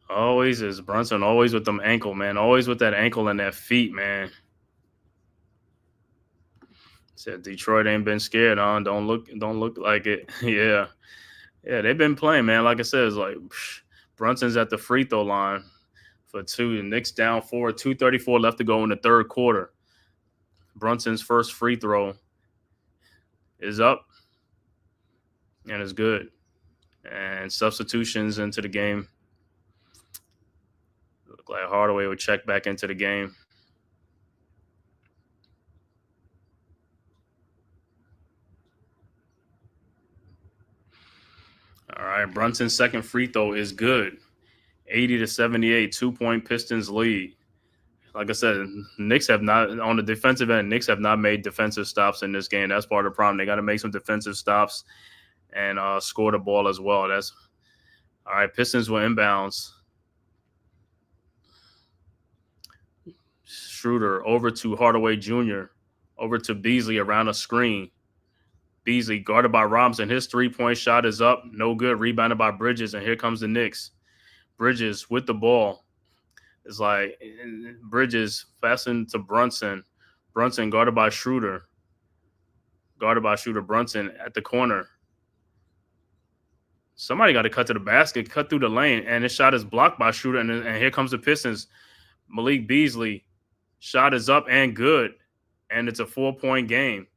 Always is Brunson, always with them ankle, man. Always with that ankle and that feet, man. Said Detroit ain't been scared, huh? Don't look like it. Yeah. Yeah, they've been playing, man. Like I said, it's like Brunson's at the free throw line for 2. The Knicks down 4, 2:34 left to go in the third quarter. Brunson's first free throw is up and is good. And substitutions into the game. Look like Hardaway would check back into the game. All right, Brunson's second free throw is good. 80-78, 2-point Pistons lead. Like I said, Knicks have not, on the defensive end, Knicks have not made defensive stops in this game. That's part of the problem. They got to make some defensive stops and score the ball as well. That's all right. Pistons will inbounds. Schroeder over to Hardaway Jr., over to Beasley around a screen. Beasley guarded by Robinson. His 3-point shot is up. No good. Rebounded by Bridges. And here comes the Knicks. Bridges with the ball. It's like Bridges fastened to Brunson. Brunson guarded by Schroeder. Brunson at the corner. Somebody got to cut to the basket, cut through the lane. And his shot is blocked by Schroeder. And here comes the Pistons. Malik Beasley. Shot is up and good. And it's a 4-point game.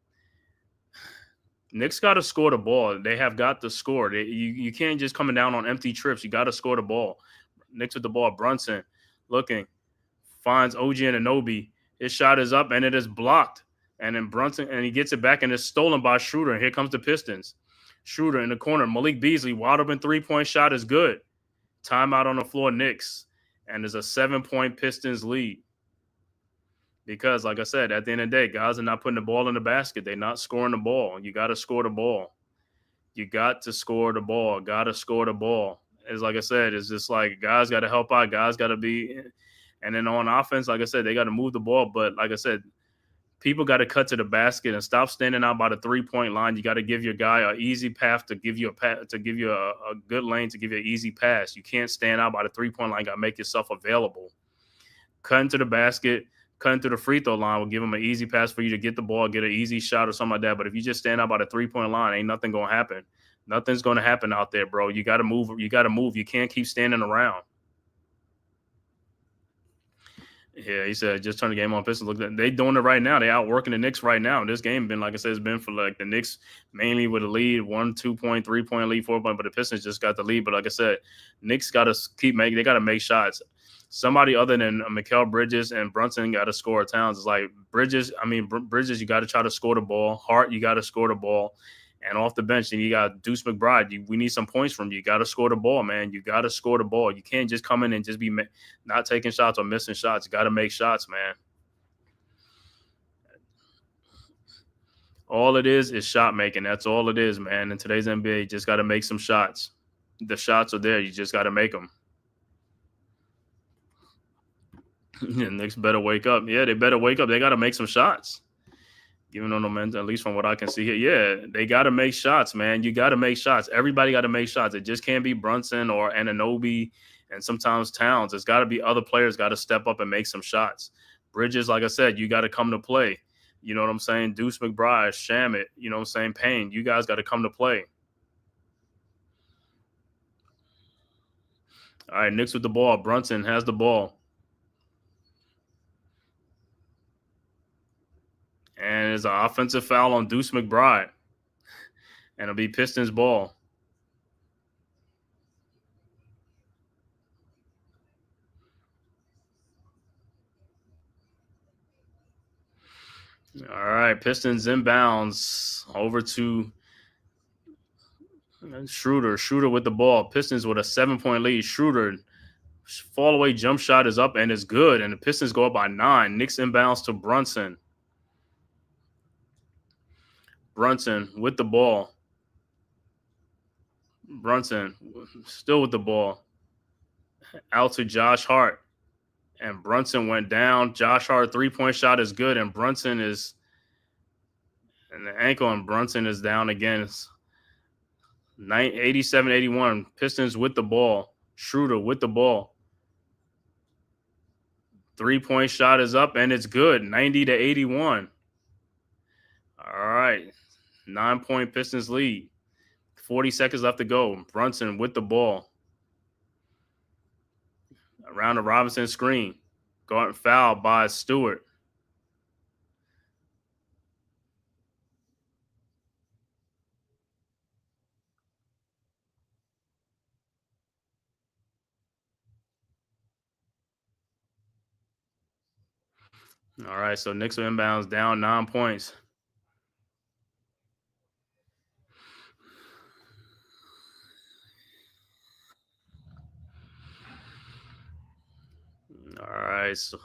Knicks got to score the ball. They have got to score. You can't just coming down on empty trips. You got to score the ball. Knicks with the ball. Brunson looking. Finds OG Anunoby. His shot is up and it is blocked. And then Brunson, and he gets it back and it's stolen by Schroeder. And here comes the Pistons. Schroeder in the corner. Malik Beasley, wide open 3-point shot is good. Timeout on the floor, Knicks. And there's a 7-point Pistons lead. Because, like I said, at the end of the day, guys are not putting the ball in the basket. They're not scoring the ball. You got to score the ball. You got to score the ball. Got to score the ball. It's like I said, it's just like guys got to help out. Guys got to be – and then on offense, like I said, they got to move the ball. But like I said, people got to cut to the basket and stop standing out by the 3-point line. You got to give your guy an easy path to give you a good lane to give you an easy pass. You can't stand out by the 3-point line. You got to make yourself available. Cut into the basket. Cutting to the free throw line will give them an easy pass for you to get the ball, get an easy shot or something like that. But if you just stand out by the 3-point line, ain't nothing going to happen. Nothing's going to happen out there, bro. You got to move. You got to move. You can't keep standing around. Yeah, he said, just turn the game on. Pistons. Look, they doing it right now. They outworking the Knicks right now. This game been, like I said, it's been for like the Knicks mainly with a lead, 1, 2-point, 3-point lead, 4-point, but the Pistons just got the lead. But like I said, Knicks got to keep making. They got to make shots. somebody other than Mikal Bridges and Brunson got to score. Towns is like Bridges. I mean, Bridges, you got to try to score the ball. Hart, you got to score the ball. And off the bench, and you got Deuce McBride. We need some points from you. You got to score the ball, man. You got to score the ball. You can't just come in and just be not taking shots or missing shots. You got to make shots, man. All it is shot making. That's all it is, man. In today's NBA, you just got to make some shots. The shots are there. You just got to make them. The Knicks better wake up. Yeah, they better wake up. They got to make some shots. Giving on the men, at least from what I can see here. Yeah, they got to make shots, man. You got to make shots. Everybody got to make shots. It just can't be Brunson or Anunoby and sometimes Towns. It's got to be other players got to step up and make some shots. Bridges, like I said, you got to come to play. You know what I'm saying? Deuce McBride, Shamit, you know what I'm saying? Payne, you guys got to come to play. All right, Knicks with the ball. Brunson has the ball. And it's an offensive foul on Deuce McBride. And it'll be Pistons ball. All right, Pistons inbounds over to Schroeder. Schroeder with the ball. Pistons with a 7-point lead. Schroeder, fall away jump shot is up and is good. And the Pistons go up by 9. Knicks inbounds to Brunson. Brunson with the ball. Brunson still with the ball. Out to Josh Hart. And Brunson went down. Josh Hart 3-point shot is good. And Brunson is and the ankle on Brunson is down again. It's 87-81. Pistons with the ball. Schroeder with the ball. 3-point shot is up and it's good. 90-81. All right. 9-point Pistons lead. 40 seconds left to go. Brunson with the ball. Around the Robinson screen. Got fouled by Stewart. All right, so Knicks are inbounds down 9 points. All right, so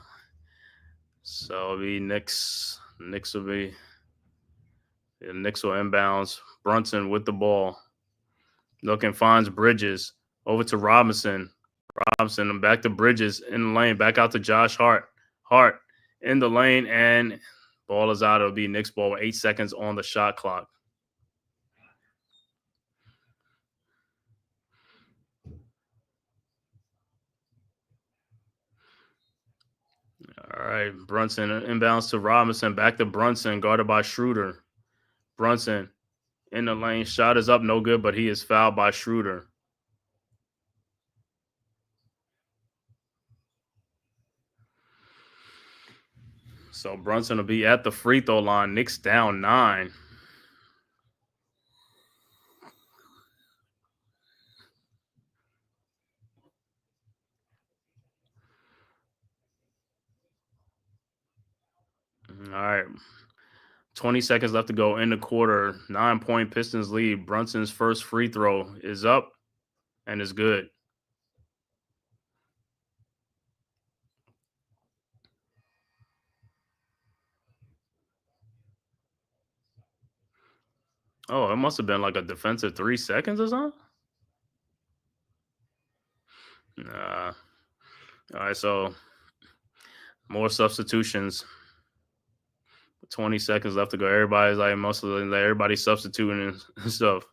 it'll be Knicks. Knicks will be the Knicks will inbounds. Brunson with the ball. Looking, finds Bridges. Over to Robinson. Robinson and back to Bridges in the lane. Back out to Josh Hart. Hart in the lane and ball is out. It'll be Knicks ball with 8 seconds on the shot clock. All right, Brunson inbounds to Robinson. Back to Brunson, guarded by Schroeder. Brunson in the lane. Shot is up, no good, but he is fouled by Schroeder. So Brunson will be at the free throw line. Knicks down 9. All right. 20 seconds left to go in the quarter. 9-point Pistons lead. Brunson's first free throw is up and is good. Oh, it must have been like a defensive 3 seconds or something. Nah. All right, so more substitutions. 20 seconds left to go. Everybody's like, everybody's substituting and stuff.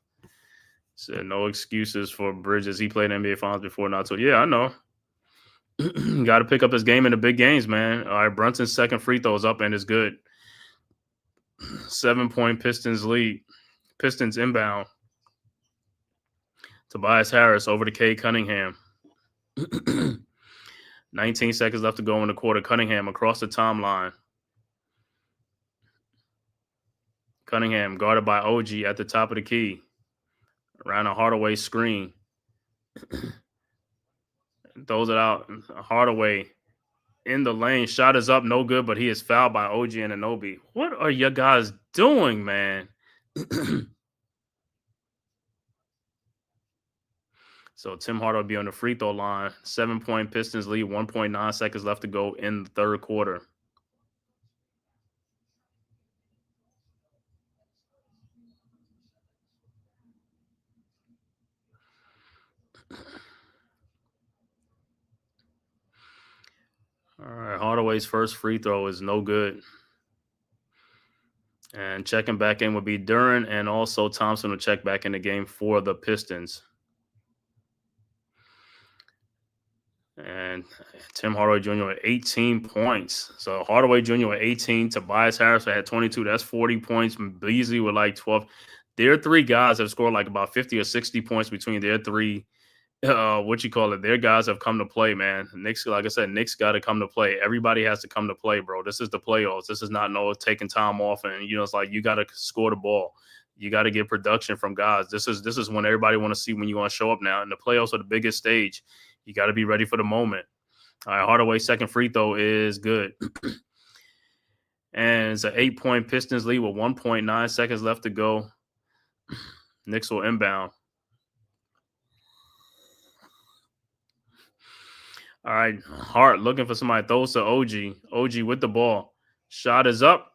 Said no excuses for Bridges. He played NBA Finals before, not so. Yeah, I know. Got to pick up his game in the big games, man. All right, Brunson's second free throw is up and is good. 7-point Pistons lead. Pistons inbound. Tobias Harris over to Cade Cunningham. 19 seconds left to go in the quarter. Cunningham across the timeline. Cunningham guarded by OG at the top of the key. Around a Hardaway screen. throws it out. Hardaway in the lane. Shot is up, no good, but he is fouled by OG Anunoby. What are you guys doing, man? So Tim Hardaway will be on the free throw line. 7-point Pistons lead, 1.9 seconds left to go in the third quarter. All right, Hardaway's first free throw is no good. And checking back in would be Duran, and also Thompson will check back in the game for the Pistons. And Tim Hardaway Jr. with 18 points. So Hardaway Jr. with 18. Tobias Harris had 22. That's 40 points. Beasley with like 12. Their three guys have scored like about 50 or 60 points between their three. Their guys have come to play, man. Knicks, like I said, Knicks got to come to play. Everybody has to come to play, bro. This is the playoffs. This is not taking time off, and it's like you got to score the ball. You got to get production from guys. This is when everybody want to see when you're going to show up now. And the playoffs are the biggest stage. You got to be ready for the moment. All right, Hardaway's second free throw is good. And it's an 8-point Pistons lead with 1.9 seconds left to go. Knicks will inbound. All right, Hart looking for somebody. Throws to OG. OG with the ball. Shot is up.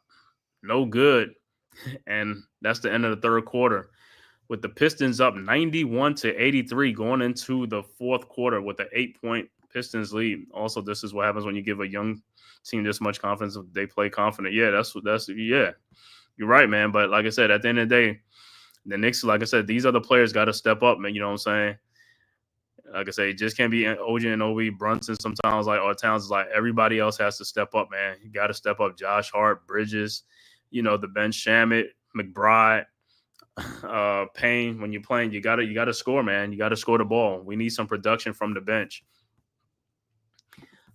No good. And that's the end of the third quarter. With the Pistons up 91-83 going into the fourth quarter with an 8-point Pistons lead. Also, this is what happens when you give a young team this much confidence. They play confident. Yeah, yeah. You're right, man. But like I said, at the end of the day, the Knicks, like I said, these other players got to step up, man. You know what I'm saying? Like I say, it just can't be OG and Obi, Brunson sometimes, or Towns. Like everybody else has to step up, man. You got to step up. Josh Hart, Bridges, the bench, Shamet, McBride, Payne. When you're playing, you gotta score, man. You got to score the ball. We need some production from the bench.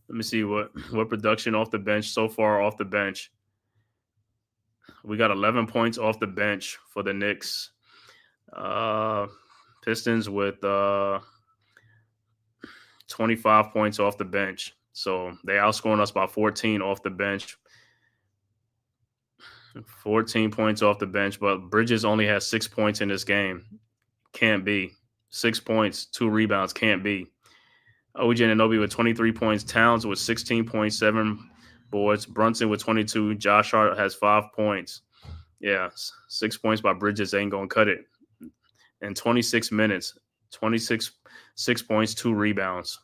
Let me see what production off the bench so far off the bench. We got 11 points off the bench for the Knicks. Pistons with 25 points off the bench. So they outscoring us by 14 off the bench. 14 points off the bench, but Bridges only has 6 points in this game. Can't be. 6 points, 2 rebounds, can't be. OG Anunoby with 23 points. Towns with 16.7 boards. Brunson with 22. Josh Hart has 5 points. Yeah, 6 points by Bridges ain't going to cut it. In 26 minutes, 6 points, 2 rebounds.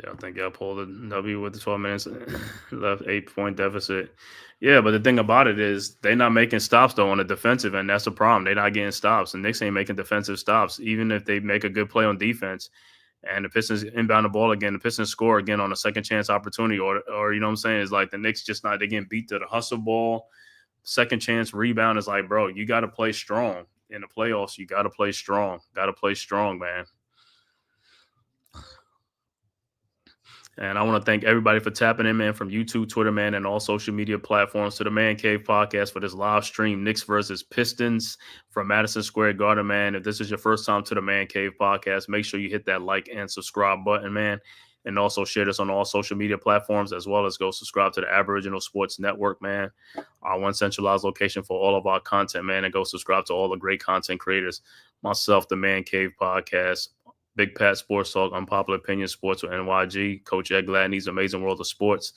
Yeah, I think I pulled a W with the 12 minutes left, 8-point deficit. Yeah, but the thing about it is they're not making stops, though, on the defensive end. That's the problem. They're not getting stops. The Knicks ain't making defensive stops, even if they make a good play on defense. And the Pistons inbound the ball again. The Pistons score again on a second chance opportunity. Or you know what I'm saying? It's like the Knicks just not – they're getting beat to the hustle ball. Second chance rebound is like, bro, you got to play strong. In the playoffs, you got to play strong. Got to play strong, man. And I want to thank everybody for tapping in, man, from YouTube, Twitter, man, and all social media platforms to the Man Cave Podcast for this live stream, Knicks versus Pistons from Madison Square Garden, man. If this is your first time to the Man Cave Podcast, make sure you hit that like and subscribe button, man. And also share this on all social media platforms, as well as go subscribe to the Aboriginal Sports Network, man. Our one centralized location for all of our content, man. And go subscribe to all the great content creators. Myself, the Man Cave Podcast, Big Pat Sports Talk, Unpopular Opinion Sports with NYG, Coach Ed Gladney's Amazing World of Sports,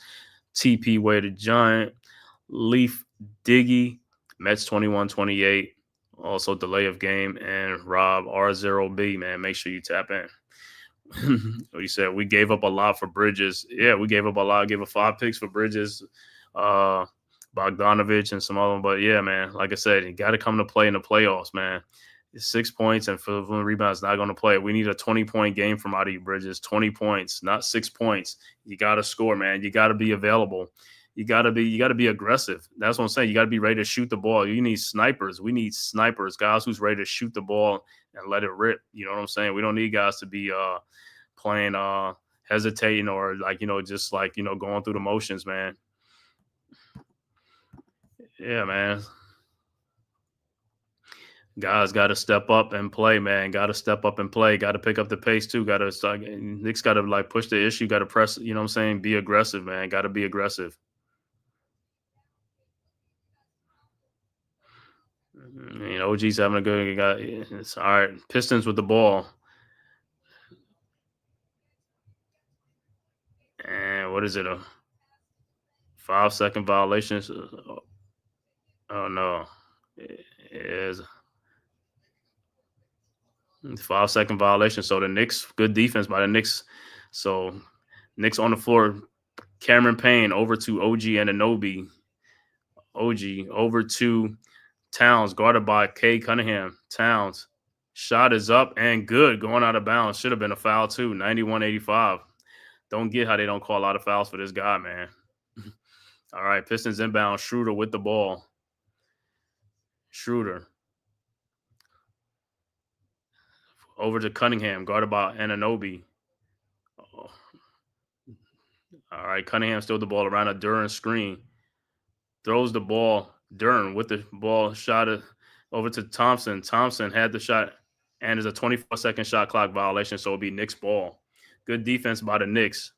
TP Way the Giant, Leaf Diggy, Mets 21-28, also Delay of Game, and Rob R0B, man. Make sure you tap in. He said we gave up a lot for Bridges. Yeah, we gave up a lot. Gave up 5 picks for Bridges, Bogdanovich, and some of them. But yeah, man, like I said, you got to come to play in the playoffs, man. 6 points and for the rebounds not going to play. We need a 20-point game from out of you, Bridges. 20 points, not 6 points. You got to score, man. You got to be available. You got to be aggressive. That's what I'm saying. You got to be ready to shoot the ball. You need snipers. We need snipers, guys who's ready to shoot the ball and let it rip. You know what I'm saying? We don't need guys to be playing hesitating or just going through the motions, man. Yeah, man. Guys got to step up and play, man. Got to step up and play. Got to pick up the pace too. Got to start. Knicks got to like push the issue. Got to press. You know what I'm saying? Be aggressive, man. Got to be aggressive. You know, OG's having a good guy. It's all right. Pistons with the ball. And what is it? A 5-second violation? Oh no. It is 5-second violation. So the Knicks, good defense by the Knicks. So Knicks on the floor. Cameron Payne over to OG Anunoby. OG over to Towns, guarded by K. Cunningham. Towns. Shot is up and good. Going out of bounds. Should have been a foul too. 91-85. Don't get how they don't call a lot of fouls for this guy, man. All right. Pistons inbound. Schroeder with the ball. Schroeder. Over to Cunningham, guarded by Anunoby. Oh. All right. Cunningham still the ball around a Duran screen. Throws the ball. Duran with the ball. Shot it over to Thompson. Thompson had the shot, and there's a 24-second shot clock violation, so it'll be Knicks ball. Good defense by the Knicks.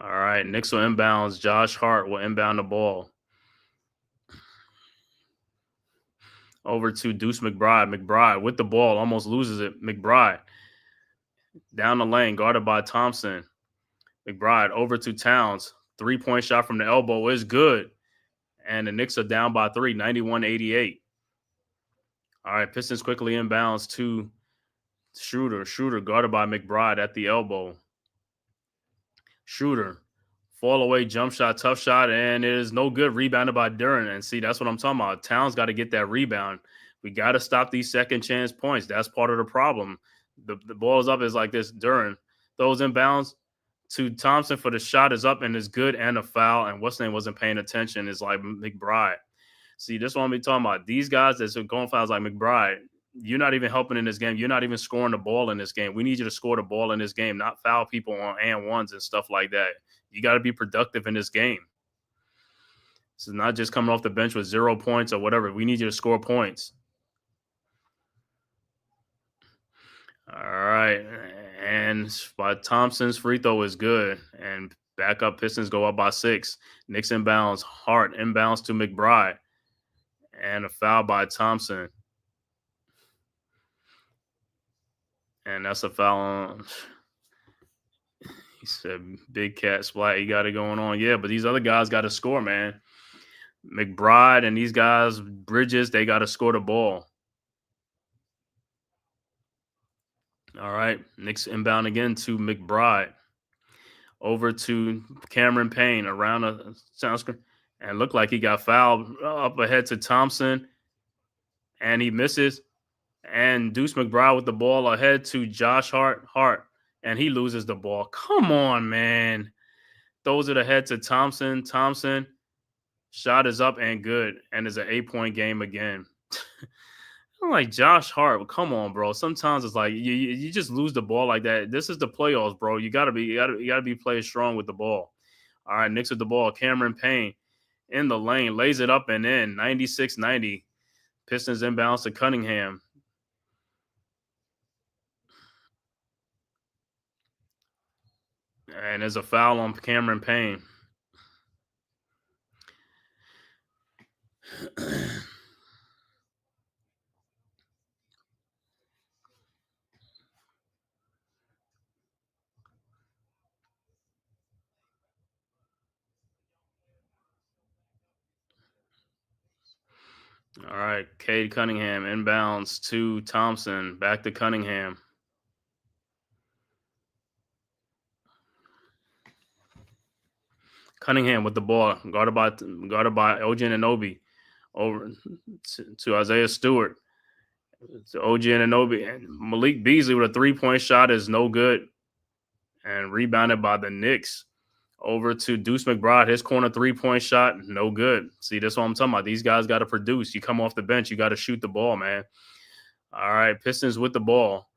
All right, Knicks will inbounds. Josh Hart will inbound the ball. Over to Deuce McBride. McBride with the ball, almost loses it. McBride down the lane, guarded by Thompson. McBride over to Towns. 3-point shot from the elbow is good. And the Knicks are down by 3, 91-88. All right, Pistons quickly inbounds to Schroeder. Schroeder guarded by McBride at the elbow. Schroeder, fall away, jump shot, tough shot, and it is no good. Rebounded by Duran. And see, that's what I'm talking about. Towns got to get that rebound. We got to stop these second chance points. That's part of the problem. The ball is up is like this. Duran throws inbounds to Thompson for the shot is up and is good and a foul. And what's name wasn't paying attention is like McBride. See, this is what I'm talking about. These guys that's going fouls like McBride, you're not even helping in this game. You're not even scoring the ball in this game. We need you to score the ball in this game, not foul people on and ones and stuff like that. You got to be productive in this game. This is not just coming off the bench with 0 points or whatever. We need you to score points. All right. And by Thompson's free throw is good. And backup Pistons go up by 6. Knicks inbounds. Hart inbounds to McBride. And a foul by Thompson. And that's a foul on. He said, big cat splat. He got it going on. Yeah, but these other guys got to score, man. McBride and these guys, Bridges, they got to score the ball. All right. Knicks inbound again to McBride. Over to Cameron Payne around a sound screen. And looked like he got fouled up ahead to Thompson. And he misses. And Deuce McBride with the ball ahead to Josh Hart. And he loses the ball. Come on, man. Throws it ahead to Thompson. Thompson. Shot is up and good. And it's an 8-point game again. I'm like, Josh Hart, come on, bro. Sometimes it's like you just lose the ball like that. This is the playoffs, bro. You gotta be playing strong with the ball. All right, Knicks with the ball. Cameron Payne in the lane, lays it up and in. 96-90. Pistons inbounds to Cunningham. And there's a foul on Cameron Payne. All right, Cade Cunningham inbounds to Thompson. Back to Cunningham. Cunningham with the ball, guarded by OG Anunoby. Over to Isaiah Stewart. To OG Anunoby. And Malik Beasley with a 3-point shot is no good. And rebounded by the Knicks. Over to Deuce McBride. His corner 3-point shot, no good. See, that's what I'm talking about. These guys got to produce. You come off the bench, you got to shoot the ball, man. All right, Pistons with the ball.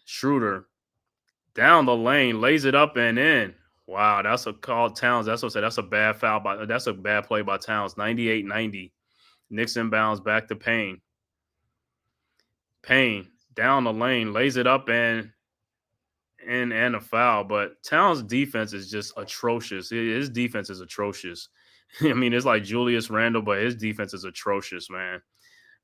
Schroeder Down the lane, lays it up and in. Wow, that's a call. Towns. That's what I said. That's a bad foul. That's a bad play by Towns. 98-90. Knicks inbounds back to Payne. Payne down the lane, lays it up and a foul. But Towns' defense is just atrocious. His defense is atrocious. I mean, it's like Julius Randle, but his defense is atrocious, man.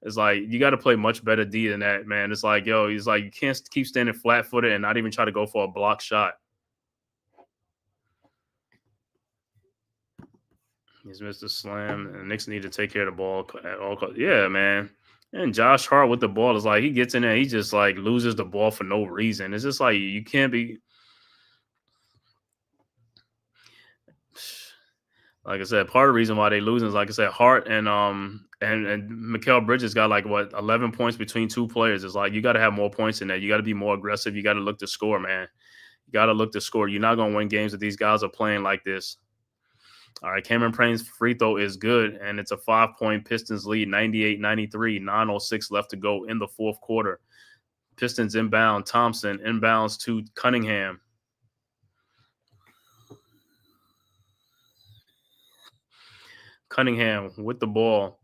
It's like you got to play much better D than that, man. It's like, yo, he's like, you can't keep standing flat-footed and not even try to go for a block shot. He's missed a slam, and Knicks need to take care of the ball at all costs. Yeah, man. And Josh Hart with the ball is like, he gets in there, he just like loses the ball for no reason. It's just like you can't be. Like I said, part of the reason why they losing is, like I said, Hart and Mikal Bridges got like 11 points between two players. It's like you got to have more points in there. You got to be more aggressive. You got to look to score, man. You got to look to score. You're not gonna win games if these guys are playing like this. All right, Cameron Payne's free throw is good, and it's a 5-point Pistons lead, 98-93, 9:06 left to go in the fourth quarter. Pistons inbound, Thompson inbounds to Cunningham. Cunningham with the ball,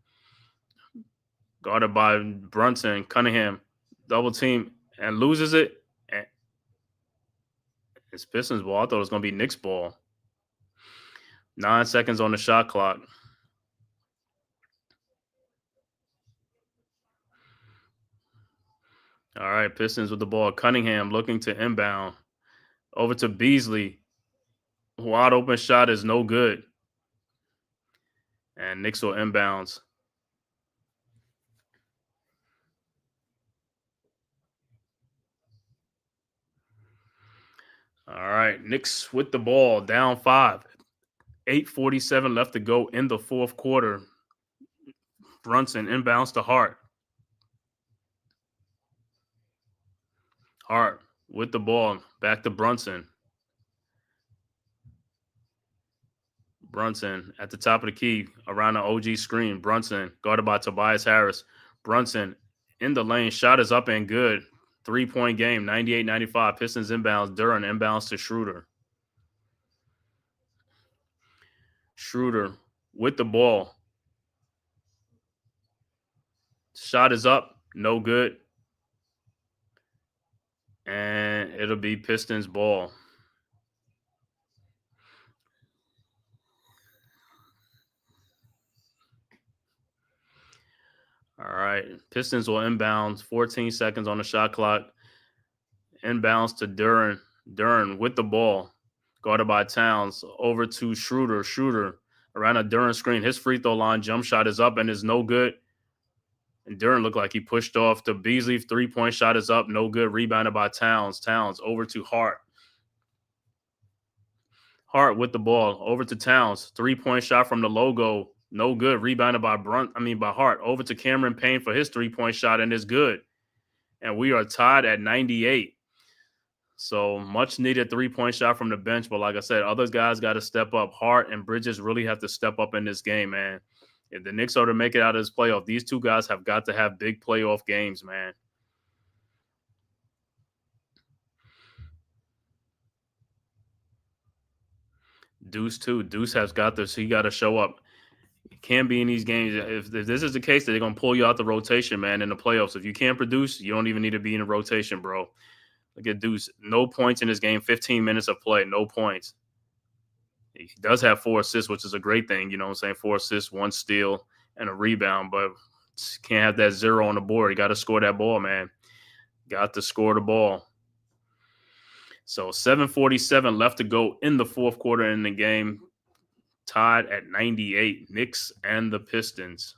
guarded by Brunson. Cunningham double team and loses it. It's Pistons ball. I thought it was going to be Knicks ball. 9 seconds on the shot clock. All right, Pistons with the ball. Cunningham looking to inbound. Over to Beasley. Wide open shot is no good. And Knicks will inbounds. All right, Knicks with the ball, down 5. 8:47 left to go in the fourth quarter. Brunson inbounds to Hart. Hart with the ball, back to Brunson. Brunson at the top of the key, around the OG screen. Brunson guarded by Tobias Harris. Brunson in the lane, shot is up and good. 3-point game, 98-95. Pistons inbounds. Duran inbounds to Schroeder. Schroeder with the ball. Shot is up, no good. And it'll be Pistons ball. All right, Pistons will inbound. 14 seconds on the shot clock. Inbounds to Duran. Duran with the ball. Guarded by Towns. Over to Schroeder. Schroeder around a Duran screen. His free throw line jump shot is up and is no good. And Duran looked like he pushed off to Beasley. 3-point shot is up. No good. Rebounded by Towns. Towns over to Hart. Hart with the ball. Over to Towns. 3-point shot from the logo. No good. Rebounded by by Hart. Over to Cameron Payne for his 3-point shot and is good. And we are tied at 98. So much needed 3-point shot from the bench. But like I said, other guys got to step up. Hart and Bridges really have to step up in this game, man. If the Knicks are to make it out of this playoff, these two guys have got to have big playoff games, man. Deuce, too. Deuce has got this. He got to show up. It can't be in these games. If this is the case, they're going to pull you out the rotation, man, in the playoffs. If you can't produce, you don't even need to be in the rotation, bro. Look at Deuce. No points in this game. 15 minutes of play. No points. He does have 4 assists, which is a great thing. You know what I'm saying? 4 assists, 1 steal, and a rebound. But can't have that 0 on the board. You got to score that ball, man. Got to score the ball. So 7:47 left to go in the fourth quarter in the game. Tied at 98. Knicks and the Pistons.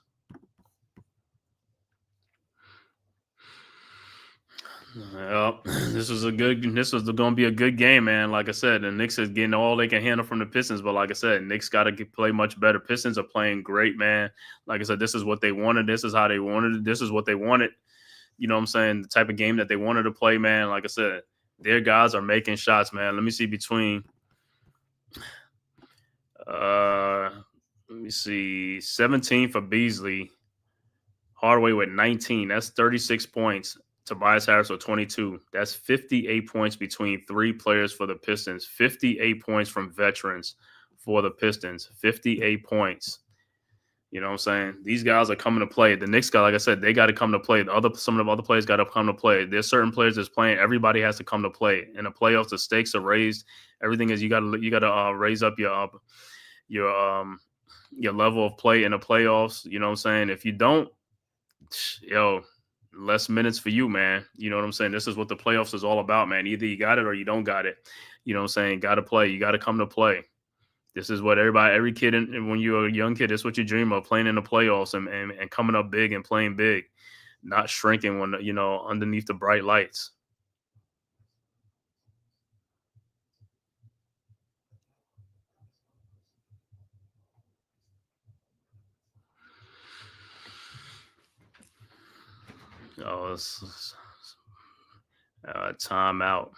Well, this was going to be a good game, man. Like I said, the Knicks is getting all they can handle from the Pistons. But like I said, Knicks got to play much better. Pistons are playing great, man. Like I said, this is what they wanted. This is how they wanted it. This is what they wanted. You know what I'm saying? The type of game that they wanted to play, man. Like I said, their guys are making shots, man. Let me see between 17 for Beasley. Hardaway with 19. That's 36 points. Tobias Harris with 22. That's 58 points between 3 players for the Pistons. 58 points from veterans for the Pistons. 58 points. You know what I'm saying? These guys are coming to play. The Knicks guy, like I said, they got to come to play. Some of the other players got to come to play. There's certain players that's playing. Everybody has to come to play. In the playoffs, the stakes are raised. Everything is you got to raise up your level of play in the playoffs. You know what I'm saying? If you don't, less minutes for you, man. You know what I'm saying? This is what the playoffs is all about, man. Either you got it or you don't got it. You know what I'm saying? Got to play. You got to come to play. This is what every kid, when you're a young kid, that's what you dream of, playing in the playoffs and coming up big and playing big, not shrinking when, underneath the bright lights. Oh, timeout.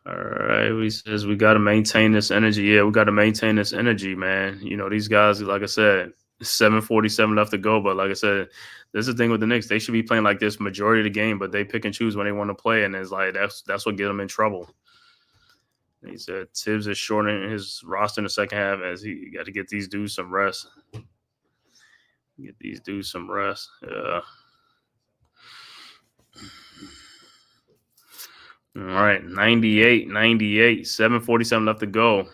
All right, we got to maintain this energy. Yeah, we got to maintain this energy, man. These guys, like I said, 7:47 left to go. But like I said, this is the thing with the Knicks. They should be playing like this majority of the game, but they pick and choose when they want to play, and it's like that's what get them in trouble. He said Tibbs is shortening his roster in the second half as he got to get these dudes some rest. Yeah. All right, 98, 7:47 left to go.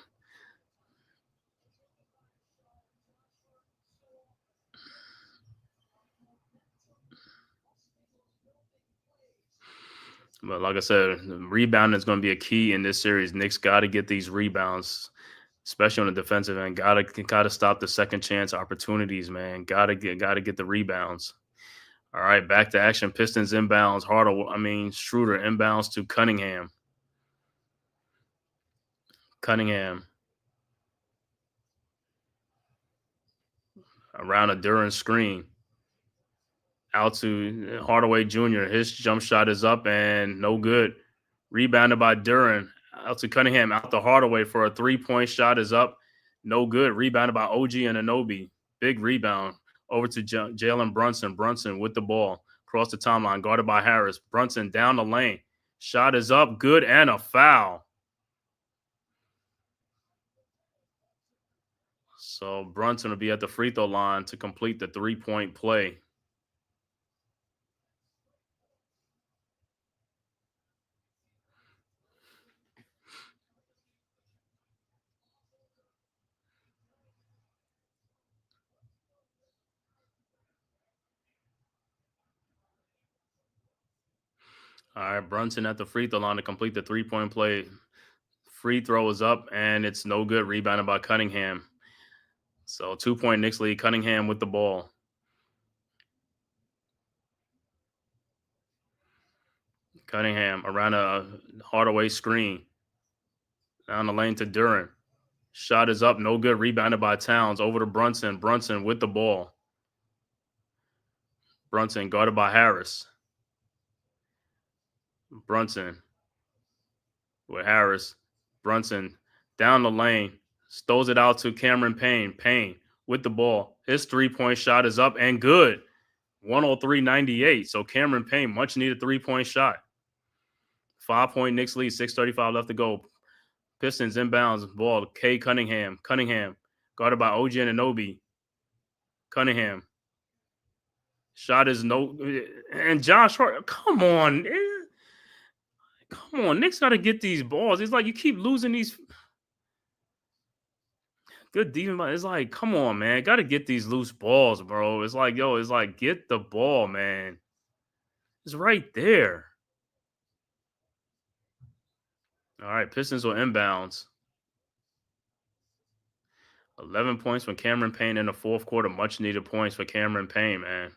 But like I said, rebounding is going to be a key in this series. Knicks got to get these rebounds, especially on the defensive end. Got to stop the second chance opportunities, man. Got to get the rebounds. All right, back to action. Pistons inbounds. Schroeder inbounds to Cunningham. Around a Duran screen. Out to Hardaway Jr. His jump shot is up and no good. Rebounded by Duran. Out to Cunningham. Out to Hardaway for a 3-point shot is up. No good. Rebounded by OG and Anunoby. Big rebound. Over to Jalen Brunson. Brunson with the ball. Across the timeline. Guarded by Harris. Brunson down the lane. Shot is up. Good and a foul. So Brunson will be at the free throw line to complete the 3-point play. All right, Brunson at the free throw line to complete the 3-point play. Free throw is up, and it's no good. Rebounded by Cunningham. So 2-point Knicks lead. Cunningham with the ball. Cunningham around a Hardaway screen. Down the lane to Duran. Shot is up, no good. Rebounded by Towns. Over to Brunson. Brunson with the ball. Brunson guarded by Harris. Brunson with Harris. Brunson down the lane. Throws it out to Cameron Payne. Payne with the ball. His 3-point shot is up and good. 103-98. So Cameron Payne, much needed 3-point shot. 5-point Knicks lead. 6:35 left to go. Pistons inbounds ball. K. Cunningham. Guarded by OG and Anunoby. Cunningham. Shot is no. And Josh Hart. Come on. Knicks got to get these balls. It's like you keep losing these. Good defense. It's like, come on, man. Got to get these loose balls, bro. It's like, get the ball, man. It's right there. All right, Pistons will inbounds. 11 points from Cameron Payne in the fourth quarter. Much needed points for Cameron Payne, man.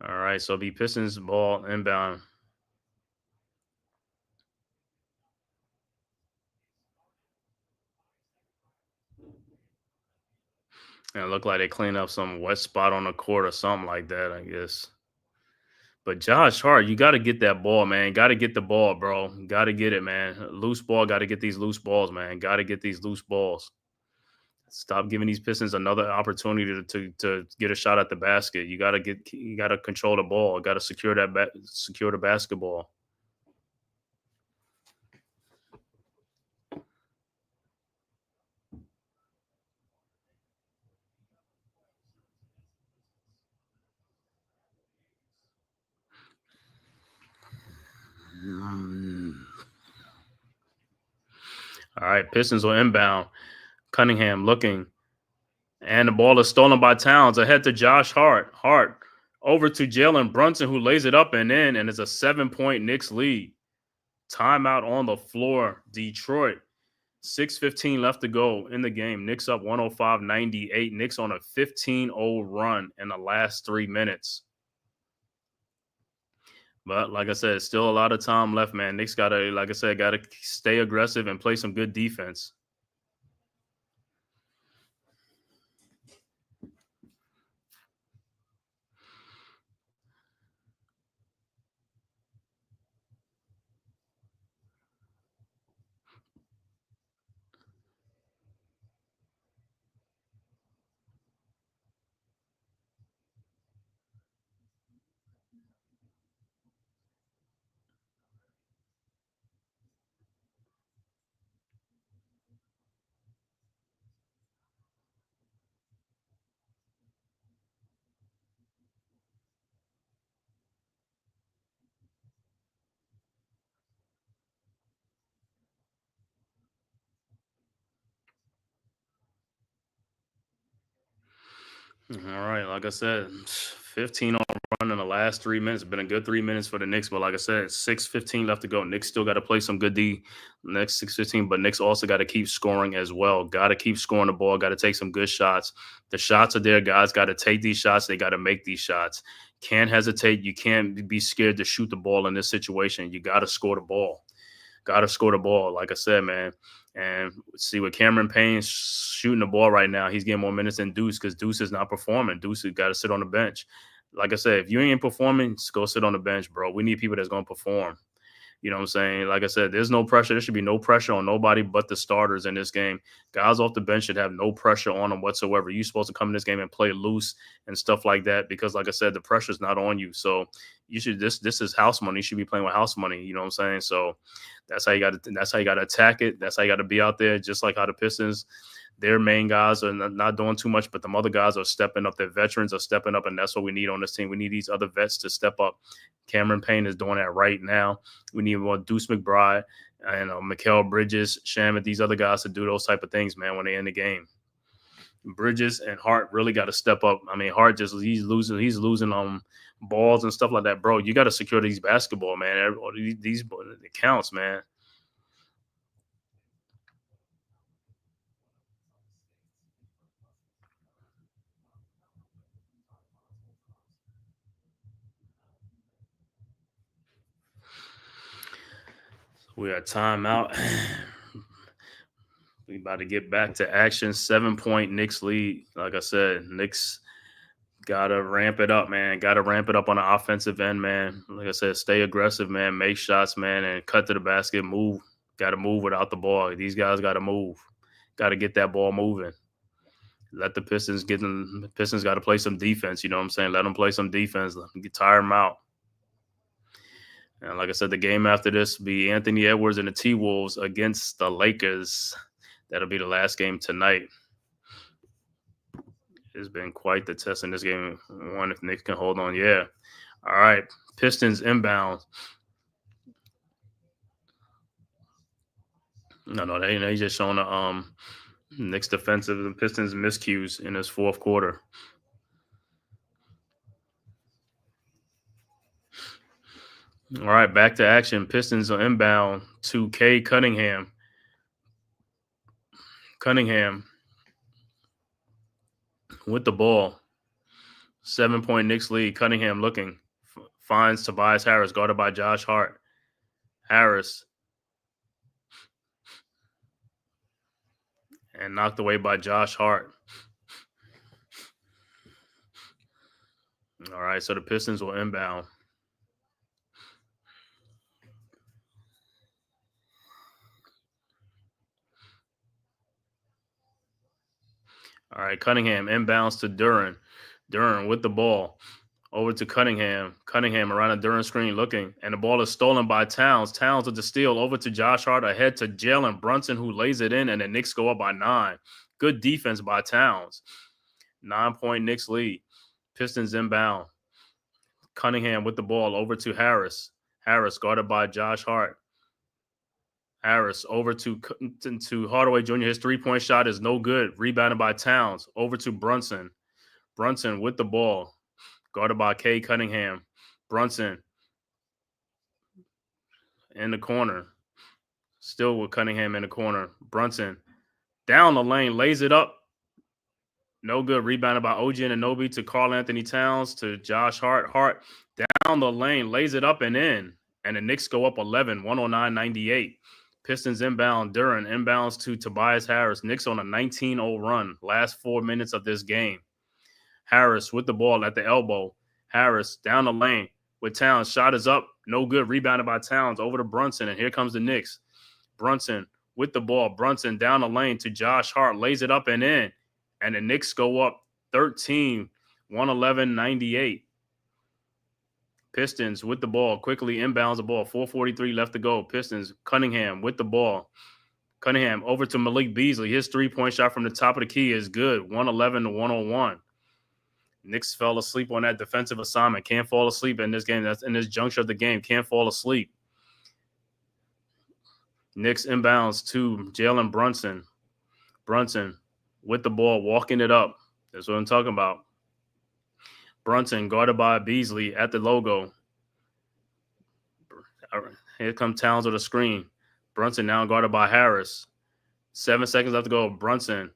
All right, so the Pistons ball inbound. And it looked like they cleaned up some wet spot on the court or something like that, I guess. But Josh Hart, you got to get that ball, man. Got to get the ball, bro. Got to get it, man. Loose ball. Got to get these loose balls, man. Got to get these loose balls. Stop giving these Pistons another opportunity to get a shot at the basket. You got to control the ball. Got to secure secure the basketball. All right, Pistons will inbound. Cunningham looking. And the ball is stolen by Towns. Ahead to Josh Hart. Hart over to Jalen Brunson, who lays it up and in, and it's a 7-point Knicks lead. Timeout on the floor. Detroit. 6:15 left to go in the game. Knicks up 105-98. Knicks on a 15-0 run in the last 3 minutes. But like I said, still a lot of time left, man. Knicks got to stay aggressive and play some good defense. All right, like I said, 15 on run in the last 3 minutes. Been a good 3 minutes for the Knicks, but like I said, 6:15 left to go. Knicks still got to play some good D next 6:15, but Knicks also got to keep scoring as well. Got to keep scoring the ball. Got to take some good shots. The shots are there, guys. Got to take these shots. They got to make these shots. Can't hesitate. You can't be scared to shoot the ball in this situation. You got to score the ball. Got to score the ball. Like I said, man. And see what Cameron Payne's shooting the ball right now. He's getting more minutes than Deuce because Deuce is not performing. Deuce has got to sit on the bench. Like I said, if you ain't performing, just go sit on the bench, bro. We need people that's going to perform. You know what I'm saying? Like I said, there's no pressure. There should be no pressure on nobody but the starters in this game. Guys off the bench should have no pressure on them whatsoever. You're supposed to come in this game and play loose and stuff like that because, like I said, the pressure's not on you. So you should this is house money. You should be playing with house money. You know what I'm saying? So that's how you got to attack it. That's how you got to be out there, just like how the Pistons. Their main guys are not doing too much, but the other guys are stepping up. Their veterans are stepping up, and that's what we need on this team. We need these other vets to step up. Cameron Payne is doing that right now. We need more Deuce McBride and Mikal Bridges, Shamet, these other guys to do those type of things, man, when they in the game. Bridges and Hart really got to step up. I mean, Hart he's losing balls and stuff like that, bro. You got to secure these basketball, man. These it counts, man. We got timeout. We about to get back to action. 7-point Knicks lead. Like I said, Knicks gotta ramp it up, man. Gotta ramp it up on the offensive end, man. Like I said, stay aggressive, man. Make shots, man, and cut to the basket. Move. Gotta move without the ball. These guys gotta move. Gotta get that ball moving. Let the Pistons get them. The Pistons gotta play some defense. You know what I'm saying? Let them play some defense. Let them tire them out. And like I said, the game after this will be Anthony Edwards and the T-Wolves against the Lakers. That'll be the last game tonight. It's been quite the test in this game. One, if Knicks can hold on. Yeah. All right. Pistons inbound. No, they just showing the Knicks defensive and Pistons miscues in this fourth quarter. All right, back to action. Pistons are inbound to K. Cunningham. Cunningham with the ball. 7-point Knicks lead. Cunningham looking. Finds Tobias Harris, guarded by Josh Hart. Harris. And knocked away by Josh Hart. All right, so the Pistons will inbound. All right, Cunningham inbounds to Duran. Duran with the ball. Over to Cunningham. Cunningham around the Duran screen looking. And the ball is stolen by Towns. Towns with the steal over to Josh Hart. Ahead to Jalen Brunson, who lays it in. And the Knicks go up by 9. Good defense by Towns. 9-point Knicks lead. Pistons inbound. Cunningham with the ball over to Harris. Harris guarded by Josh Hart. Harris over to Hardaway Jr. His three-point shot is no good. Rebounded by Towns. Over to Brunson. Brunson with the ball. Guarded by K. Cunningham. Brunson in the corner. Still with Cunningham in the corner. Brunson down the lane. Lays it up. No good. Rebounded by OG Anunoby to Karl Anthony Towns to Josh Hart. Hart down the lane. Lays it up and in. And the Knicks go up 11, 109-98. Pistons inbound. Duran inbounds to Tobias Harris. Knicks on a 19-0 run. Last 4 minutes of this game. Harris with the ball at the elbow. Harris down the lane with Towns. Shot is up. No good. Rebounded by Towns over to Brunson. And here comes the Knicks. Brunson with the ball. Brunson down the lane to Josh Hart. Lays it up and in. And the Knicks go up 13, 111-98. Pistons with the ball. Quickly inbounds the ball. 4:43 left to go. Pistons. Cunningham with the ball. Cunningham over to Malik Beasley. His three-point shot from the top of the key is good. 111-101. Knicks fell asleep on that defensive assignment. Can't fall asleep in this game. That's in this juncture of the game. Can't fall asleep. Knicks inbounds to Jalen Brunson. Brunson with the ball, walking it up. That's what I'm talking about. Brunson guarded by Beasley at the logo. Here comes Towns with a screen. Brunson now guarded by Harris. 7 seconds left to go. Brunson.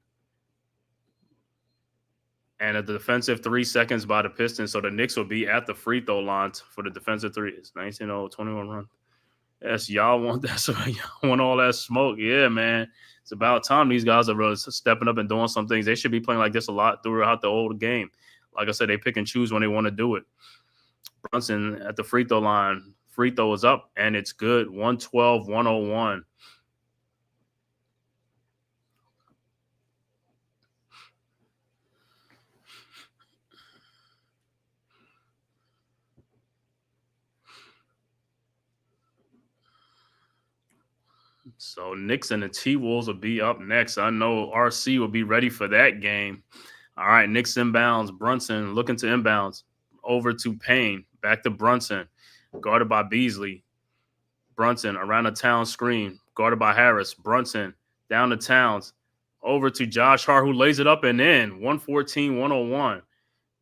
And a defensive 3 seconds by the Pistons. So the Knicks will be at the free throw line for the defensive three. It's 19-0, 21 run. Yes, y'all want that. So y'all want all that smoke. Yeah, man. It's about time these guys are really stepping up and doing some things. They should be playing like this a lot throughout the whole game. Like I said, they pick and choose when they want to do it. Brunson at the free throw line. Free throw is up, and it's good. 112-101. So Knicks and the T-Wolves will be up next. I know RC will be ready for that game. All right, Knicks inbounds. Brunson looking to inbounds. Over to Payne. Back to Brunson. Guarded by Beasley. Brunson around the Towns screen. Guarded by Harris. Brunson down to Towns. Over to Josh Hart, who lays it up and in. 114-101.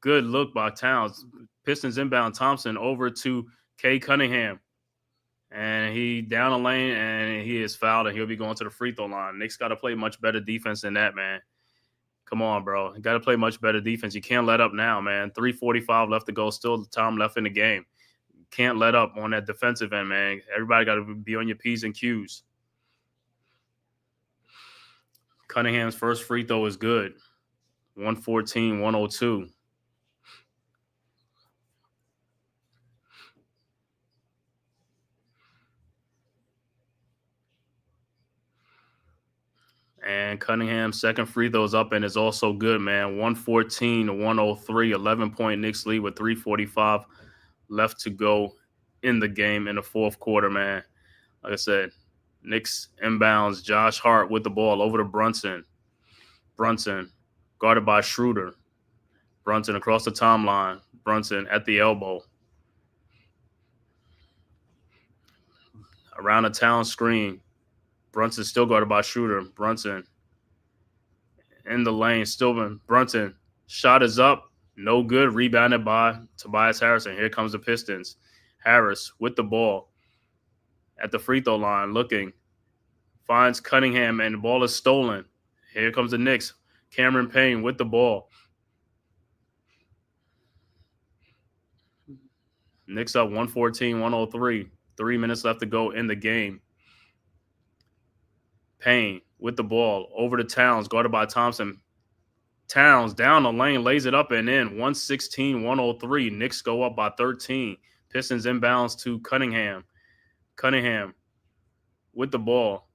Good look by Towns. Pistons inbound. Thompson over to K. Cunningham. And he down the lane, and he is fouled, and he'll be going to the free throw line. Knicks got to play much better defense than that, man. Come on, bro. You got to play much better defense. You can't let up now, man. 3:45 left to go. Still time left in the game. Can't let up on that defensive end, man. Everybody got to be on your P's and Q's. Cunningham's first free throw is good. 114-102. And Cunningham's second free throw is up and is also good, man. 114-103, 11-point Knicks lead with 3:45 left to go in the game in the fourth quarter, man. Like I said, Knicks inbounds. Josh Hart with the ball over to Brunson. Brunson guarded by Schroeder. Brunson across the timeline. Brunson at the elbow. Around the town screen. Brunson still guarded by Schroeder. Brunson in the lane. Still Brunson. Shot is up. No good. Rebounded by Tobias Harris. And here comes the Pistons. Harris with the ball at the free throw line looking. Finds Cunningham and the ball is stolen. Here comes the Knicks. Cameron Payne with the ball. Knicks up 114-103. 3 minutes left to go in the game. Payne with the ball over to Towns, guarded by Thompson. Towns down the lane, lays it up and in. 116-103. Knicks go up by 13. Pistons inbounds to Cunningham. Cunningham with the ball.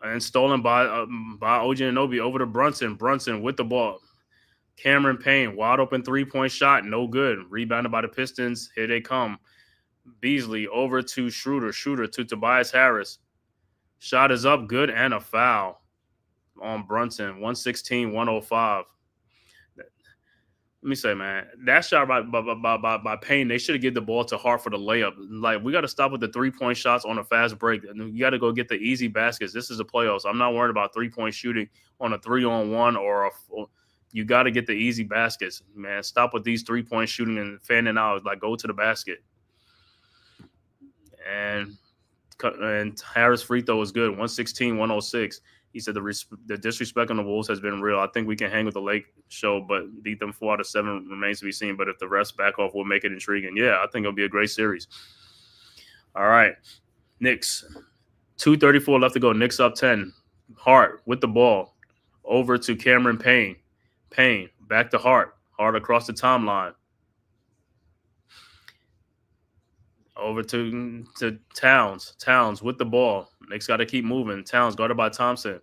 And stolen by OG Anunoby over to Brunson. Brunson with the ball. Cameron Payne, wide open three-point shot, no good. Rebounded by the Pistons. Here they come. Beasley over to Schroeder. Schroeder to Tobias Harris. Shot is up, good, and a foul on Brunson. 116-105. Let me say, man, that shot by Payne, they should have given the ball to Hart for the layup. Like, we got to stop with the three-point shots on a fast break. You got to go get the easy baskets. This is the playoffs. I'm not worried about three-point shooting on a 3-on-1 or you got to get the easy baskets, man. Stop with these three-point shooting and fanning out. Like, go to the basket. And Harris' free throw was good, 116-106. He said the disrespect on the Wolves has been real. I think we can hang with the Lake show, but beat them 4 out of 7 remains to be seen. But if the refs back off, we'll make it intriguing. Yeah, I think it'll be a great series. All right, Knicks. 2:34 left to go. Knicks up 10. Hart with the ball. Over to Cameron Payne. Payne back to Hart. Hart across the timeline. Over to Towns. Towns with the ball. Knicks got to keep moving. Towns guarded by Thompson.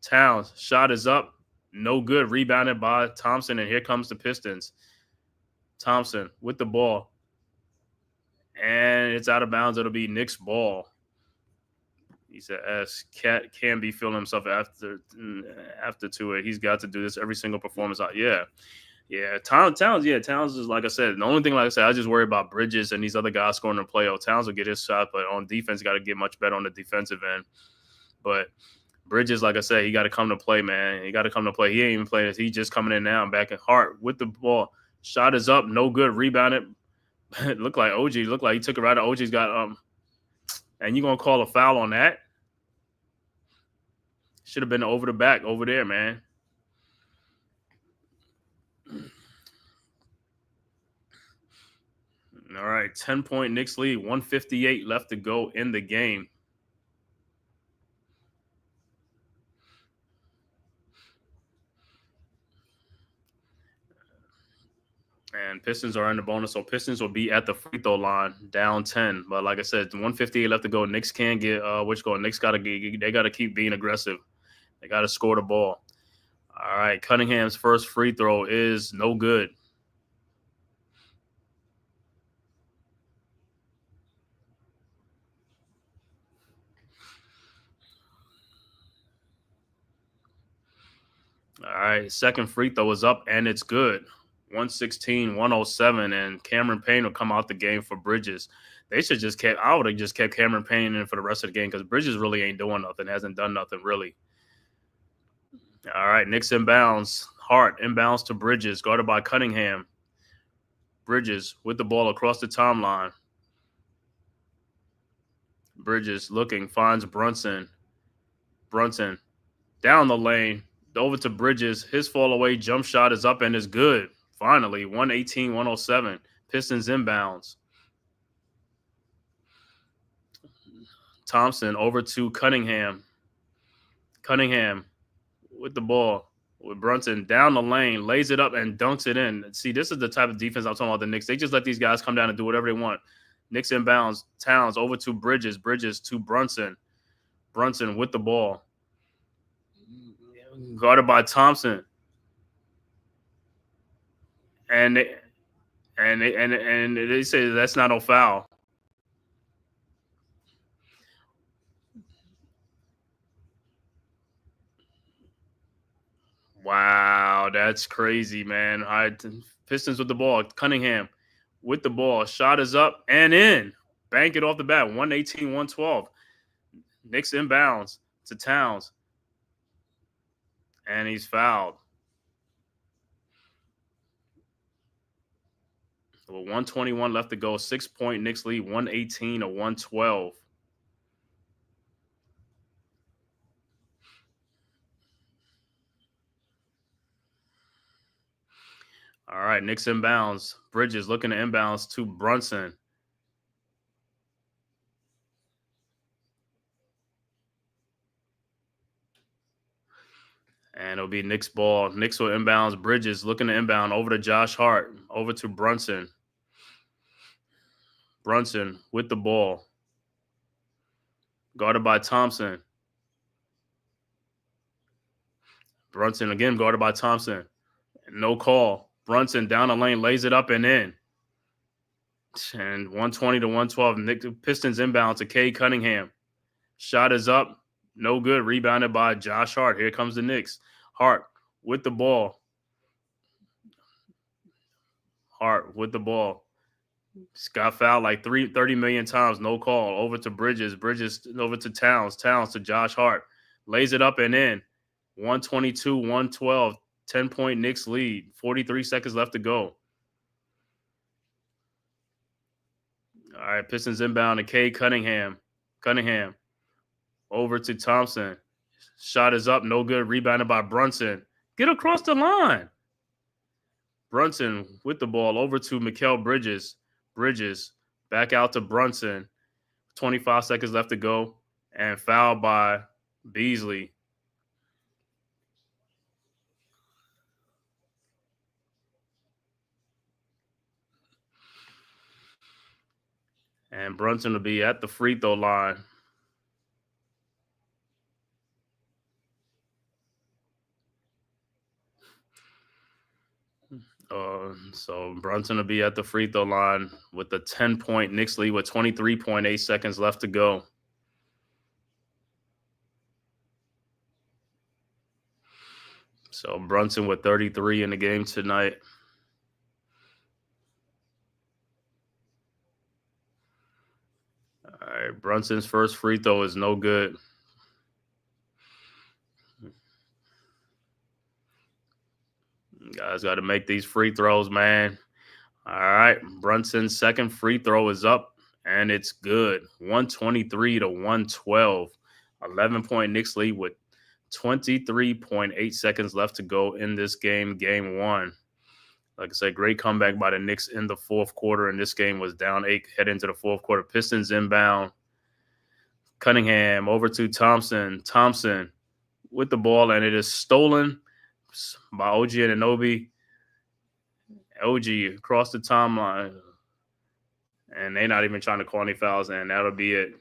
Towns, shot is up. No good. Rebounded by Thompson, and here comes the Pistons. Thompson with the ball. And it's out of bounds. It'll be Knicks ball. He said, Cat can be feeling himself after to it. He's got to do this every single performance. Yeah, Towns is, like I said, the only thing, like I said, I just worry about Bridges and these other guys scoring in the playoff. Towns will get his shot, but on defense, got to get much better on the defensive end. But Bridges, like I said, he got to come to play, man. He got to come to play. He ain't even playing. He's just coming in now. Back at Hart with the ball. Shot is up, no good. Rebounded. It looked like OG. Looked like he took it right. OG's got and you gonna call a foul on that? Should have been over the back over there, man. All right, 10-point Knicks lead, 158 left to go in the game. And Pistons are in the bonus, so Pistons will be at the free throw line, down 10. But like I said, 158 left to go. Knicks can't get Knicks they got to keep being aggressive. They got to score the ball. All right, Cunningham's first free throw is no good. All right, second free throw is up, and it's good. 116-107, and Cameron Payne will come out the game for Bridges. They should just I would have just kept Cameron Payne in for the rest of the game because Bridges really ain't doing nothing, hasn't done nothing really. All right, Knicks inbounds. Hart inbounds to Bridges, guarded by Cunningham. Bridges with the ball across the timeline. Bridges looking, finds Brunson. Brunson down the lane, over to Bridges. His fall away jump shot is up and is good. Finally, 118-107. Pistons inbounds. Thompson over to Cunningham. Cunningham with the ball. With Brunson down the lane, lays it up and dunks it in. See, this is the type of defense I'm talking about the Knicks. They just let these guys come down and do whatever they want. Knicks inbounds. Towns over to Bridges. Bridges to Brunson. Brunson with the ball. Guarded by Thompson. And they say that's not no foul. Wow, that's crazy, man. All right, Pistons with the ball. Cunningham with the ball. Shot is up and in. Bank it off the bat. 118-112. Knicks inbounds to Towns. And he's fouled. With 121 left to go. 6-point Knicks lead, 118-112. All right, Knicks inbounds. Bridges looking to inbounds to Brunson. And it'll be Knicks ball. Knicks will inbounds. Bridges looking to inbound over to Josh Hart. Over to Brunson. Brunson with the ball. Guarded by Thompson. Brunson again guarded by Thompson. No call. Brunson down the lane, lays it up and in. And 120 to 112. Pistons inbound to Cade Cunningham. Shot is up. No good. Rebounded by Josh Hart. Here comes the Knicks. Hart with the ball. Hart with the ball. Got fouled like 30 million times. No call. Over to Bridges. Bridges over to Towns. Towns to Josh Hart. Lays it up and in. 122, 112. 10-point Knicks lead. 43 seconds left to go. All right, Pistons inbound to Cade Cunningham. Cunningham over to Thompson. Shot is up, no good. Rebounded by Brunson. Get across the line. Brunson with the ball over to Mikal Bridges. Bridges back out to Brunson. 25 seconds left to go. And fouled by Beasley. And Brunson will be at the free throw line. So Brunson will be at the free throw line with the 10-point Knicks lead with 23.8 seconds left to go. So Brunson with 33 in the game tonight. All right, Brunson's first free throw is no good. Guys got to make these free throws, man. All right, Brunson's second free throw is up, and it's good. 123 to 112. 11-point Knicks lead with 23.8 seconds left to go in this game, game one. Like I said, great comeback by the Knicks in the fourth quarter, and this game was down 8 head into the fourth quarter. Pistons inbound. Cunningham over to Thompson. Thompson with the ball, and it is stolen by OG Anunoby. OG across the timeline, and they're not even trying to call any fouls, and that'll be it.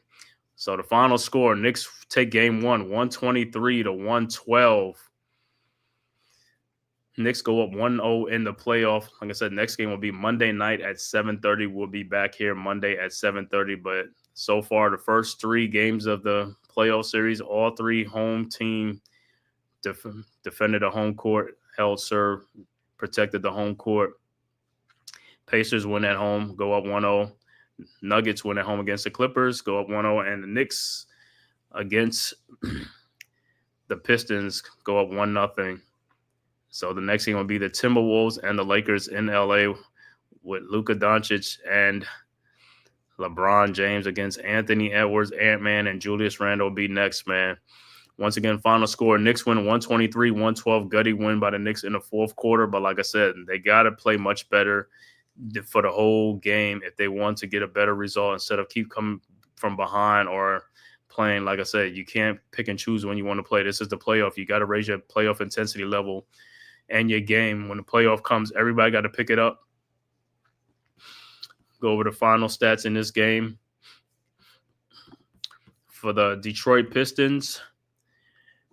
So the final score, Knicks take game one, 123 to 112. Knicks go up 1-0 in the playoff. Like I said, next game will be Monday night at 7:30. We'll be back here Monday at 7:30. But so far, the first 3 games of the playoff series, all 3 home team defended the home court, held serve, protected the home court. Pacers win at home, go up 1-0. Nuggets win at home against the Clippers, go up 1-0. And the Knicks against the Pistons go up 1-0. So the next game will be the Timberwolves and the Lakers in LA with Luka Doncic and LeBron James against Anthony Edwards, Ant-Man, and Julius Randle will be next, man. Once again, final score, Knicks win 123-112. Gutty win by the Knicks in the fourth quarter. But like I said, they got to play much better for the whole game if they want to get a better result instead of keep coming from behind or playing. Like I said, you can't pick and choose when you want to play. This is the playoff. You got to raise your playoff intensity level and your game. When the playoff comes, everybody got to pick it up. Go over the final stats in this game. For the Detroit Pistons,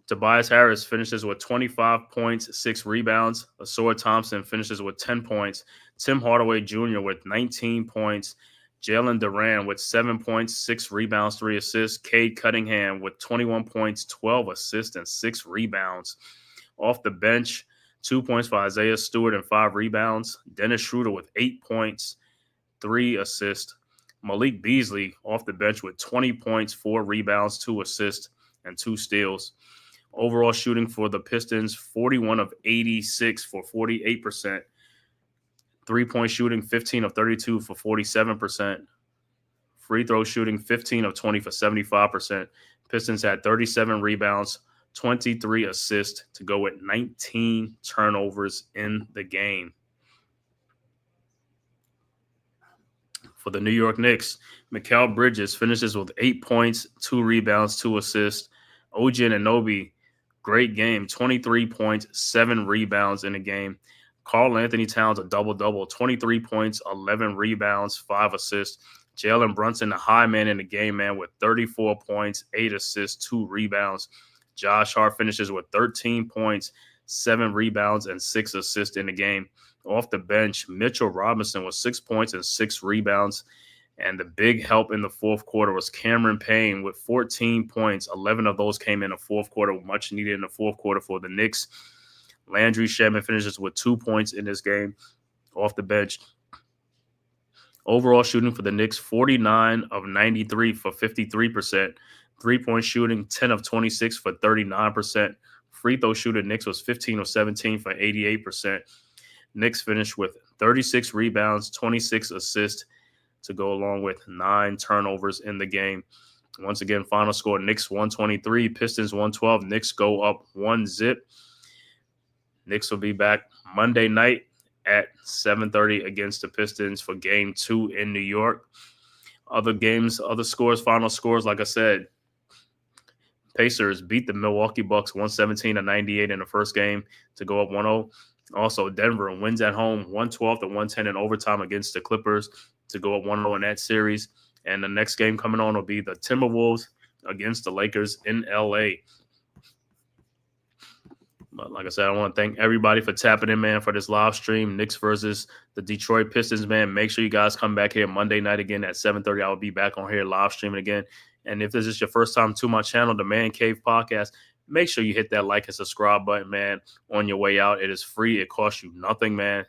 Tobias Harris finishes with 25 points, 6 rebounds. Asor Thompson finishes with 10 points. Tim Hardaway Jr. with 19 points. Jalen Duran with 7 points, 6 rebounds, 3 assists. Cade Cunningham with 21 points, 12 assists, and 6 rebounds. Off the bench, 2 points for Isaiah Stewart and 5 rebounds. Dennis Schroeder with 8 points, 3 assists. Malik Beasley off the bench with 20 points, 4 rebounds, 2 assists, and 2 steals. Overall shooting for the Pistons, 41 of 86 for 48%. 3-point shooting, 15 of 32 for 47%. Free throw shooting, 15 of 20 for 75%. Pistons had 37 rebounds, 23 assists to go with 19 turnovers in the game. For the New York Knicks, Mikal Bridges finishes with 8 points, 2 rebounds, 2 assists. OG Anunoby Great game. 23 points, 7 rebounds in the game. Karl Anthony Towns, a double-double. 23 points, 11 rebounds, 5 assists. Jalen Brunson, the high man in the game, man, with 34 points, 8 assists, 2 rebounds. Josh Hart finishes with 13 points, 7 rebounds, and 6 assists in the game. Off the bench, Mitchell Robinson with 6 points and 6 rebounds. And the big help in the fourth quarter was Cameron Payne with 14 points. 11 of those came in the fourth quarter, much needed in the fourth quarter for the Knicks. Landry Shamet finishes with 2 points in this game off the bench. Overall shooting for the Knicks, 49 of 93 for 53%. Three-point shooting, 10 of 26 for 39%. Free throw shooting, Knicks was 15 of 17 for 88%. Knicks finished with 36 rebounds, 26 assists to go along with 9 turnovers in the game. Once again, final score, Knicks 123, Pistons 112. Knicks go up 1-0. Knicks will be back Monday night at 7:30 against the Pistons for Game 2 in New York. Other games, other scores, final scores, like I said, Pacers beat the Milwaukee Bucks 117-98 in the first game to go up 1-0. Also, Denver wins at home 112-110 in overtime against the Clippers to go up 1-0 in that series. And the next game coming on will be the Timberwolves against the Lakers in LA. But like I said, I want to thank everybody for tapping in, man, for this live stream. Knicks versus the Detroit Pistons, man. Make sure you guys come back here Monday night again at 7:30. I will be back on here live streaming again. And if this is your first time to my channel, the Man Cave Podcast, make sure you hit that like and subscribe button, man, on your way out. It is free. It costs you nothing, man.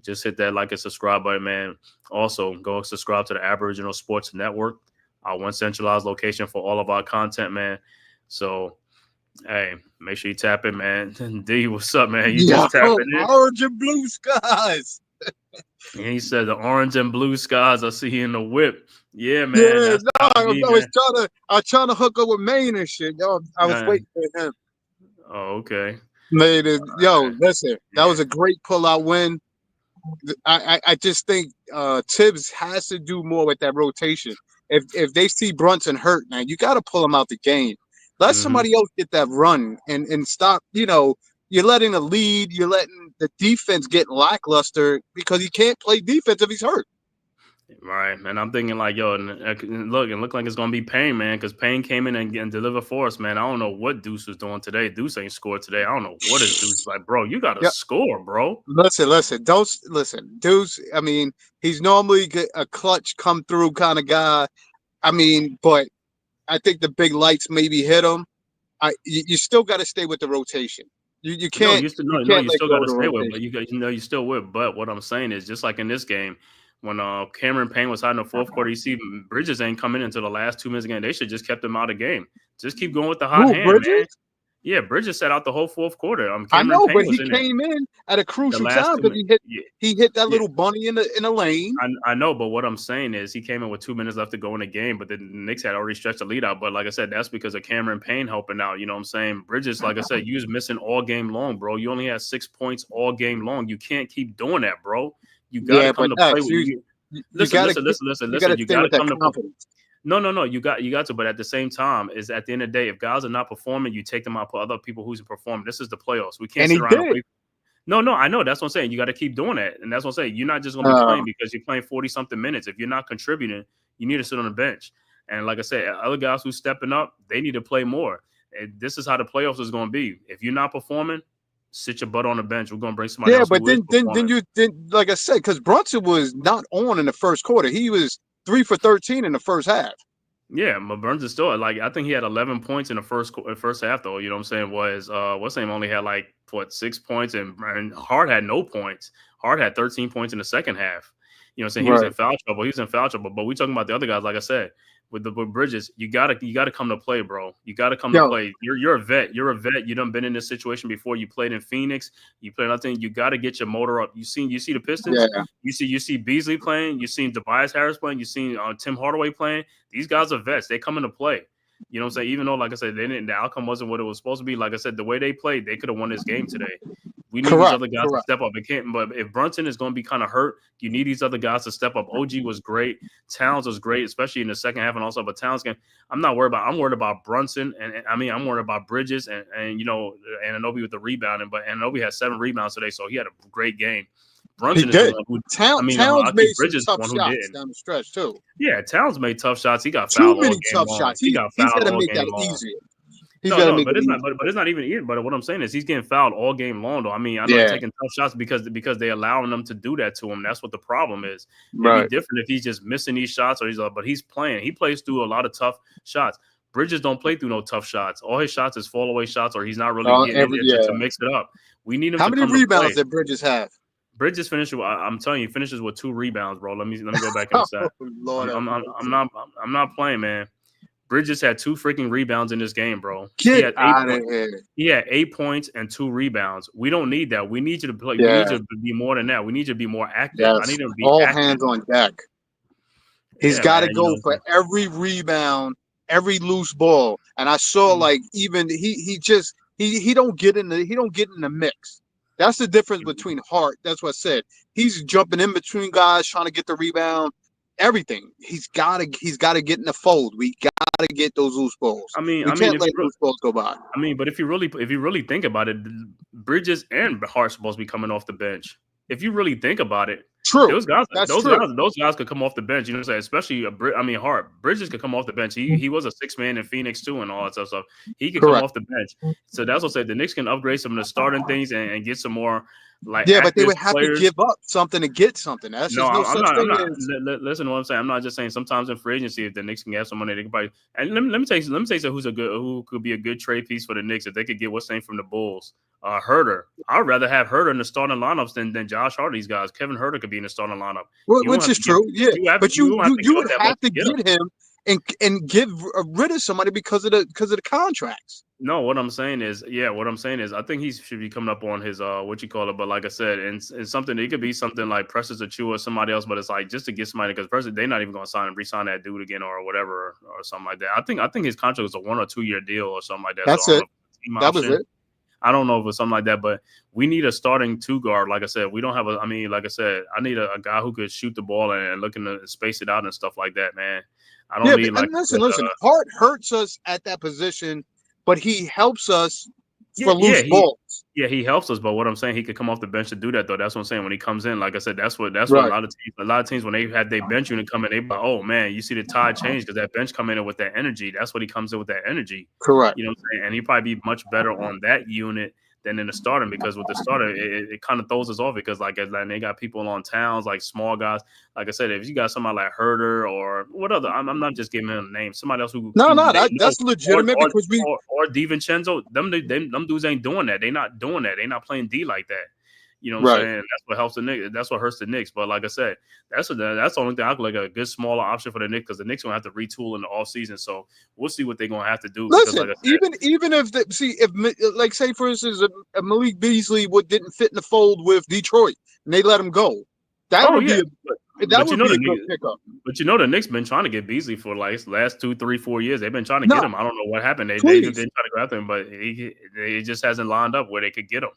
Just hit that like and subscribe button, man. Also, go subscribe to the Aboriginal Sports Network, our one centralized location for all of our content, man. So, hey, make sure you tap in, man. D, what's up, man? You just tapping in. Orange and blue skies. And he said the orange and blue skies I see in the whip. Yeah, man. Yeah, no, I was trying to hook up with Maine and shit. Yo, I was waiting for him. Oh, okay. Listen, that was a great pull-out win. I just think Tibbs has to do more with that rotation. If they see Brunson hurt, man, you got to pull him out the game. Let somebody else get that run and stop. You're letting a lead. You're letting the defense get lackluster because he can't play defense if he's hurt. Right, and I'm thinking like, yo, it looked like it's gonna be Payne, man, because Payne came in and delivered for us, man. I don't know what Deuce was doing today. Deuce ain't scored today. I don't know what is Deuce like, bro. You gotta score, bro. Listen. Deuce. I mean, he's normally a clutch come through kind of guy. I mean, but I think the big lights maybe hit him. You still got to stay with the rotation. You can't. You still got to stay with, but you still with. But what I'm saying is, just like in this game. When Cameron Payne was out in the fourth quarter, you see Bridges ain't coming into the last 2 minutes again. They should just kept him out of the game. Just keep going with the hot hand, Bridges? man. Yeah, Bridges sat out the whole fourth quarter. I know, but he came in at a crucial time because he hit that little bunny in the lane. I know, but what I'm saying is he came in with 2 minutes left to go in the game, but the Knicks had already stretched the lead out. But like I said, that's because of Cameron Payne helping out. You know what I'm saying? Bridges, like I said, you was missing all game long, bro. You only had 6 points all game long. You can't keep doing that, bro. You got to come to play with you. Listen. You got to come to confidence. No. You got to. But at the same time, is at the end of the day, if guys are not performing, you take them out for other people who's performing. This is the playoffs. We can't sit around and wait. No, I know. That's what I'm saying. You got to keep doing that, and that's what I'm saying. You're not just going to be playing because you're playing 40-something minutes. If you're not contributing, you need to sit on the bench. And like I said, other guys who's stepping up, they need to play more. And this is how the playoffs is going to be. If you're not performing, sit your butt on the bench. We're gonna bring somebody else. Yeah, but then like I said, because Brunson was not on in the first quarter. He was 3 for 13 in the first half. Yeah, but Burns is still like I think he had 11 points in the first half though. You know what I'm saying? Was what's his name only had 6 points and Hart had no points. Hart had 13 points in the second half. You know what I'm saying? He was in foul trouble. He was in foul trouble. But we talking about the other guys, like I said. With Bridges, you gotta come to play, bro. You gotta come to play. You're a vet. You're a vet. You done been in this situation before. You played in Phoenix. You played nothing. You gotta get your motor up. You see the Pistons. Yeah. You see Beasley playing. You seen Tobias Harris playing. You seen Tim Hardaway playing. These guys are vets. They come into play. You know what I'm saying? Even though, like I said, the outcome wasn't what it was supposed to be. Like I said, the way they played, they could have won this game today. We need these other guys to step up. It can't. But if Brunson is going to be kind of hurt, you need these other guys to step up. OG was great. Towns was great, especially in the second half and also. But Towns game, I'm not worried about. I'm worried about Brunson, and I'm worried about Bridges, and Anunoby with the rebounding. But Anunoby had 7 rebounds today, so he had a great game. Brunson is the one who. Towns made some tough shots down the stretch too. Yeah, Towns made tough shots. He got fouled. Too many tough shots. He's got to make that easier. But it's not even easy. But what I'm saying is he's getting fouled all game long, though. I mean, I know he's taking tough shots because they're allowing them to do that to him. That's what the problem is. It'd be different if he's just missing these shots but he's playing. He plays through a lot of tough shots. Bridges don't play through no tough shots. All his shots is fall away shots, or he's not really getting it to mix it up. We need him. How many rebounds did Bridges have? Bridges finishes. I'm telling you, finishes with 2 rebounds, bro. Let me go back in a sec. Lord, I'm not playing, man. Bridges had 2 freaking rebounds in this game, bro. Get out of here. He had 8 points and 2 rebounds. We don't need that. We need you to play. We need you to be more than that. We need you to be more active. Yes. I need him to be all active. hands on deck. He's got to go for every rebound, every loose ball. And I saw like even he don't get in the mix. That's the difference between Hart. That's what I said. He's jumping in between guys trying to get the rebound. Everything. He's got to get in the fold. We got to get those loose balls. We can't let loose balls go by. But if you really think about it, Bridges and Hart supposed to be coming off the bench. If you really think about it, true. Those guys could come off the bench. You know what I'm saying? Especially Hart. Bridges could come off the bench. He was a 6-man in Phoenix too, and all that stuff. So he could come off the bench. So that's what I said. The Knicks can upgrade some of the starting things and get some more but they would have to give up something to get something. That's just listen to what I'm saying. I'm not just saying sometimes in free agency, if the Knicks can get some money, they can probably. And let me tell you who could be a good trade piece for the Knicks if they could get what's name from the Bulls. Herder. I'd rather have Herder in the starting lineups than Josh Hart. These guys. Kevin Herder could be in the starting lineup. Which is true. But you would have to get him and get rid of somebody because of the contracts. No, what I'm saying is, I think he should be coming up on his but like I said, and something it could be something like Precious Achiuwa or somebody else, but it's like just to get somebody because Precious they're not even going to re-sign that dude again or whatever or something like that. I think his contract was a 1 or 2 year deal or something like that. That's it. That was it. I don't know if it's something like that, but we need a starting 2 guard. Like I said, we don't have I need a guy who could shoot the ball and looking to space it out and stuff like that, man. I don't need listen. Hart hurts us at that position, but he helps us for loose balls. Yeah, he helps us. But what I'm saying, he could come off the bench to do that, though. That's what I'm saying. When he comes in, like I said, that's what a lot of teams when they had their bench unit come in, they like, oh man, you see the tide change because that bench come in with that energy. That's what he comes in with, that energy. Correct. You know what I'm saying? And he probably be much better on that unit than in the starting because with the starter, it kind of throws us off because like they got people on Towns, like small guys. Like I said, if you got somebody like Herder or what other, I'm not just giving him a name. Somebody else that's legitimate because or DiVincenzo, them dudes ain't doing that. They not doing that. They not playing D like that. You know what I'm saying? That's what helps the Knicks. That's what hurts the Knicks. But like I said, that's the only thing I could like a good smaller option for the Knicks because the Knicks gonna have to retool in the offseason. So we'll see what they're gonna have to do. Listen, like even if like say for instance, if Malik Beasley didn't fit in the fold with Detroit and they let him go, that would be a good pickup. But the Knicks been trying to get Beasley for like last 2, 3, 4 years. They've been trying to get him. I don't know what happened. They didn't try to go after him, but it just hasn't lined up where they could get him.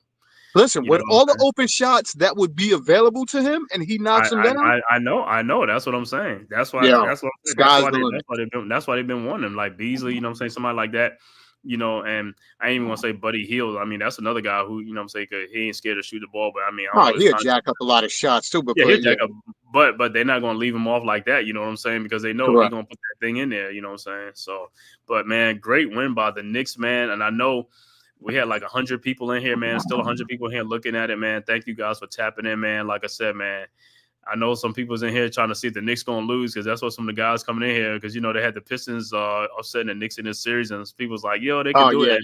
Listen, with all the open shots that would be available to him, and he knocks them down. I know. That's what I'm saying. That's why. That's why they've been wanting him, like Beasley. You know what I'm saying? Somebody like that. You know, and I ain't even want to say Buddy Hield. I mean, that's another guy who, you know what I'm saying, he ain't scared to shoot the ball. But I mean, he'll jack up a lot of shots too. But he'll jack up. But they're not going to leave him off like that. You know what I'm saying? Because they know he's going to put that thing in there. You know what I'm saying? So, but man, great win by the Knicks, man. And I know we had like 100 people in here, man. Still 100 people here looking at it, man. Thank you guys for tapping in, man. Like I said, man, I know some people's in here trying to see if the Knicks going to lose because that's what some of the guys coming in here because, you know, they had the Pistons upsetting the Knicks in this series and people's like, yo, they can do it.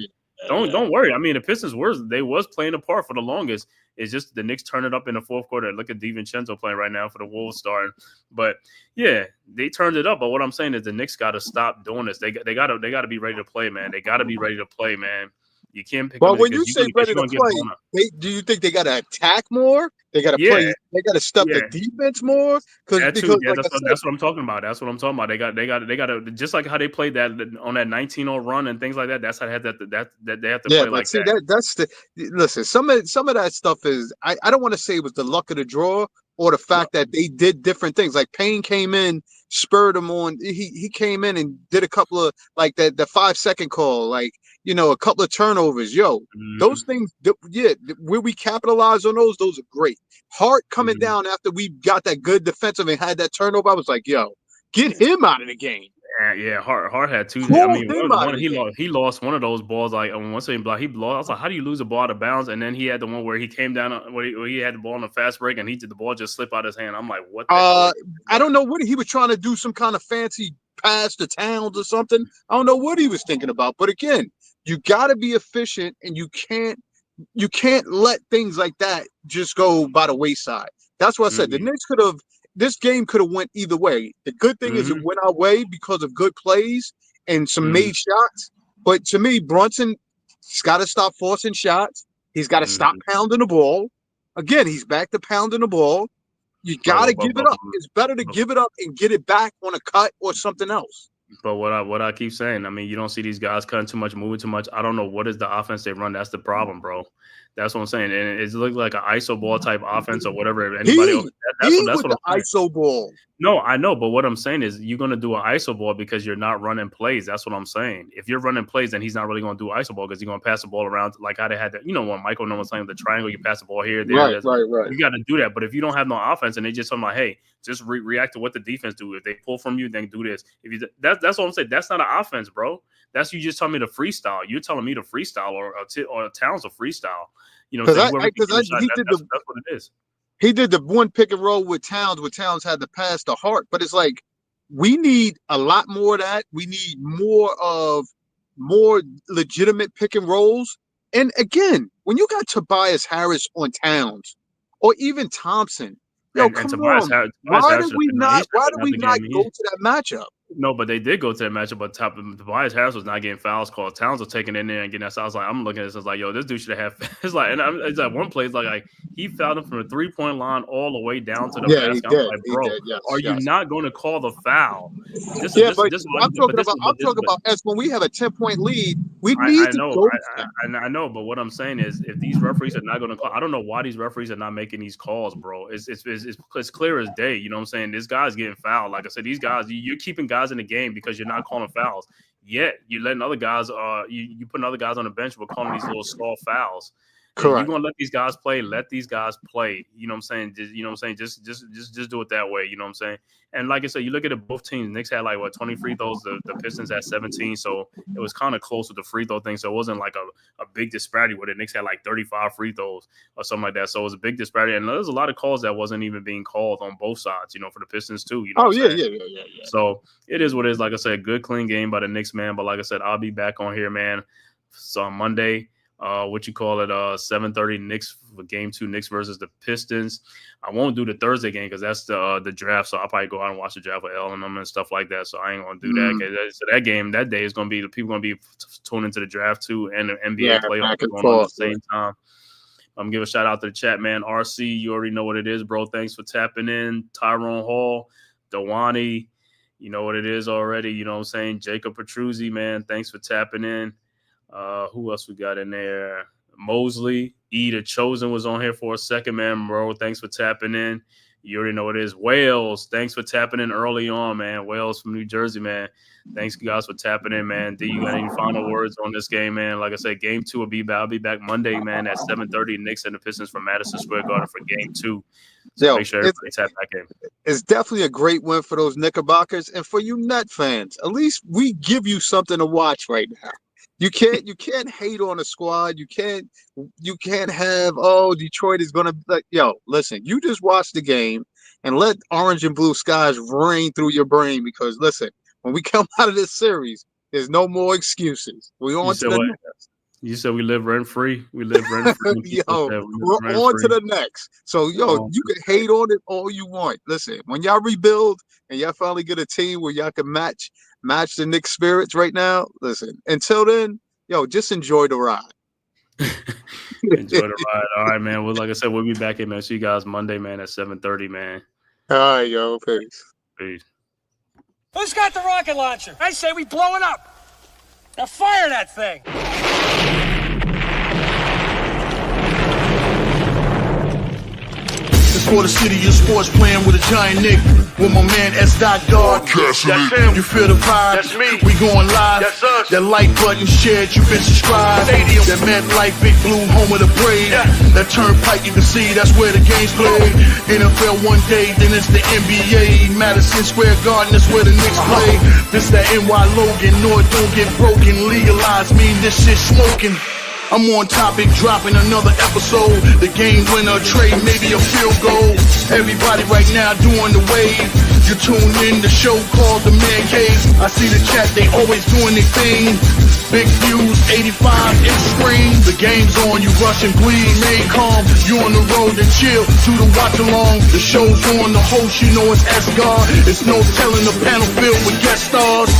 Don't worry. I mean, the Pistons was playing a part for the longest. It's just the Knicks turn it up in the fourth quarter. Look at DiVincenzo playing right now for the Wolves starting. But yeah, they turned it up. But what I'm saying is the Knicks got to stop doing this. They got to be ready to play, man. They got to be ready to play, man. You can't pick Well, them when you because say ready you're to gonna get play, blown up. do you think they got to attack more? They got to Yeah, play. They got to step the yeah. defense more That too. because Yeah, like I said, that's what I'm talking about. That's what I'm talking about. They got to just like how they played that on that 19-0 run and things like that. That's how they had that they have to yeah. play But like see that. that's the listen. Some of that stuff is I don't want to say it was the luck of the draw or the fact that they did different things. Like Payne came in, spurred him on. He came in and did a couple of like the 5 second call, like a couple of turnovers. Yo, those Mhm, things, yeah, where we capitalize on those are great. Hart coming mhm. down after we got that good defensive and had that turnover, I was like, yo, get him out of the game. Yeah, Hart had two. I Pull mean, him out of one the game. he lost one of those balls like on one second block. He lost. I was like, how do you lose a ball out of bounds? And then he had the one where he came down where he had the ball on a fast break and he did the ball just slip out his hand. I'm like, what the hell? I don't know what he was trying to do, some kind of fancy pass to Towns or something. I don't know what he was thinking about. But again, you got to be efficient, and you can't let things like that just go by the wayside. That's what I said. The Mm-hmm. Knicks could have. This game could have went either way. The good thing is it Mm-hmm. went our way because of good plays and some Mm-hmm. made shots. But to me, Brunson's got to stop forcing shots. He's got to stop Mm-hmm. pounding the ball. Again, he's back to pounding the ball. You But, got to but, give but, it but, up. It's better to but, give it up and get it back on a cut or something else. But what I keep saying, I mean, you don't see these guys cutting too much, moving too much. I don't know what is the offense they run. That's the problem, bro. That's what I'm saying. And it looks like an ISO ball type offense or whatever. Anybody else, He that's with what the I'm saying. ISO ball. No, I know, but what I'm saying is you're gonna do an ISO ball because you're not running plays. That's what I'm saying. If you're running plays, then he's not really gonna do ISO ball because he's gonna pass the ball around like how they had that. When Michael Nolan was saying the triangle, you pass the ball here, there, Right, there's right. you got to do that. But if you don't have no offense and they just talking about, hey, just react to what the defense do. If they pull from you, then do this. If you that's what I'm saying. That's not an offense, bro. That's you just telling me to freestyle. You're telling me to freestyle or Towns to freestyle. You know what I'm saying? Whoever can get a shot, that's what it is. He did the one pick and roll with Towns, where Towns had to pass the Hart. But it's like we need a lot more of that. We need more legitimate pick and rolls. And again, when you got Tobias Harris on Towns or even Thompson, yo, And come Tobias on. Harris, Why did we he not should have been out the go game. to that matchup? No, but they did go to that matchup. But Tobias Harris was not getting fouls called. Towns was taking in there and getting that. So I was like, I'm looking at this. I was like, yo, this dude should have. It's like, it's like one play. It's like he fouled him from the 3-point line all the way down to the Yeah, he basket. I'm did. like, He bro, did. Yes, are you yes. not going to call the foul? This is Yeah, this but this. I'm But talking this about is but this. But as when we have a 10-point lead, we I need to know, go for that. I know, but what I'm saying is, if these referees are not going to call, I don't know why these referees are not making these calls, bro. It's clear as day. You know what I'm saying? This guy's getting fouled. Like I said, these guys, you're keeping guys in the game because you're not calling fouls. Yet you're letting other guys, you putting other guys on the bench, but calling these little small fouls. And you're Correct. gonna let these guys play. Let these guys play. You know what I'm saying? Just do it that way. You know what I'm saying? And like I said, you look at it, both teams. Knicks had like 20 free throws. The Pistons had 17. So it was kind of close with the free throw thing. So it wasn't like a big disparity where the Knicks had like 35 free throws or something like that. So it was a big disparity. And there's a lot of calls that wasn't even being called on both sides, for the Pistons too. You know Oh what I'm yeah, saying? yeah. So it is what it is. Like I said, good, clean game by the Knicks, man. But like I said, I'll be back on here, man. So on Monday, 7:30 Knicks for game 2, Knicks versus the Pistons. I won't do the Thursday game because that's the draft. So I'll probably go out and watch the draft with L and them and stuff like that. So I ain't gonna do that. So that game that day is gonna be the people gonna be tuned into the draft too and the NBA playoffs going on at the same time. I'm give a shout out to the chat, man. RC, you already know what it is, bro. Thanks for tapping in. Tyrone Hall, Dewani, you know what it is already. You know what I'm saying? Jacob Petruzzi, man. Thanks for tapping in. Who else we got in there? Mosley, the Chosen was on here for a second, man, bro. Thanks for tapping in. You already know what it is. Wales, thanks for tapping in early on, man. Wales from New Jersey, man. Thanks, guys, for tapping in, man. Do you got any final words on this game, man? Like I said, game 2 will be back. I'll be back Monday, man, at 7:30. Knicks and the Pistons from Madison Square Garden for game 2. So make sure everybody tap back in. It's definitely a great win for those Knickerbockers and for you Net fans. At least we give you something to watch right now. You can't hate on a squad. You can't have, Detroit is gonna, like, yo, listen, you just watch the game and let orange and blue skies rain through your brain, because listen, when we come out of this series, there's no more excuses. We on to the next. You said we live rent free. We live rent free. Yo, we're on to the next. So you can hate on it all you want. Listen, when y'all rebuild and y'all finally get a team where y'all can match the Knicks spirits right now, listen, until then, just enjoy the ride. Enjoy the ride. All right, man. Well, like I said, we'll be back here, man. See you guys Monday, man, at 7:30, man. All right, yo. Peace. Peace. Who's got the rocket launcher? I say we blow it up. Now fire that thing. It's for the city of sports, playing with a giant Nick. With my man S. Guard. That's him. You feel the vibe? That's me. We going live. That's us. That like button shared, you been subscribed. Stadium. That MetLife, Big Blue, home of the Braves. Yeah. That turnpike, you can see that's where the game's played. NFL one day, then it's the NBA. Madison Square Garden, that's where the Knicks play. This that NY Logan, no it don't get broken. Legalized, mean this shit smoking. I'm on topic, dropping another episode. The game winner, trade, maybe a field goal. Everybody right now doing the wave. You tune in the show called The Man Cave. I see the chat, they always doing their thing. Big views, 85 inch screen. The game's on, you rush and bleed. Stay calm, you on the road and chill. Do the watch along. The show's on, the host, you know it's S-God. It's no telling the panel filled with guest stars.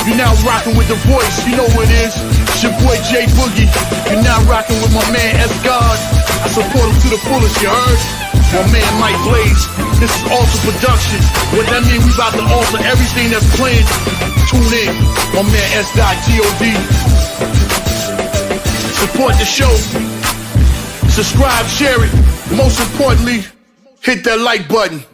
You're now rocking with the voice, you know who it is. It's your boy J Boogie. You're now rocking with my man S-God. I support him to the fullest, you heard? My man Mike Blaze. This is Alter Production. What that mean, we about to alter everything that's playing. Tune in. My man S.God. Support the show. Subscribe, share it. Most importantly, hit that like button.